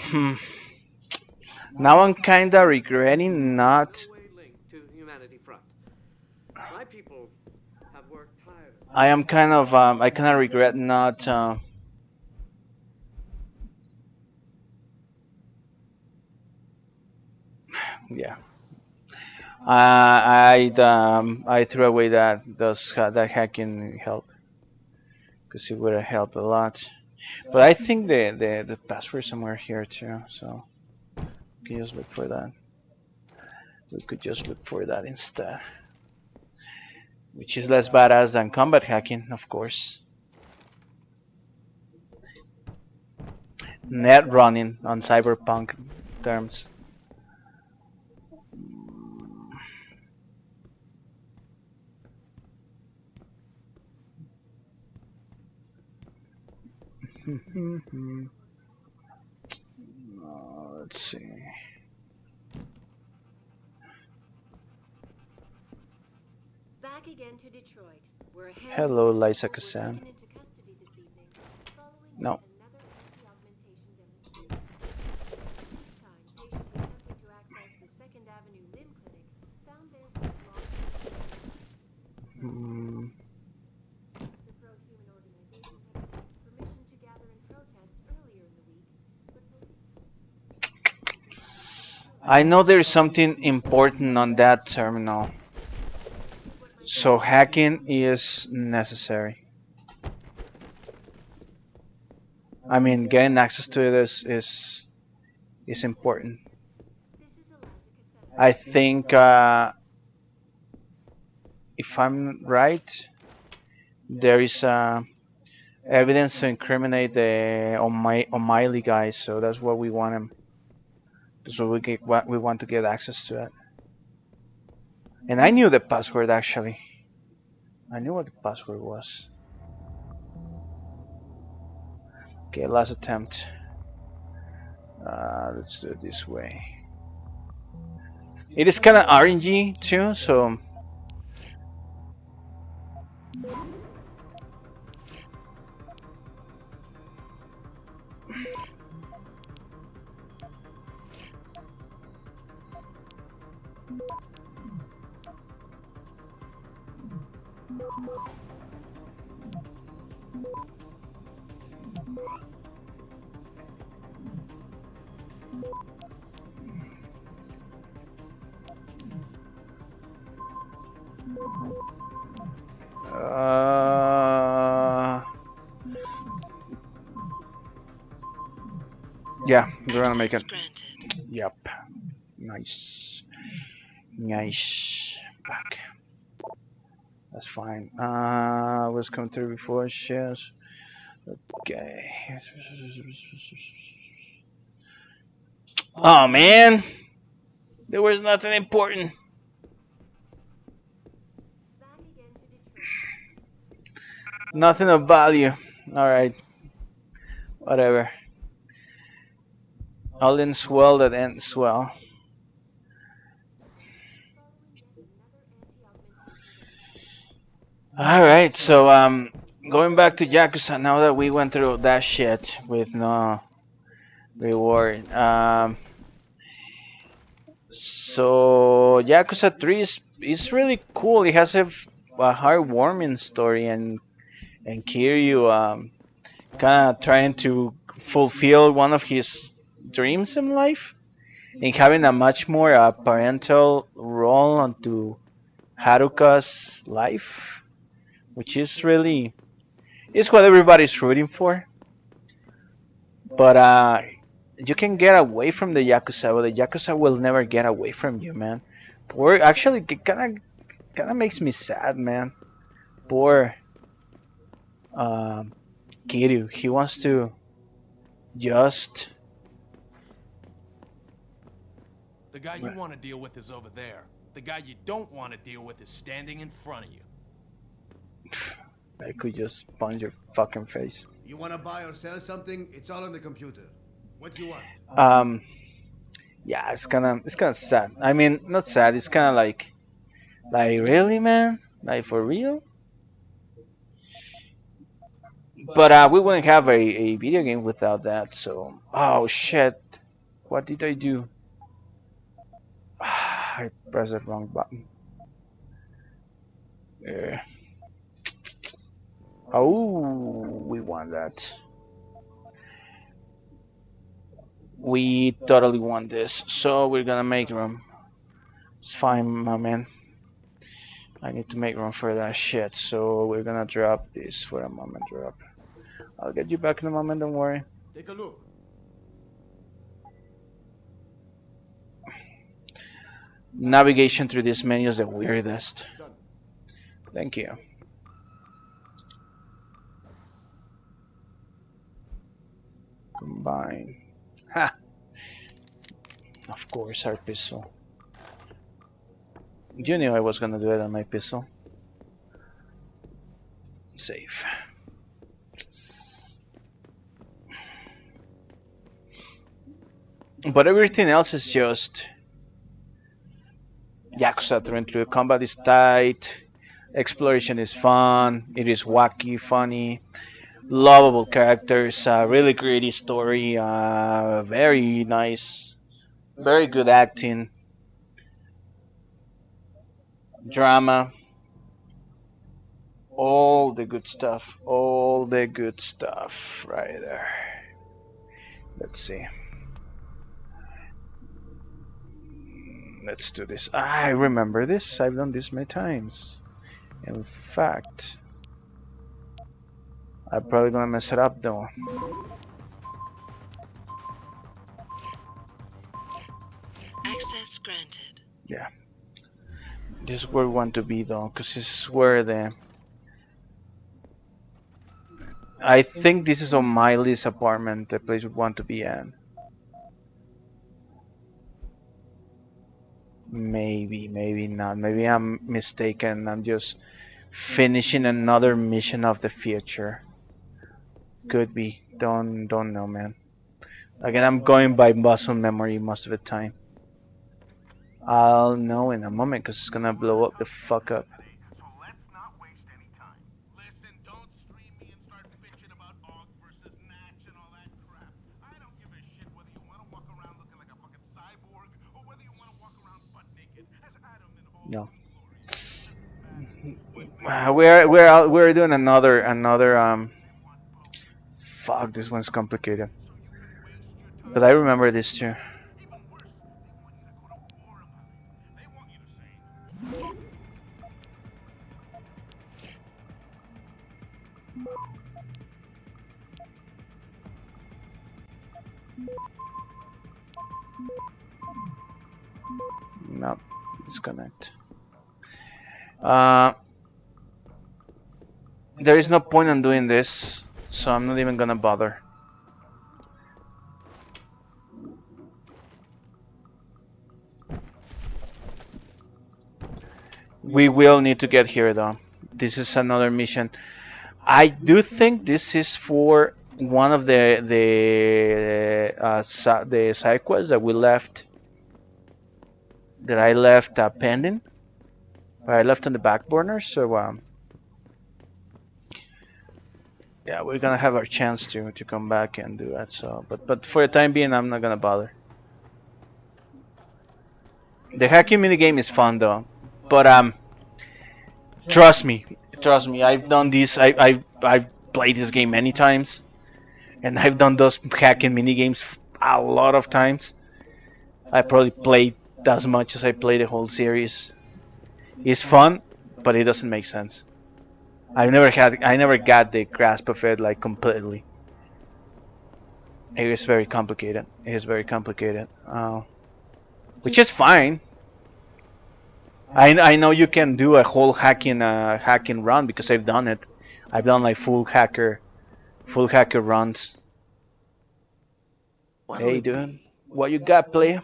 Hmm. Now I'm kinda regretting not. To Humanity Front. My people have worked hard. I am kind of I kinda regret not. Yeah. I threw away that hacking help because it would have helped a lot. But I think the password somewhere here too. So we can just look for that. We could just look for that instead, which is less badass than combat hacking, of course. Net running on Cyberpunk terms. Let's see. Back again to Detroit, where a handful Hello, of people Lisa were Kassan. taken into custody this evening following No. yet another anti-augmentation demonstration. This time, patients attempting to access the Second Avenue Limb Clinic found their way blocked. The pro-human organization had received permission to gather and protest earlier in the week, but police. I know there's something important on that terminal. So hacking is necessary. I mean, getting access to it is important. I think if I'm right, there is evidence to incriminate the O'Malley guy, so that's what we want him. That's what we want to get access to it. And I knew the password actually. I knew what the password was. Okay, last attempt. Let's do it this way. It is kind of RNG too, so. Yeah, we're gonna make it. Yep. Nice. Nice. Back. That's fine. Was coming through before. Shares. Okay. Oh man, there was nothing important. Nothing of value. Alright, whatever. All ends well that ends well. Alright, so going back to Yakuza now that we went through that shit with no reward. So Yakuza 3 is really cool. It has a heartwarming story, and Kiryu kind of trying to fulfill one of his dreams in life, and having a much more parental role onto Haruka's life, which is really is what everybody's rooting for. But you can get away from the Yakuza, but the Yakuza will never get away from you, man. Poor, actually, kind of makes me sad, man. Poor Kiryu. He wants to just. The guy you want to deal with is over there. The guy you don't want to deal with is standing in front of you. I could just punch your fucking face. You want to buy or sell something? It's all on the computer. What do you want? Yeah, it's kind of sad. I mean, not sad. It's kind of like really, man, like for real. But we wouldn't have a video game without that. So, oh shit, what did I do? I pressed the wrong button. Yeah. Oh, we won that. We totally won this. So we're gonna make room. It's fine, my man. I need to make room for that shit. So we're gonna drop this for a moment. Drop. I'll get you back in a moment. Don't worry. Take a look. Navigation through this menu is the weirdest. Done. Thank you. Combine. Ha! Of course, our pistol. You knew I was gonna do it on my pistol. Save. But everything else is just Yakuza 3. Combat is tight, exploration is fun, it is wacky, funny, lovable characters, really gritty story, very nice, very good acting, drama, all the good stuff, right there. Let's see. Let's do this. I remember this. I've done this many times. In fact, I'm probably gonna mess it up though. Access granted. Yeah. This is where we want to be though, because this is where the... I think this is on Miley's apartment, the place we want to be at. Maybe, maybe not. Maybe I'm mistaken. I'm just finishing another mission of the future. Could be. Don't know, man. Again, I'm going by muscle memory most of the time. I'll know in a moment because it's gonna blow up the fuck up. No. We're doing another. Fuck, this one's complicated. But I remember this too. No, disconnect. There is no point in doing this, so I'm not even gonna bother. We will need to get here though. This is another mission. I do think this is for one of the side quests that we left, that I left pending, or I left on the back burner. So yeah, we're gonna have our chance to come back and do that. So, but for the time being, I'm not gonna bother. The hacking minigame is fun though, but trust me, trust me. I've done this. I've played this game many times, and I've done those hacking minigames a lot of times. I probably played as much as I play the whole series. It's fun, but it doesn't make sense. I never got the grasp of it like completely. It is very complicated. It is very complicated. Which is fine. I know you can do a whole hacking run because I've done it. I've done like full hacker runs. Hey, dude, what you got, player?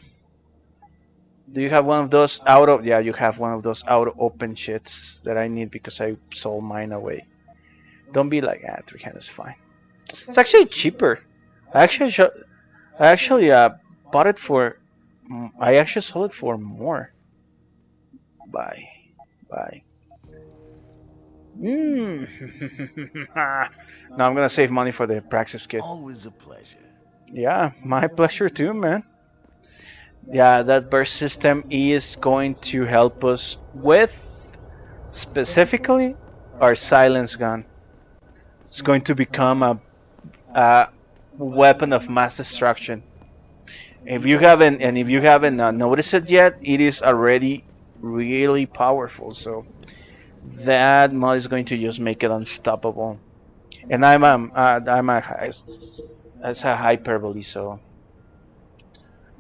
Do you have one of those out of? Yeah, you have one of those out of open shits that I need because I sold mine away. Don't be like, 300 is fine. It's actually cheaper. I actually bought it for. I actually sold it for more. Bye. Bye. Mm. Now I'm gonna save money for the Praxis kit. Always a pleasure. Yeah, my pleasure too, man. Yeah, that burst system is going to help us with specifically our silence gun. It's going to become a weapon of mass destruction. If you haven't noticed it yet, it is already really powerful. So that mod is going to just make it unstoppable. And I'm a that's a hyperbole. So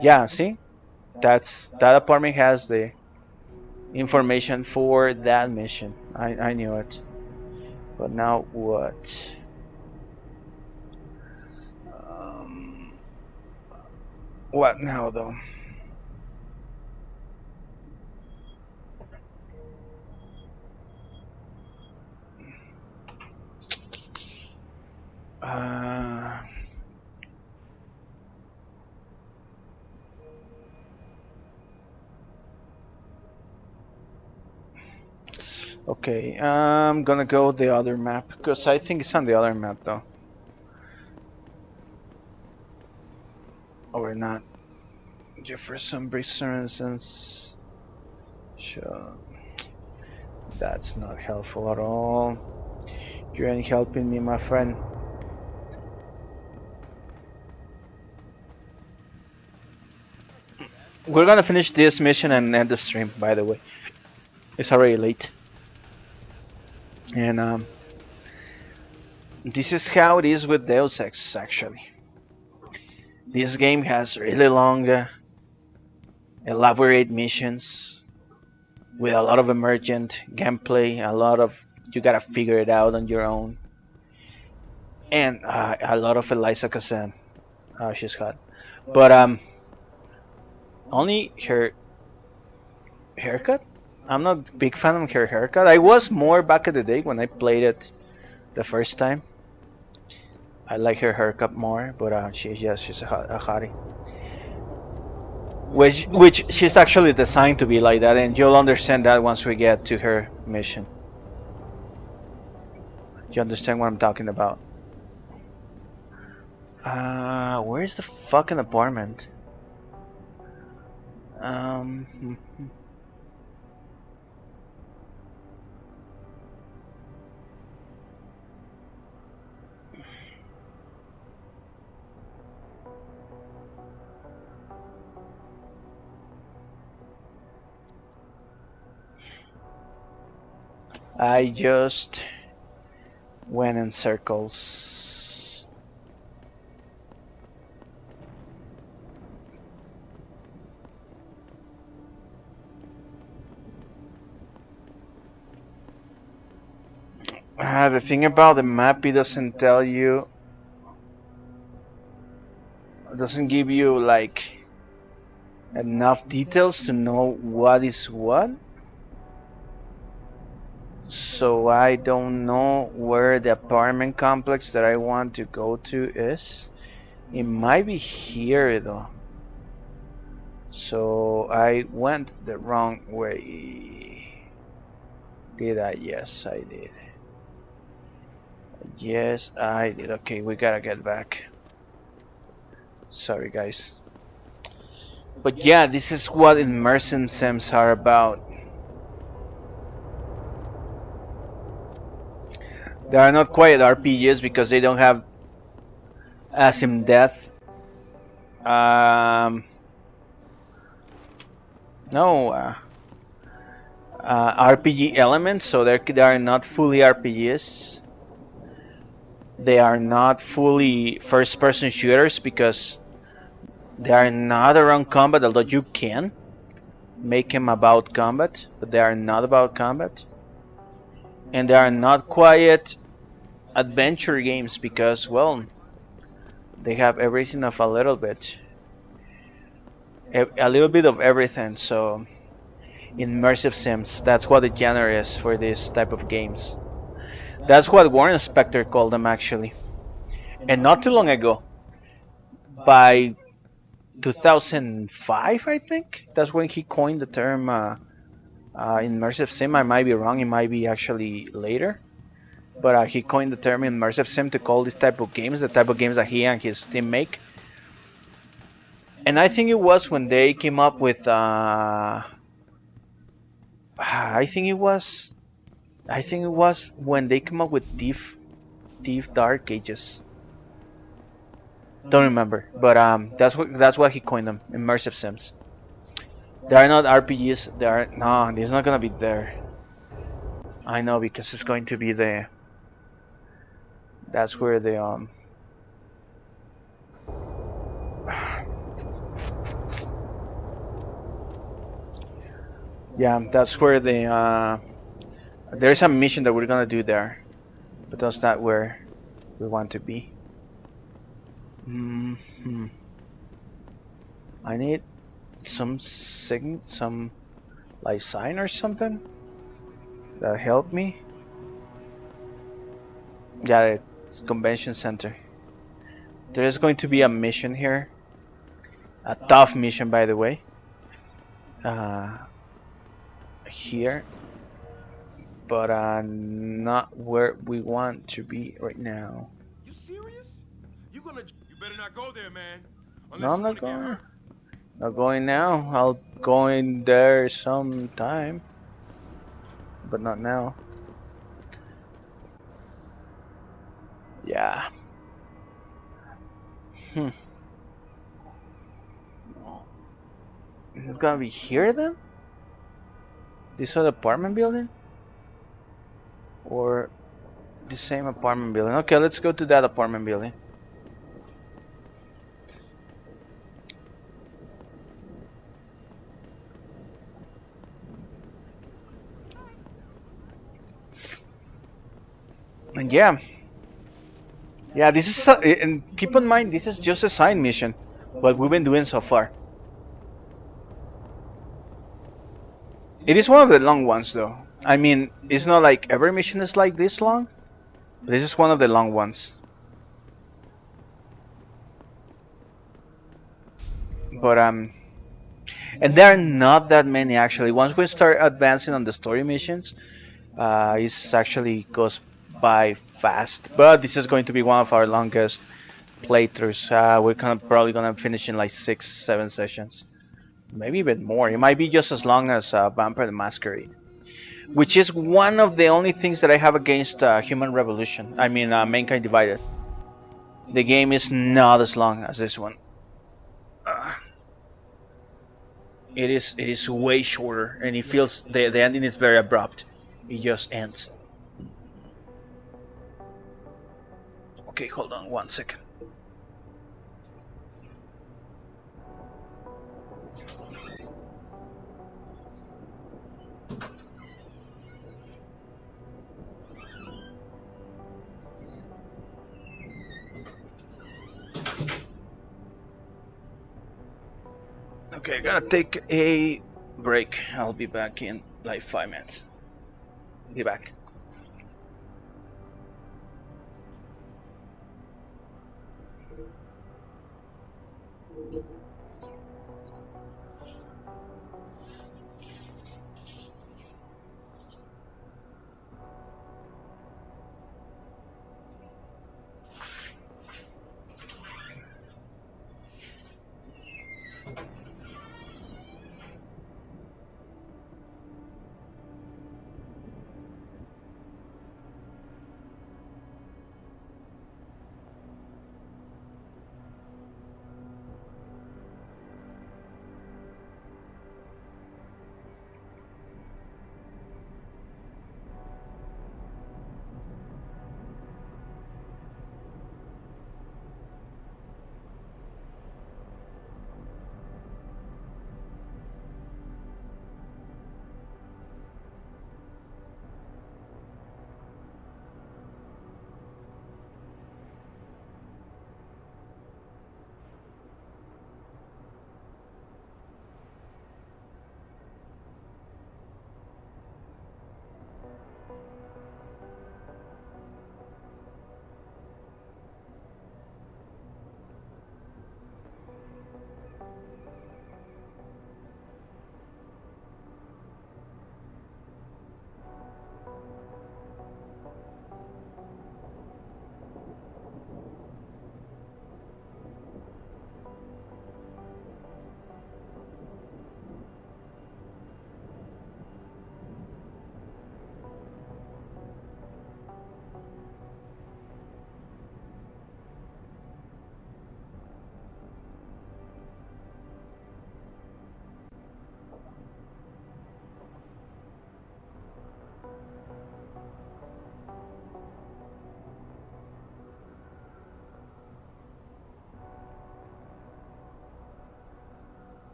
yeah, see, that apartment has the information for that mission. I knew it. But now what? What now though? Uh, okay, I'm gonna go the other map because I think it's on the other map though. Or not. Jefferson Brixton. Sure. That's not helpful at all. You ain't helping me, my friend. We're gonna finish this mission and end the stream, by the way. It's already late. And this is how it is with Deus Ex, actually. This game has really long, elaborate missions with a lot of emergent gameplay, a lot of you gotta figure it out on your own, and a lot of Eliza Kazan. She's hot, but only her haircut. I'm not a big fan of her haircut. I was more back in the day when I played it the first time. I like her haircut more, but she's a hottie. Which she's actually designed to be like that, and you'll understand that once we get to her mission. You understand what I'm talking about? Where's the fucking apartment? I just went in circles. The thing about the map, it doesn't tell you, doesn't give you like enough details to know what is what. So I don't know where the apartment complex that I want to go to is. It might be here though. So I went the wrong way. Did I? Yes, I did. Yes, I did. Okay, we gotta get back. Sorry, guys. But yeah, this is what immersive sims are about. They are not quite RPGs because they don't have as in depth. Um, no, RPG elements, so they are not fully RPGs. They are not fully first-person shooters because they are not around combat, although you can make them about combat, but they are not about combat. And they are not quiet adventure games because, well, they have everything of a little bit. A little bit of everything, so immersive sims, that's what the genre is for this type of games. That's what Warren Spector called them actually. And not too long ago, by 2005 I think, that's when he coined the term immersive sim. I might be wrong, it might be actually later. But he coined the term immersive sim to call this type of games, the type of games that he and his team make. And I think it was when they came up with I think it was when they came up with Thief Dark Ages. Don't remember, but that's what he coined them, immersive sims. They are not RPGs. They are no, it's not gonna be there. I know because it's going to be the. That's where the Yeah, that's where the there's a mission that we're gonna do there, but that's not where we want to be. I need some like sign or something that help me. Yeah, it's convention center. There is going to be a mission here, a tough mission by the way. Here, but not where we want to be right now. You serious? You better not go there, man. No, Unless I'm you not want to get going. hurt. Not going now. I'll go in there sometime, but not now. Yeah. Hmm. It's gonna be here then? This other apartment building? Or the same apartment building? Okay, let's go to that apartment building. And yeah. Yeah, this is and keep in mind this is just a side mission. What we've been doing so far. It is one of the long ones though. I mean, it's not like every mission is like this long. But this is one of the long ones. But and there are not that many actually. Once we start advancing on the story missions, it actually goes by fast. But this is going to be one of our longest playthroughs. We're probably gonna finish in like 6-7 sessions, maybe even more. It might be just as long as Vampire the Masquerade, which is one of the only things that I have against Human Revolution. I mean, Mankind Divided. The game is not as long as this one. It is way shorter, and it feels the ending is very abrupt. It just ends. Okay, hold on 1 second. Okay, I gotta take a break. I'll be back in like 5 minutes. Be back.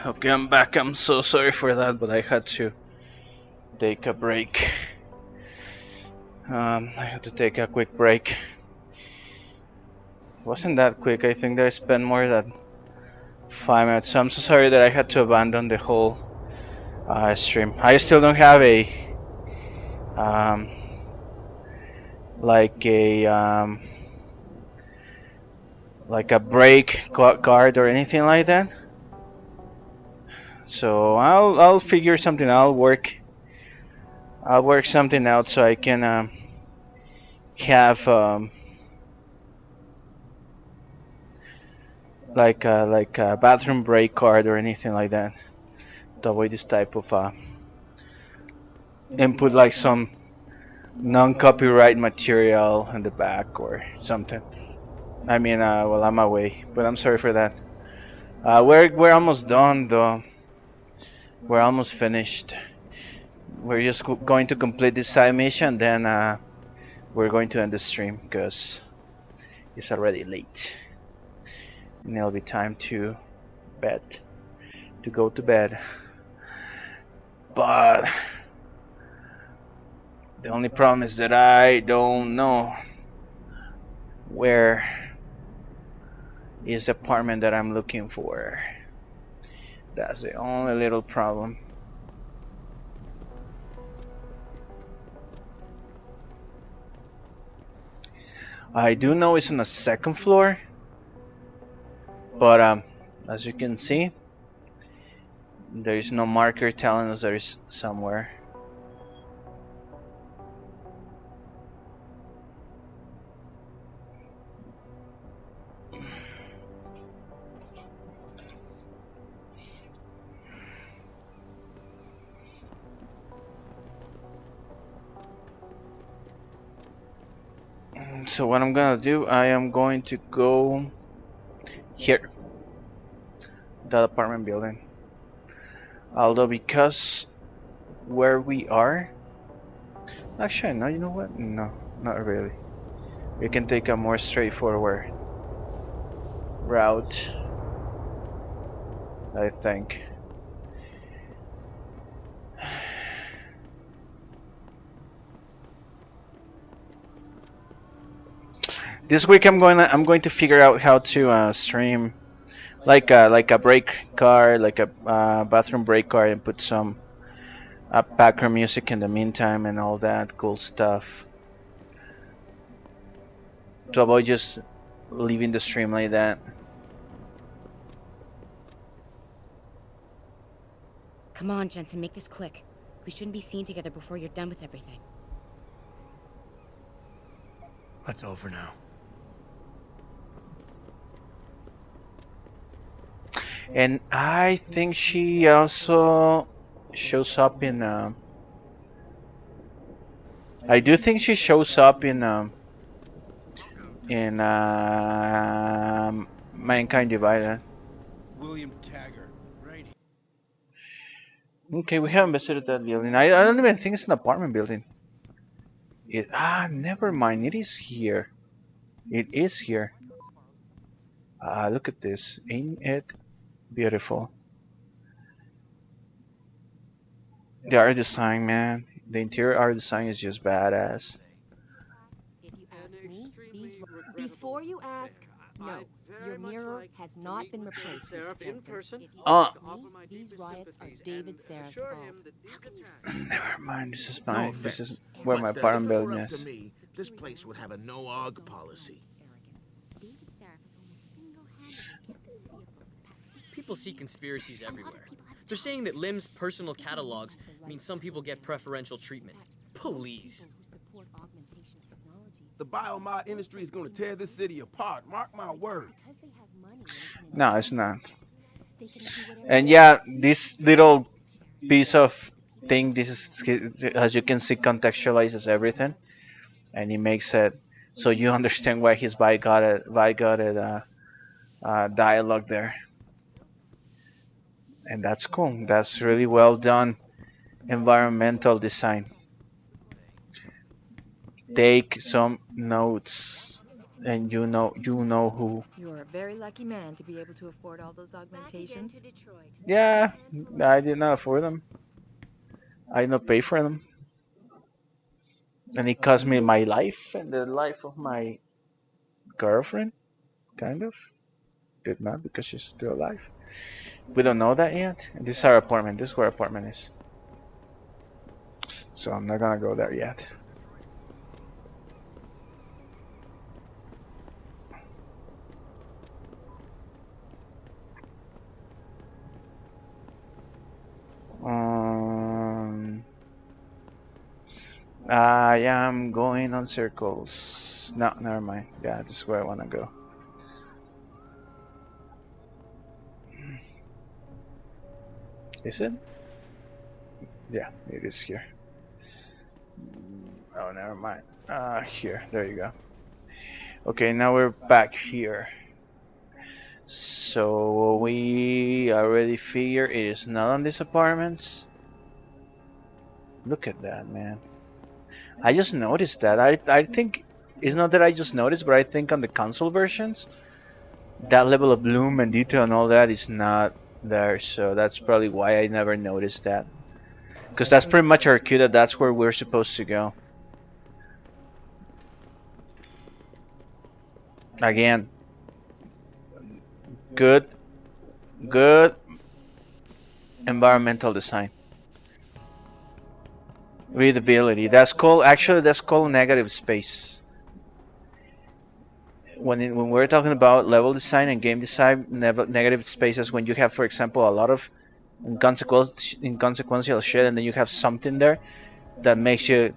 Okay, I'm back. I'm so sorry for that, but I had to take a break. I had to take a quick break. It wasn't that quick. I think that I spent more than 5 minutes. So I'm so sorry that I had to abandon the whole stream. I still don't have a um, like a break card or anything like that. So I'll figure something out. I'll work something out so I can have like a bathroom break card or anything like that to avoid this type of input, like some non-copyright material in the back or something. I mean, well, I'm away, but I'm sorry for that. We're almost done though. We're almost finished. We're just going to complete this side mission, then we're going to end the stream because it's already late, and it'll be time to bed, to go to bed. But the only problem is that I don't know where is the apartment that I'm looking for. That's the only little problem. I do know it's on the second floor, but as you can see, there is no marker telling us there is somewhere. So what I'm gonna do, I am going to go here, that apartment building. Although because where we are, actually no, you know what? No, not really. We can take a more straightforward route, I think. This week I'm going to figure out how to stream like a break card, like a bathroom break card, and put some background music in the meantime and all that cool stuff to avoid just leaving the stream like that. Come on, Jensen, make this quick. We shouldn't be seen together before you're done with everything. That's over now. And I think she also shows up in I do think she shows up in Mankind Divided. William Tagger, right? Okay, we haven't visited that building. I don't even think it's an apartment building. Never mind. It is here. It is here. Look at this. Ain't it beautiful? The art design, man. The interior art design is just badass. If you ask me, before you ask, no, your mirror has not been replaced, Mr. Jensen. If you ask me, these riots are David Sarah's fault. How can you say Never mind. This is No my. offense, This is where my but if apartment it were building up to is. me, this place would have a no-og policy. David Sarah has almost single-handedly kept the city afloat for the past 50 People see years. conspiracies A lot of everywhere. people have They're jobs. saying that Lim's personal catalogs mean some people get preferential treatment. Please. The biomod industry is going to tear this city apart. Mark my words. No, it's not. And yeah, this little piece of thing, this is, as you can see, contextualizes everything, and it makes it so you understand why his bigoted dialogue there, and that's cool. That's really well done Environmental design. Take some notes, and you know who. You're a very lucky man to be able to afford all those augmentations. Yeah, I did not afford them. I did not pay for them, and it cost me my life and the life of my girlfriend. Kind of did not because she's still alive. We don't know that yet. And this is our apartment. This is where our apartment is. So I'm not gonna go there yet. Um, I am going on circles. No, never mind. Yeah, this is where I wanna go. Is it? Yeah, it is here. Oh, never mind. Here. There you go. Okay, now we're back here. So we already figured it is not on these apartments. Look at that, man. I just noticed that. I think it's not that I just noticed, but I think on the console versions, that level of bloom and detail and all that is not there. So that's probably why I never noticed that. Because that's pretty much our cue that that's where we're supposed to go. Again, good, good environmental design. Readability. That's called negative space. When we're talking about level design and game design, negative spaces when you have, for example, a lot of inconsequential shit, and then you have something there that makes you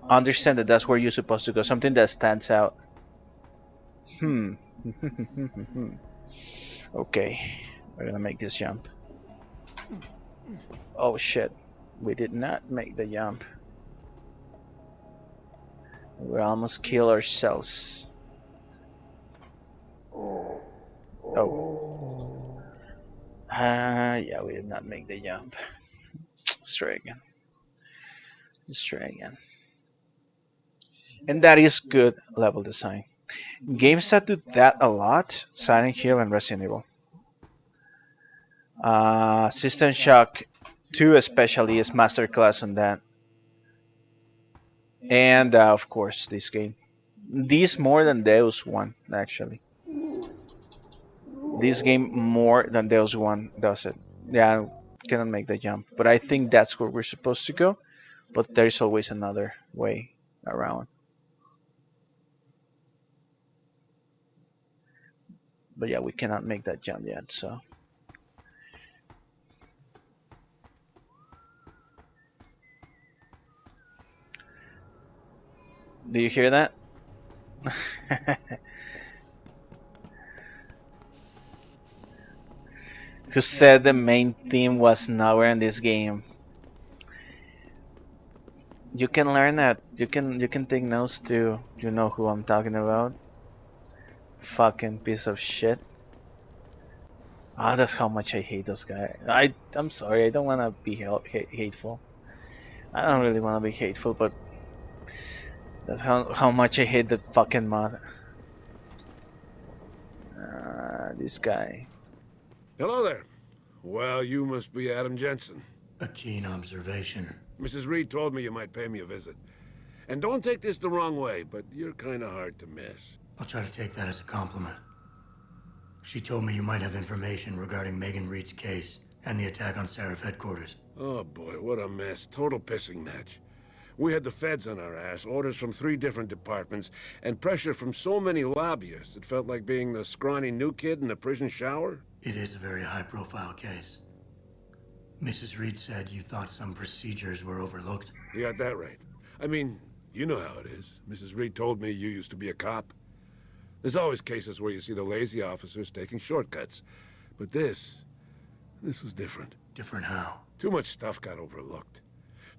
understand that that's where you're supposed to go. Something that stands out. Hmm. Okay, we're gonna make this jump. Oh shit, we did not make the jump. We almost kill ourselves. Oh. Yeah, we did not make the jump. Let's try again. Let's try again. And that is good level design. Games that do that a lot, Silent Hill and Resident Evil. System Shock 2 especially is masterclass on that. And of course this game. This more than Deus 1 actually. This game more than Deus 1 does it. Yeah, cannot make the jump. But I think that's where we're supposed to go. But there's always another way around. But yeah, we cannot make that jump yet, so. Do you hear that? Who said the main theme was nowhere in this game? You can learn that. You can take notes too. You know who I'm talking about. Fucking piece of shit. Ah, that's how much I hate those guys. I'm sorry. I don't wanna be hateful. I don't really wanna be hateful, but that's how much I hate that fucking mod. This guy. Hello there. Well, you must be Adam Jensen. A keen observation. Mrs. Reed told me you might pay me a visit. And don't take this the wrong way, but you're kind of hard to miss. I'll try to take that as a compliment. She told me you might have information regarding Megan Reed's case and the attack on Seraph headquarters. Oh boy, what a mess. Total pissing match. We had the feds on our ass, orders from 3 different departments, and pressure from so many lobbyists it felt like being the scrawny new kid in a prison shower. It is a very high-profile case. Mrs. Reed said you thought some procedures were overlooked. You got that right. I mean, you know how it is. Mrs. Reed told me you used to be a cop. There's always cases where you see the lazy officers taking shortcuts. But this was different. Different how? Too much stuff got overlooked.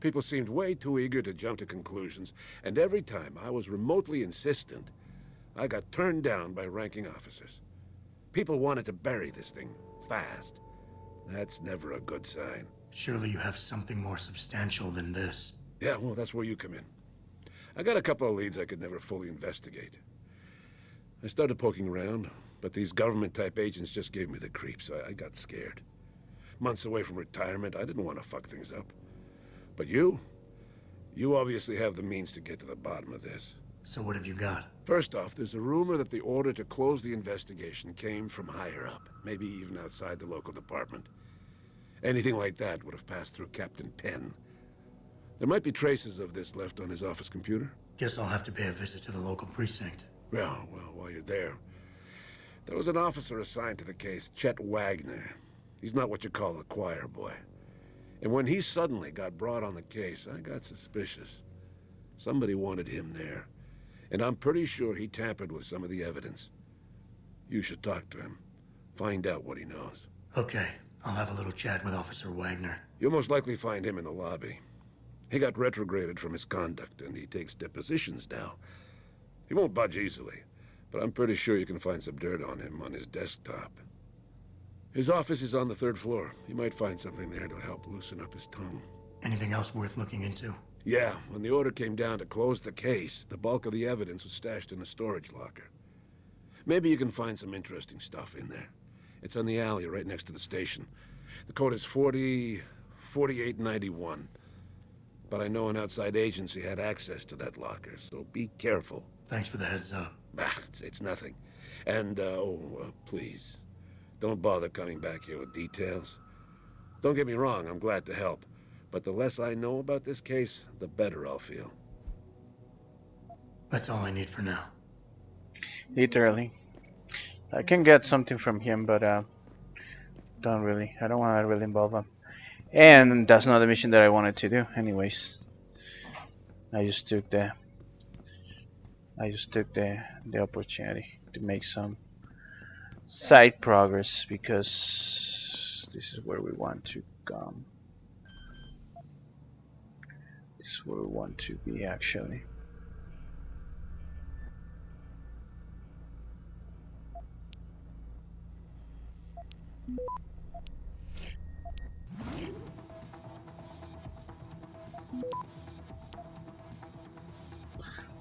People seemed way too eager to jump to conclusions, and every time I was remotely insistent, I got turned down by ranking officers. People wanted to bury this thing fast. That's never a good sign. Surely you have something more substantial than this. Yeah, well, that's where you come in. I got a couple of leads I could never fully investigate. I started poking around, but these government-type agents just gave me the creeps. I got scared. Months away from retirement, I didn't want to fuck things up. But you obviously have the means to get to the bottom of this. So what have you got? First off, there's a rumor that the order to close the investigation came from higher up, maybe even outside the local department. Anything like that would have passed through Captain Penn. There might be traces of this left on his office computer. Guess I'll have to pay a visit to the local precinct. Well, while you're there, there was an officer assigned to the case, Chet Wagner. He's not what you call a choir boy. And when he suddenly got brought on the case, I got suspicious. Somebody wanted him there. And I'm pretty sure he tampered with some of the evidence. You should talk to him. Find out what he knows. Okay, I'll have a little chat with Officer Wagner. You'll most likely find him in the lobby. He got retrograded from his conduct, and he takes depositions now. He won't budge easily, but I'm pretty sure you can find some dirt on him on his desktop. His office is on the 3rd floor. You might find something there to help loosen up his tongue. Anything else worth looking into? Yeah, when the order came down to close the case, the bulk of the evidence was stashed in a storage locker. Maybe you can find some interesting stuff in there. It's on the alley right next to the station. The code is 4891. But I know an outside agency had access to that locker, so be careful. Thanks for the heads up. It's nothing. And, please, don't bother coming back here with details. Don't get me wrong, I'm glad to help. But the less I know about this case, the better I'll feel. That's all I need for now. Literally. I can get something from him, but don't really. I don't want to really involve him. And that's not the mission that I wanted to do. Anyways, I just took the opportunity to make some side progress because this is where we want to come. This is where we want to be actually.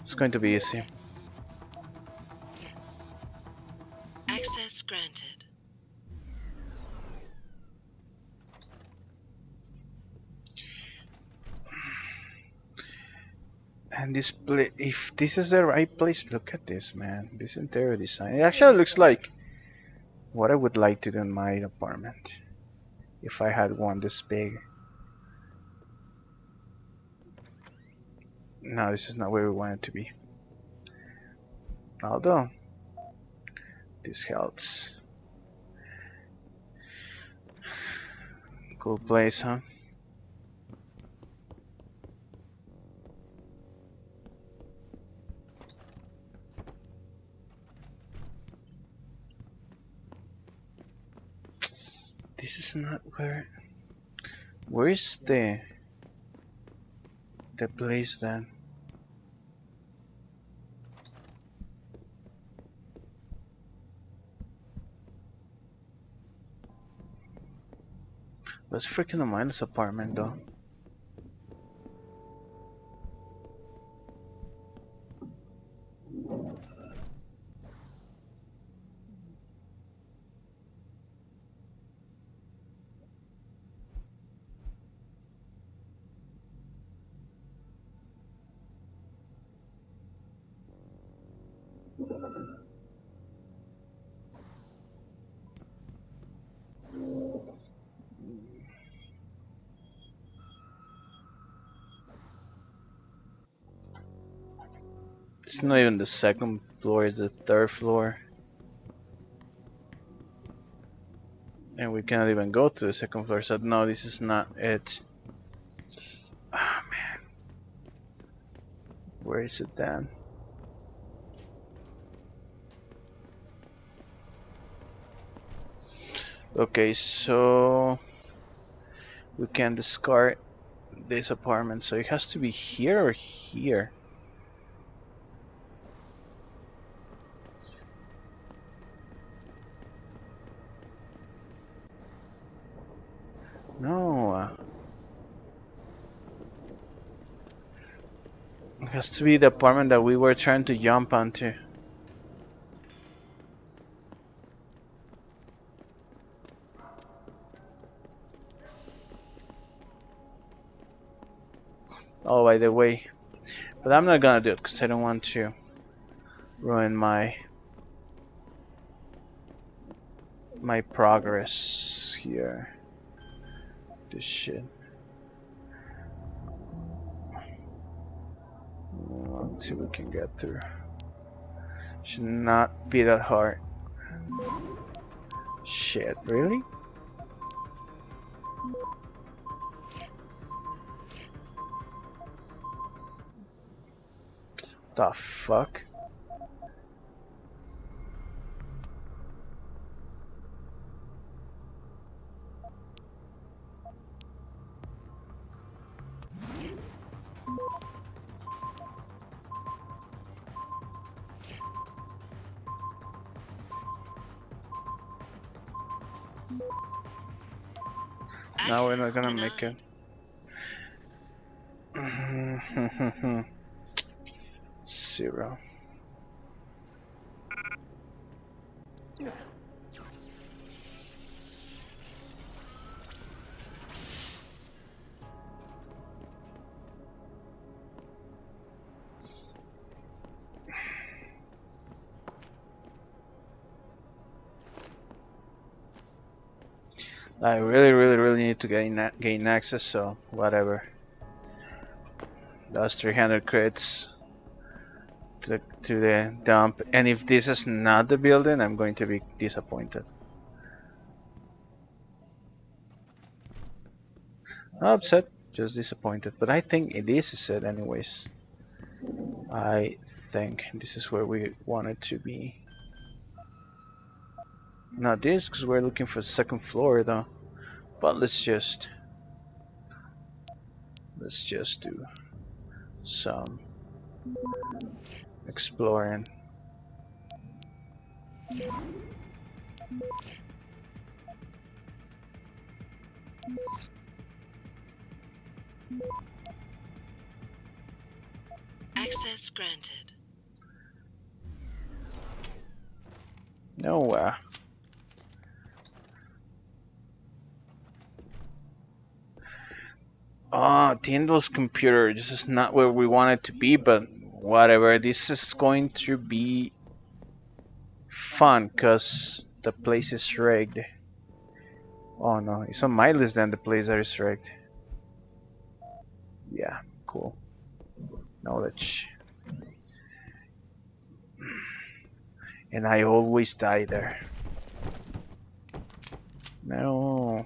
It's going to be easy. Access granted. And this place, if this is the right place, look at this, man. This interior design. It actually looks like what I would like to do in my apartment. If I had one this big. No, this is not where we want it to be. Although, this helps. Cool place, huh? This is not where. Where's the place then? Let's freaking mind this apartment though. It's not even the 2nd floor, it's the 3rd floor. And we cannot even go to the 2nd floor, so no, this is not it. Ah, man. Where is it then? Okay, so we can discard this apartment, so it has to be here or here. No, Has to be the apartment that we were trying to jump onto. Oh, by the way, but I'm not gonna do it because I don't want to ruin my progress here. This shit. Let's see if we can get through. Should not be that hard. Shit, really? The fuck? Now we're not gonna make it. Zero. I really need to gain access, so whatever. Those 300 crits to the dump, and if this is not the building, I'm going to be disappointed. Not upset, just disappointed. But I think this is it anyways. I think this is where we wanted to be. Not this, because we're looking for the second floor though. But let's just do some exploring. Access granted. No. Tyndall's computer. This is not where we want it to be, but whatever. This is going to be fun, cause the place is rigged. Oh no, it's on my list then, the place that is rigged. Yeah, cool. Knowledge. And I always die there. No.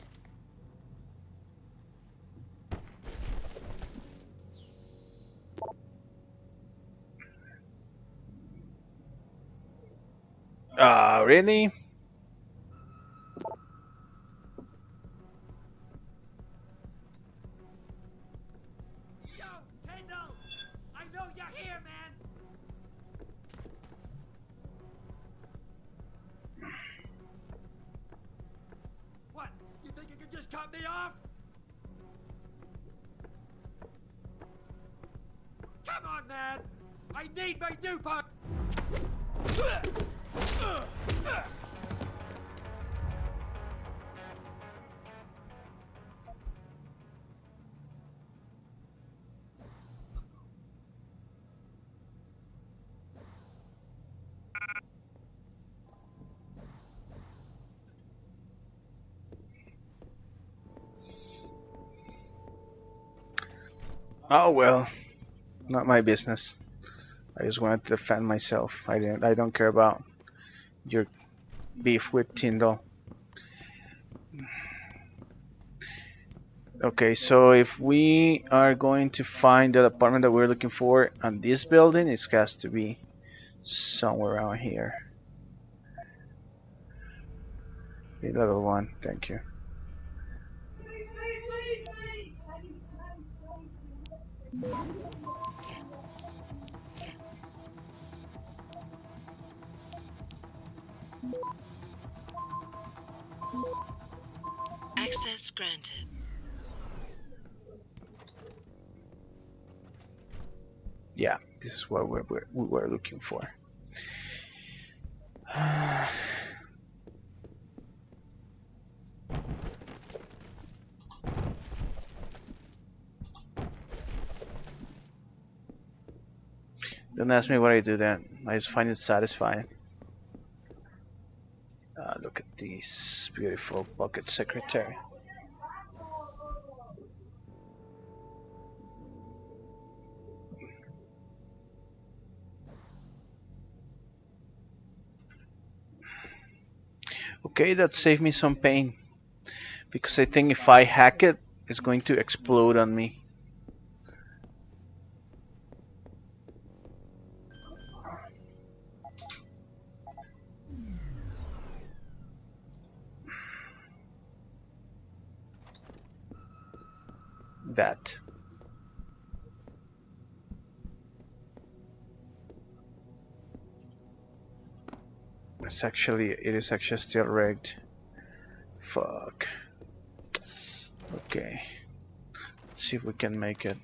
Really? Yo, Kendall! I know you're here, man! What? You think you can just cut me off? Come on, man! I need my new part! Oh well, not my business. I just wanted to defend myself. I don't care about your beef with Tyndall. Okay, so if we are going to find the apartment that we're looking for on this building, it has to be somewhere around here. Level 1, thank you. Access granted. Yeah, this is what we were looking for. Don't ask me what I do then. I just find it satisfying. Look at this beautiful pocket secretary. Okay, that saved me some pain. Because I think if I hack it, it's going to explode on me. That. It is actually still rigged. Fuck. Okay. Let's see if we can make it.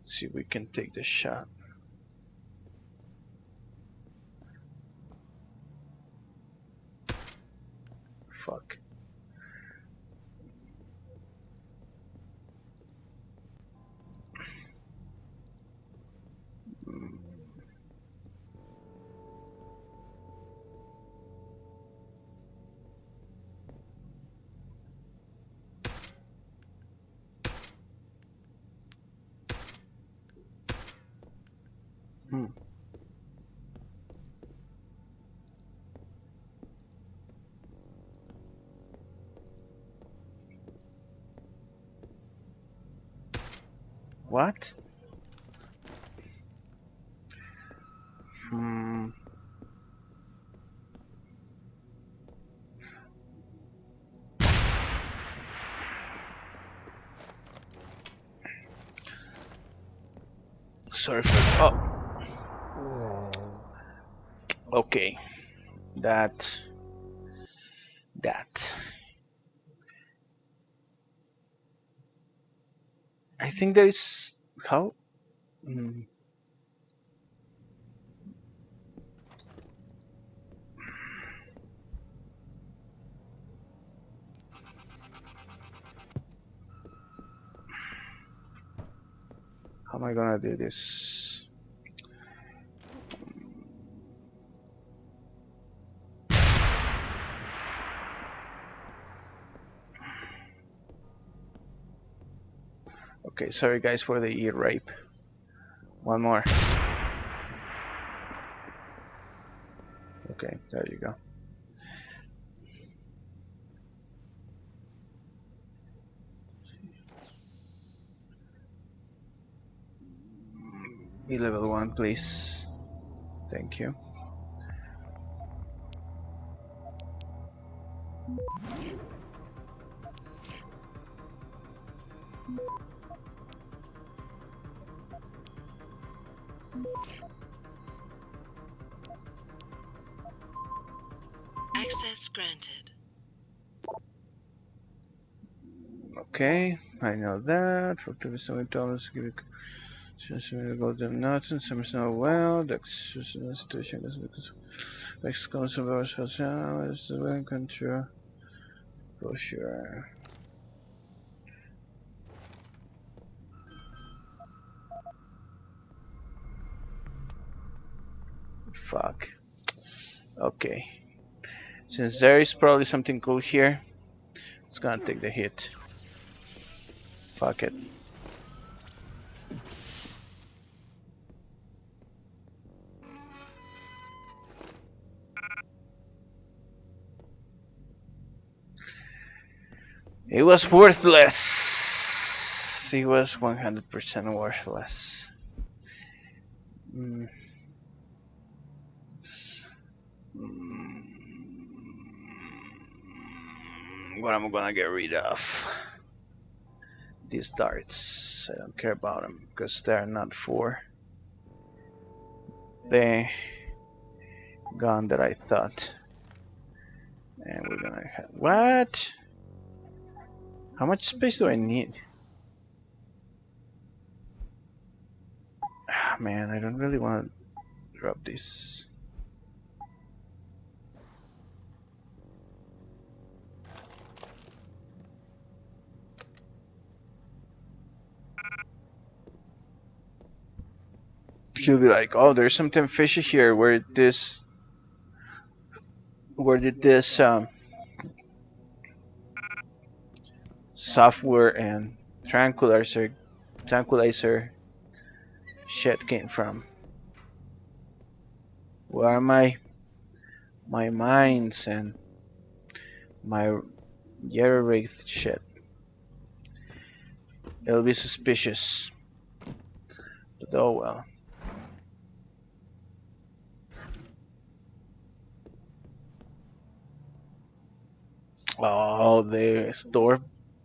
See if we can take the shot. Fuck. What? Sorry for okay. That. I think there is how. How am I gonna do this? Okay, sorry guys for the ear rape. One more. Okay, there you go. Be level 1, please. Thank you. Access granted. Okay, I know that. For $37, give it golden nuts and some snow well. The situation is exclusive hours for sound is the wind control for sure. Fuck. Okay. Since there is probably something cool here, it's gonna take the hit. Fuck it. It was worthless. It was 100% worthless. What am I gonna get rid of? These darts. I don't care about them because they're not for the gun that I thought. And we're gonna have... What? How much space do I need? Ah, man, I don't really want to drop this. He'll be like, oh, there's something fishy here. Where did this software and tranquilizer shit came from? Where are my mines and my jerry-rigged shit? It'll be suspicious. But oh well. Oh, the store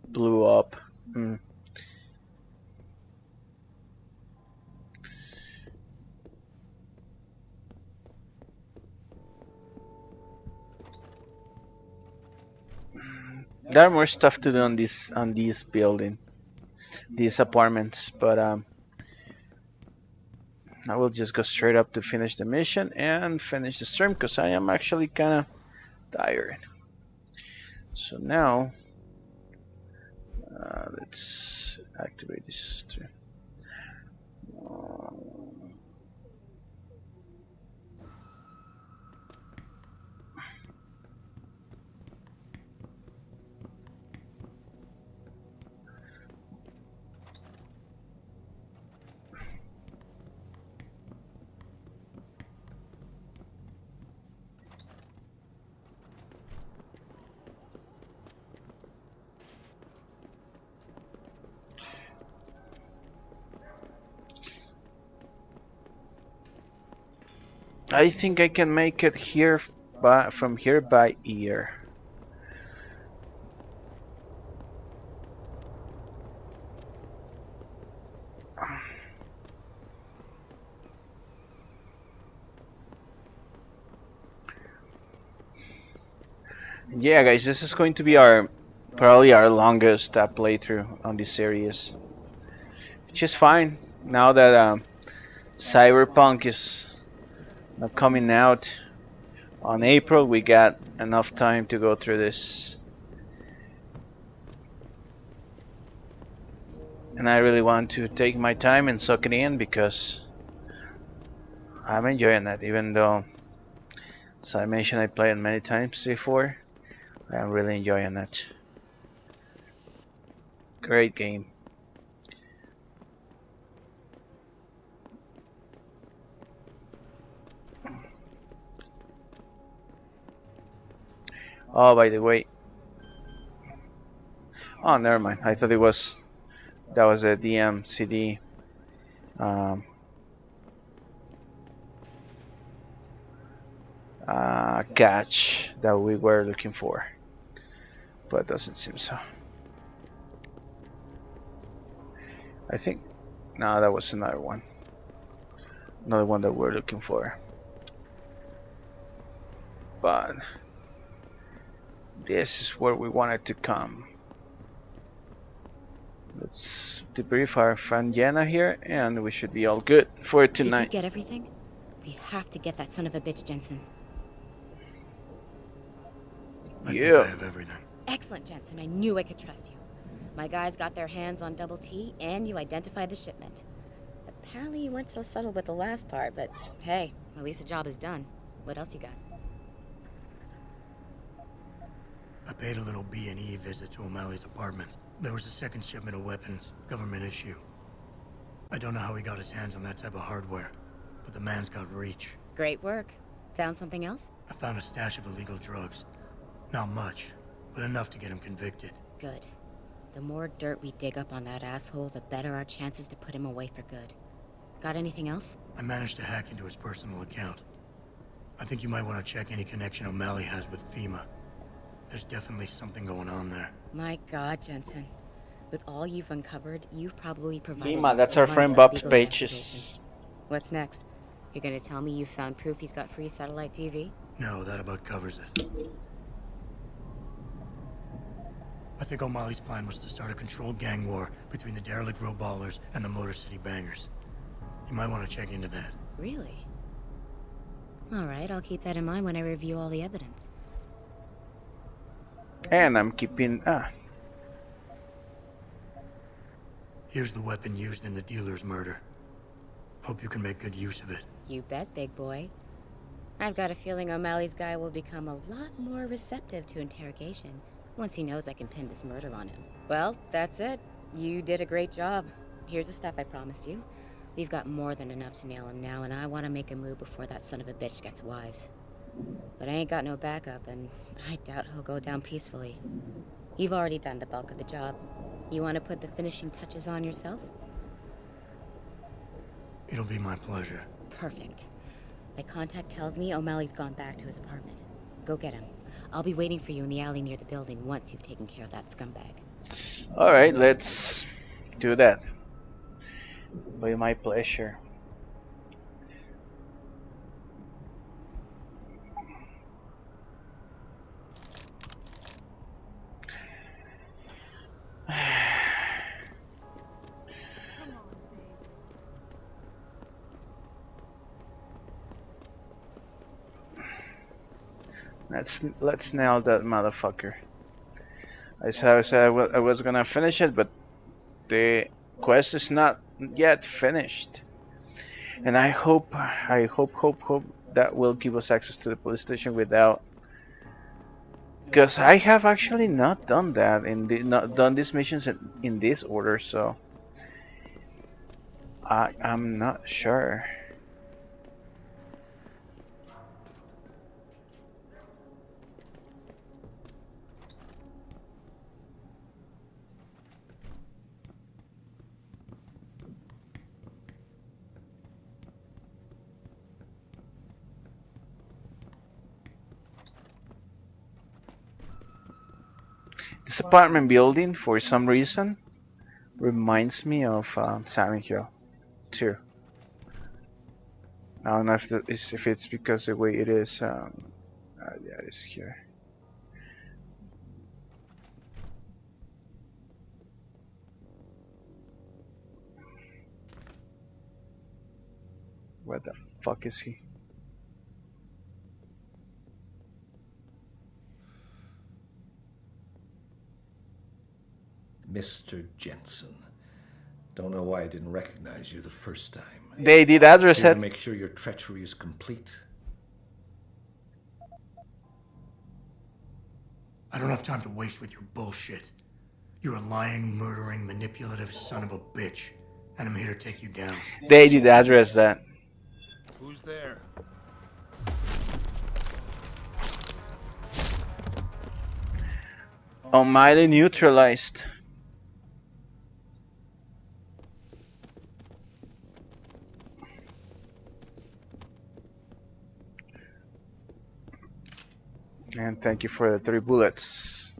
blew up. There are more stuff to do on this building, these apartments, but I will just go straight up to finish the mission and finish the stream because I am actually kind of tired. So now, let's activate this stream. I think I can make it here from here by ear. Yeah, guys, this is going to be probably our longest playthrough on this series, which is fine now that Cyberpunk is not coming out on April. We got enough time to go through this, and I really want to take my time and soak it in because I'm enjoying that. Even though, as I mentioned, I played it many times before, I am really enjoying it. Great game. Oh, by the way. Oh, never mind. I thought that was a DMCD catch that we were looking for, but it doesn't seem so. I think no, that was another one that we're looking for, but this is where we wanted to come. Let's debrief our friend Jenna here, and we should be all good for tonight. Did you get everything? We have to get that son of a bitch, Jensen. I think I have everything. Excellent, Jensen. I knew I could trust you. My guys got their hands on Double T, and you identified the shipment. Apparently you weren't so subtle with the last part, but hey, at least the job is done. What else you got? I paid a little B&E visit to O'Malley's apartment. There was a second shipment of weapons, government issue. I don't know how he got his hands on that type of hardware, but the man's got reach. Great work. Found something else? I found a stash of illegal drugs. Not much, but enough to get him convicted. Good. The more dirt we dig up on that asshole, the better our chances to put him away for good. Got anything else? I managed to hack into his personal account. I think you might want to check any connection O'Malley has with FEMA. There's definitely something going on there. My God, Jensen. With all you've uncovered, you've probably provided... FEMA, that's our friend Bob's pages. What's next? You're gonna tell me you found proof he's got free satellite TV? No, that about covers it. I think O'Malley's plan was to start a controlled gang war between the derelict road ballers and the Motor City bangers. You might want to check into that. Really? Alright, I'll keep that in mind when I review all the evidence. And I'm keeping... Here's the weapon used in the dealer's murder. Hope you can make good use of it. You bet, big boy. I've got a feeling O'Malley's guy will become a lot more receptive to interrogation once he knows I can pin this murder on him. Well, that's it. You did a great job. Here's the stuff I promised you. We've got more than enough to nail him now, and I want to make a move before that son of a bitch gets wise. But I ain't got no backup, and I doubt he'll go down peacefully. You've already done the bulk of the job. You want to put the finishing touches on yourself? It'll be my pleasure. Perfect. My contact tells me O'Malley's gone back to his apartment. Go get him. I'll be waiting for you in the alley near the building once you've taken care of that scumbag. Alright, let's do that. By my pleasure. Let's nail that motherfucker. I said I was gonna finish it, but the quest is not yet finished. And I hope that will give us access to the police station without, because I have actually not done that not done these missions in this order, so I'm not sure. This apartment building, for some reason, reminds me of Silent Hill 2. I don't know if it's because the way it is. Yeah, it's here. Where the fuck is he? Mr. Jensen. Don't know why I didn't recognize you the first time. They did address Here it. to make sure your treachery is complete. I don't have time to waste with your bullshit. You're a lying, murdering, manipulative son of a bitch, and I'm here to take you down. They did address that. Who's there? O'Malley neutralized. And thank you for the 3 bullets.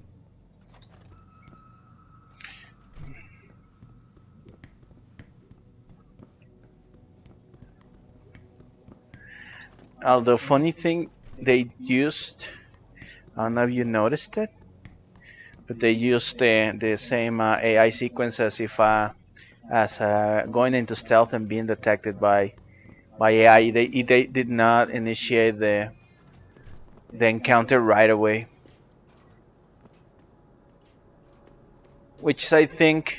Although funny thing, they used, I don't know if you noticed it, but they used the same AI sequence as if going into stealth and being detected by AI. They did not initiate the encounter right away, which I think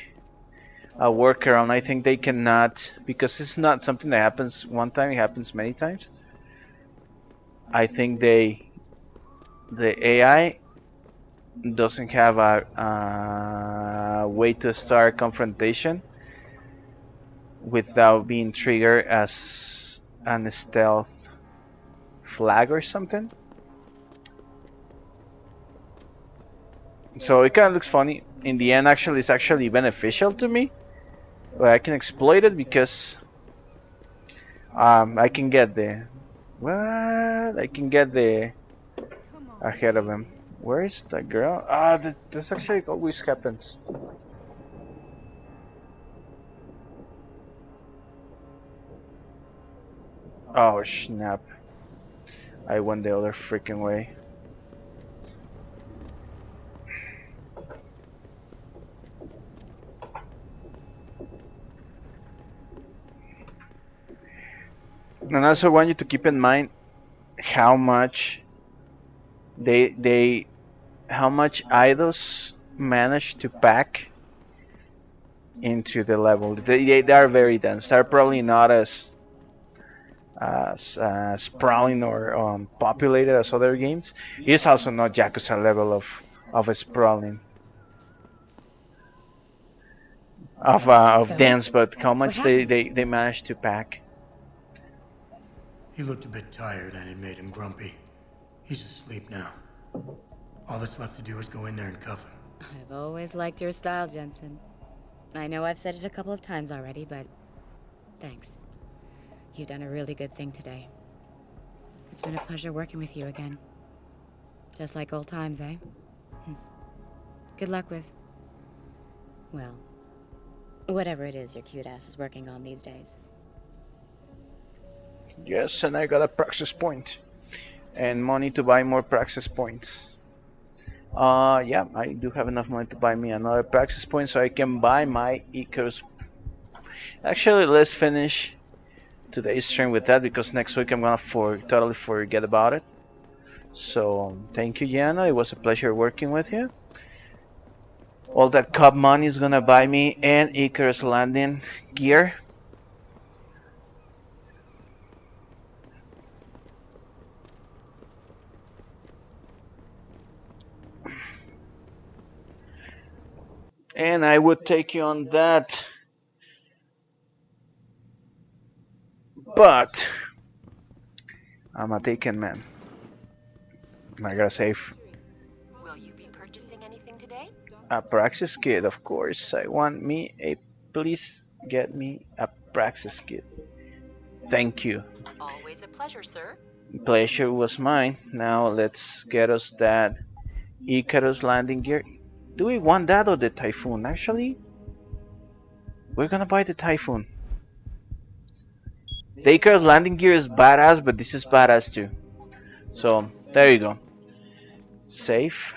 a workaround. I think they cannot, because it's not something that happens one time, it happens many times. I think the AI doesn't have a way to start confrontation without being triggered as an stealth flag or something. So it kind of looks funny. In the end, actually, it's actually beneficial to me, but I can exploit it because I can get the ahead of him. Where is the girl? This actually always happens. Oh snap! I went the other freaking way. And I also want you to keep in mind how much they how much idols manage to pack into the level. They are very dense. They're probably not as sprawling or populated as other games. It's also not Yakuza level of sprawling of So, dense, but how what much happened? they manage to pack. He looked a bit tired and it made him grumpy. He's asleep now. All that's left to do is go in there and cuff him. I've always liked your style, Jensen. I know I've said it a couple of times already, but thanks. You've done a really good thing today. It's been a pleasure working with you again. Just like old times, eh? Good luck with, well, whatever it is your cute ass is working on these days. Yes, and I got a praxis point and money to buy more praxis points. Yeah, I do have enough money to buy me another praxis point so I can buy my Icarus. Actually, let's finish today's stream with that because next week I'm gonna totally forget about it. So thank you, Jana. It was a pleasure working with you. All that cup money is gonna buy me an Icarus landing gear. And I would take you on that. But I'm a taken man. I gotta save. Will you be purchasing anything today? A Praxis kit, of course. I want me a. Please get me a Praxis kit. Thank you. Always a pleasure, sir. Pleasure was mine. Now let's get us that Icarus landing gear. Do we want that or the Typhoon? Actually, we're gonna buy the Typhoon. The Icarus landing gear is badass, but this is badass too. So there you go. Safe.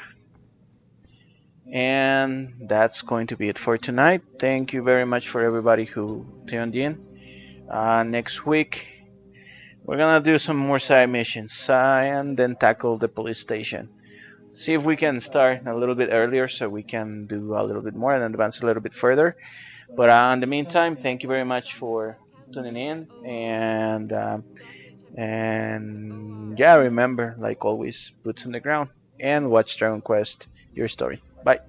And that's going to be it for tonight. Thank you very much for everybody who tuned in. Next week, we're gonna do some more side missions and then tackle the police station. See if we can start a little bit earlier so we can do a little bit more and advance a little bit further. But in the meantime, thank you very much for tuning in and yeah, remember, like always, boots on the ground and watch Dragon Quest, your story. Bye.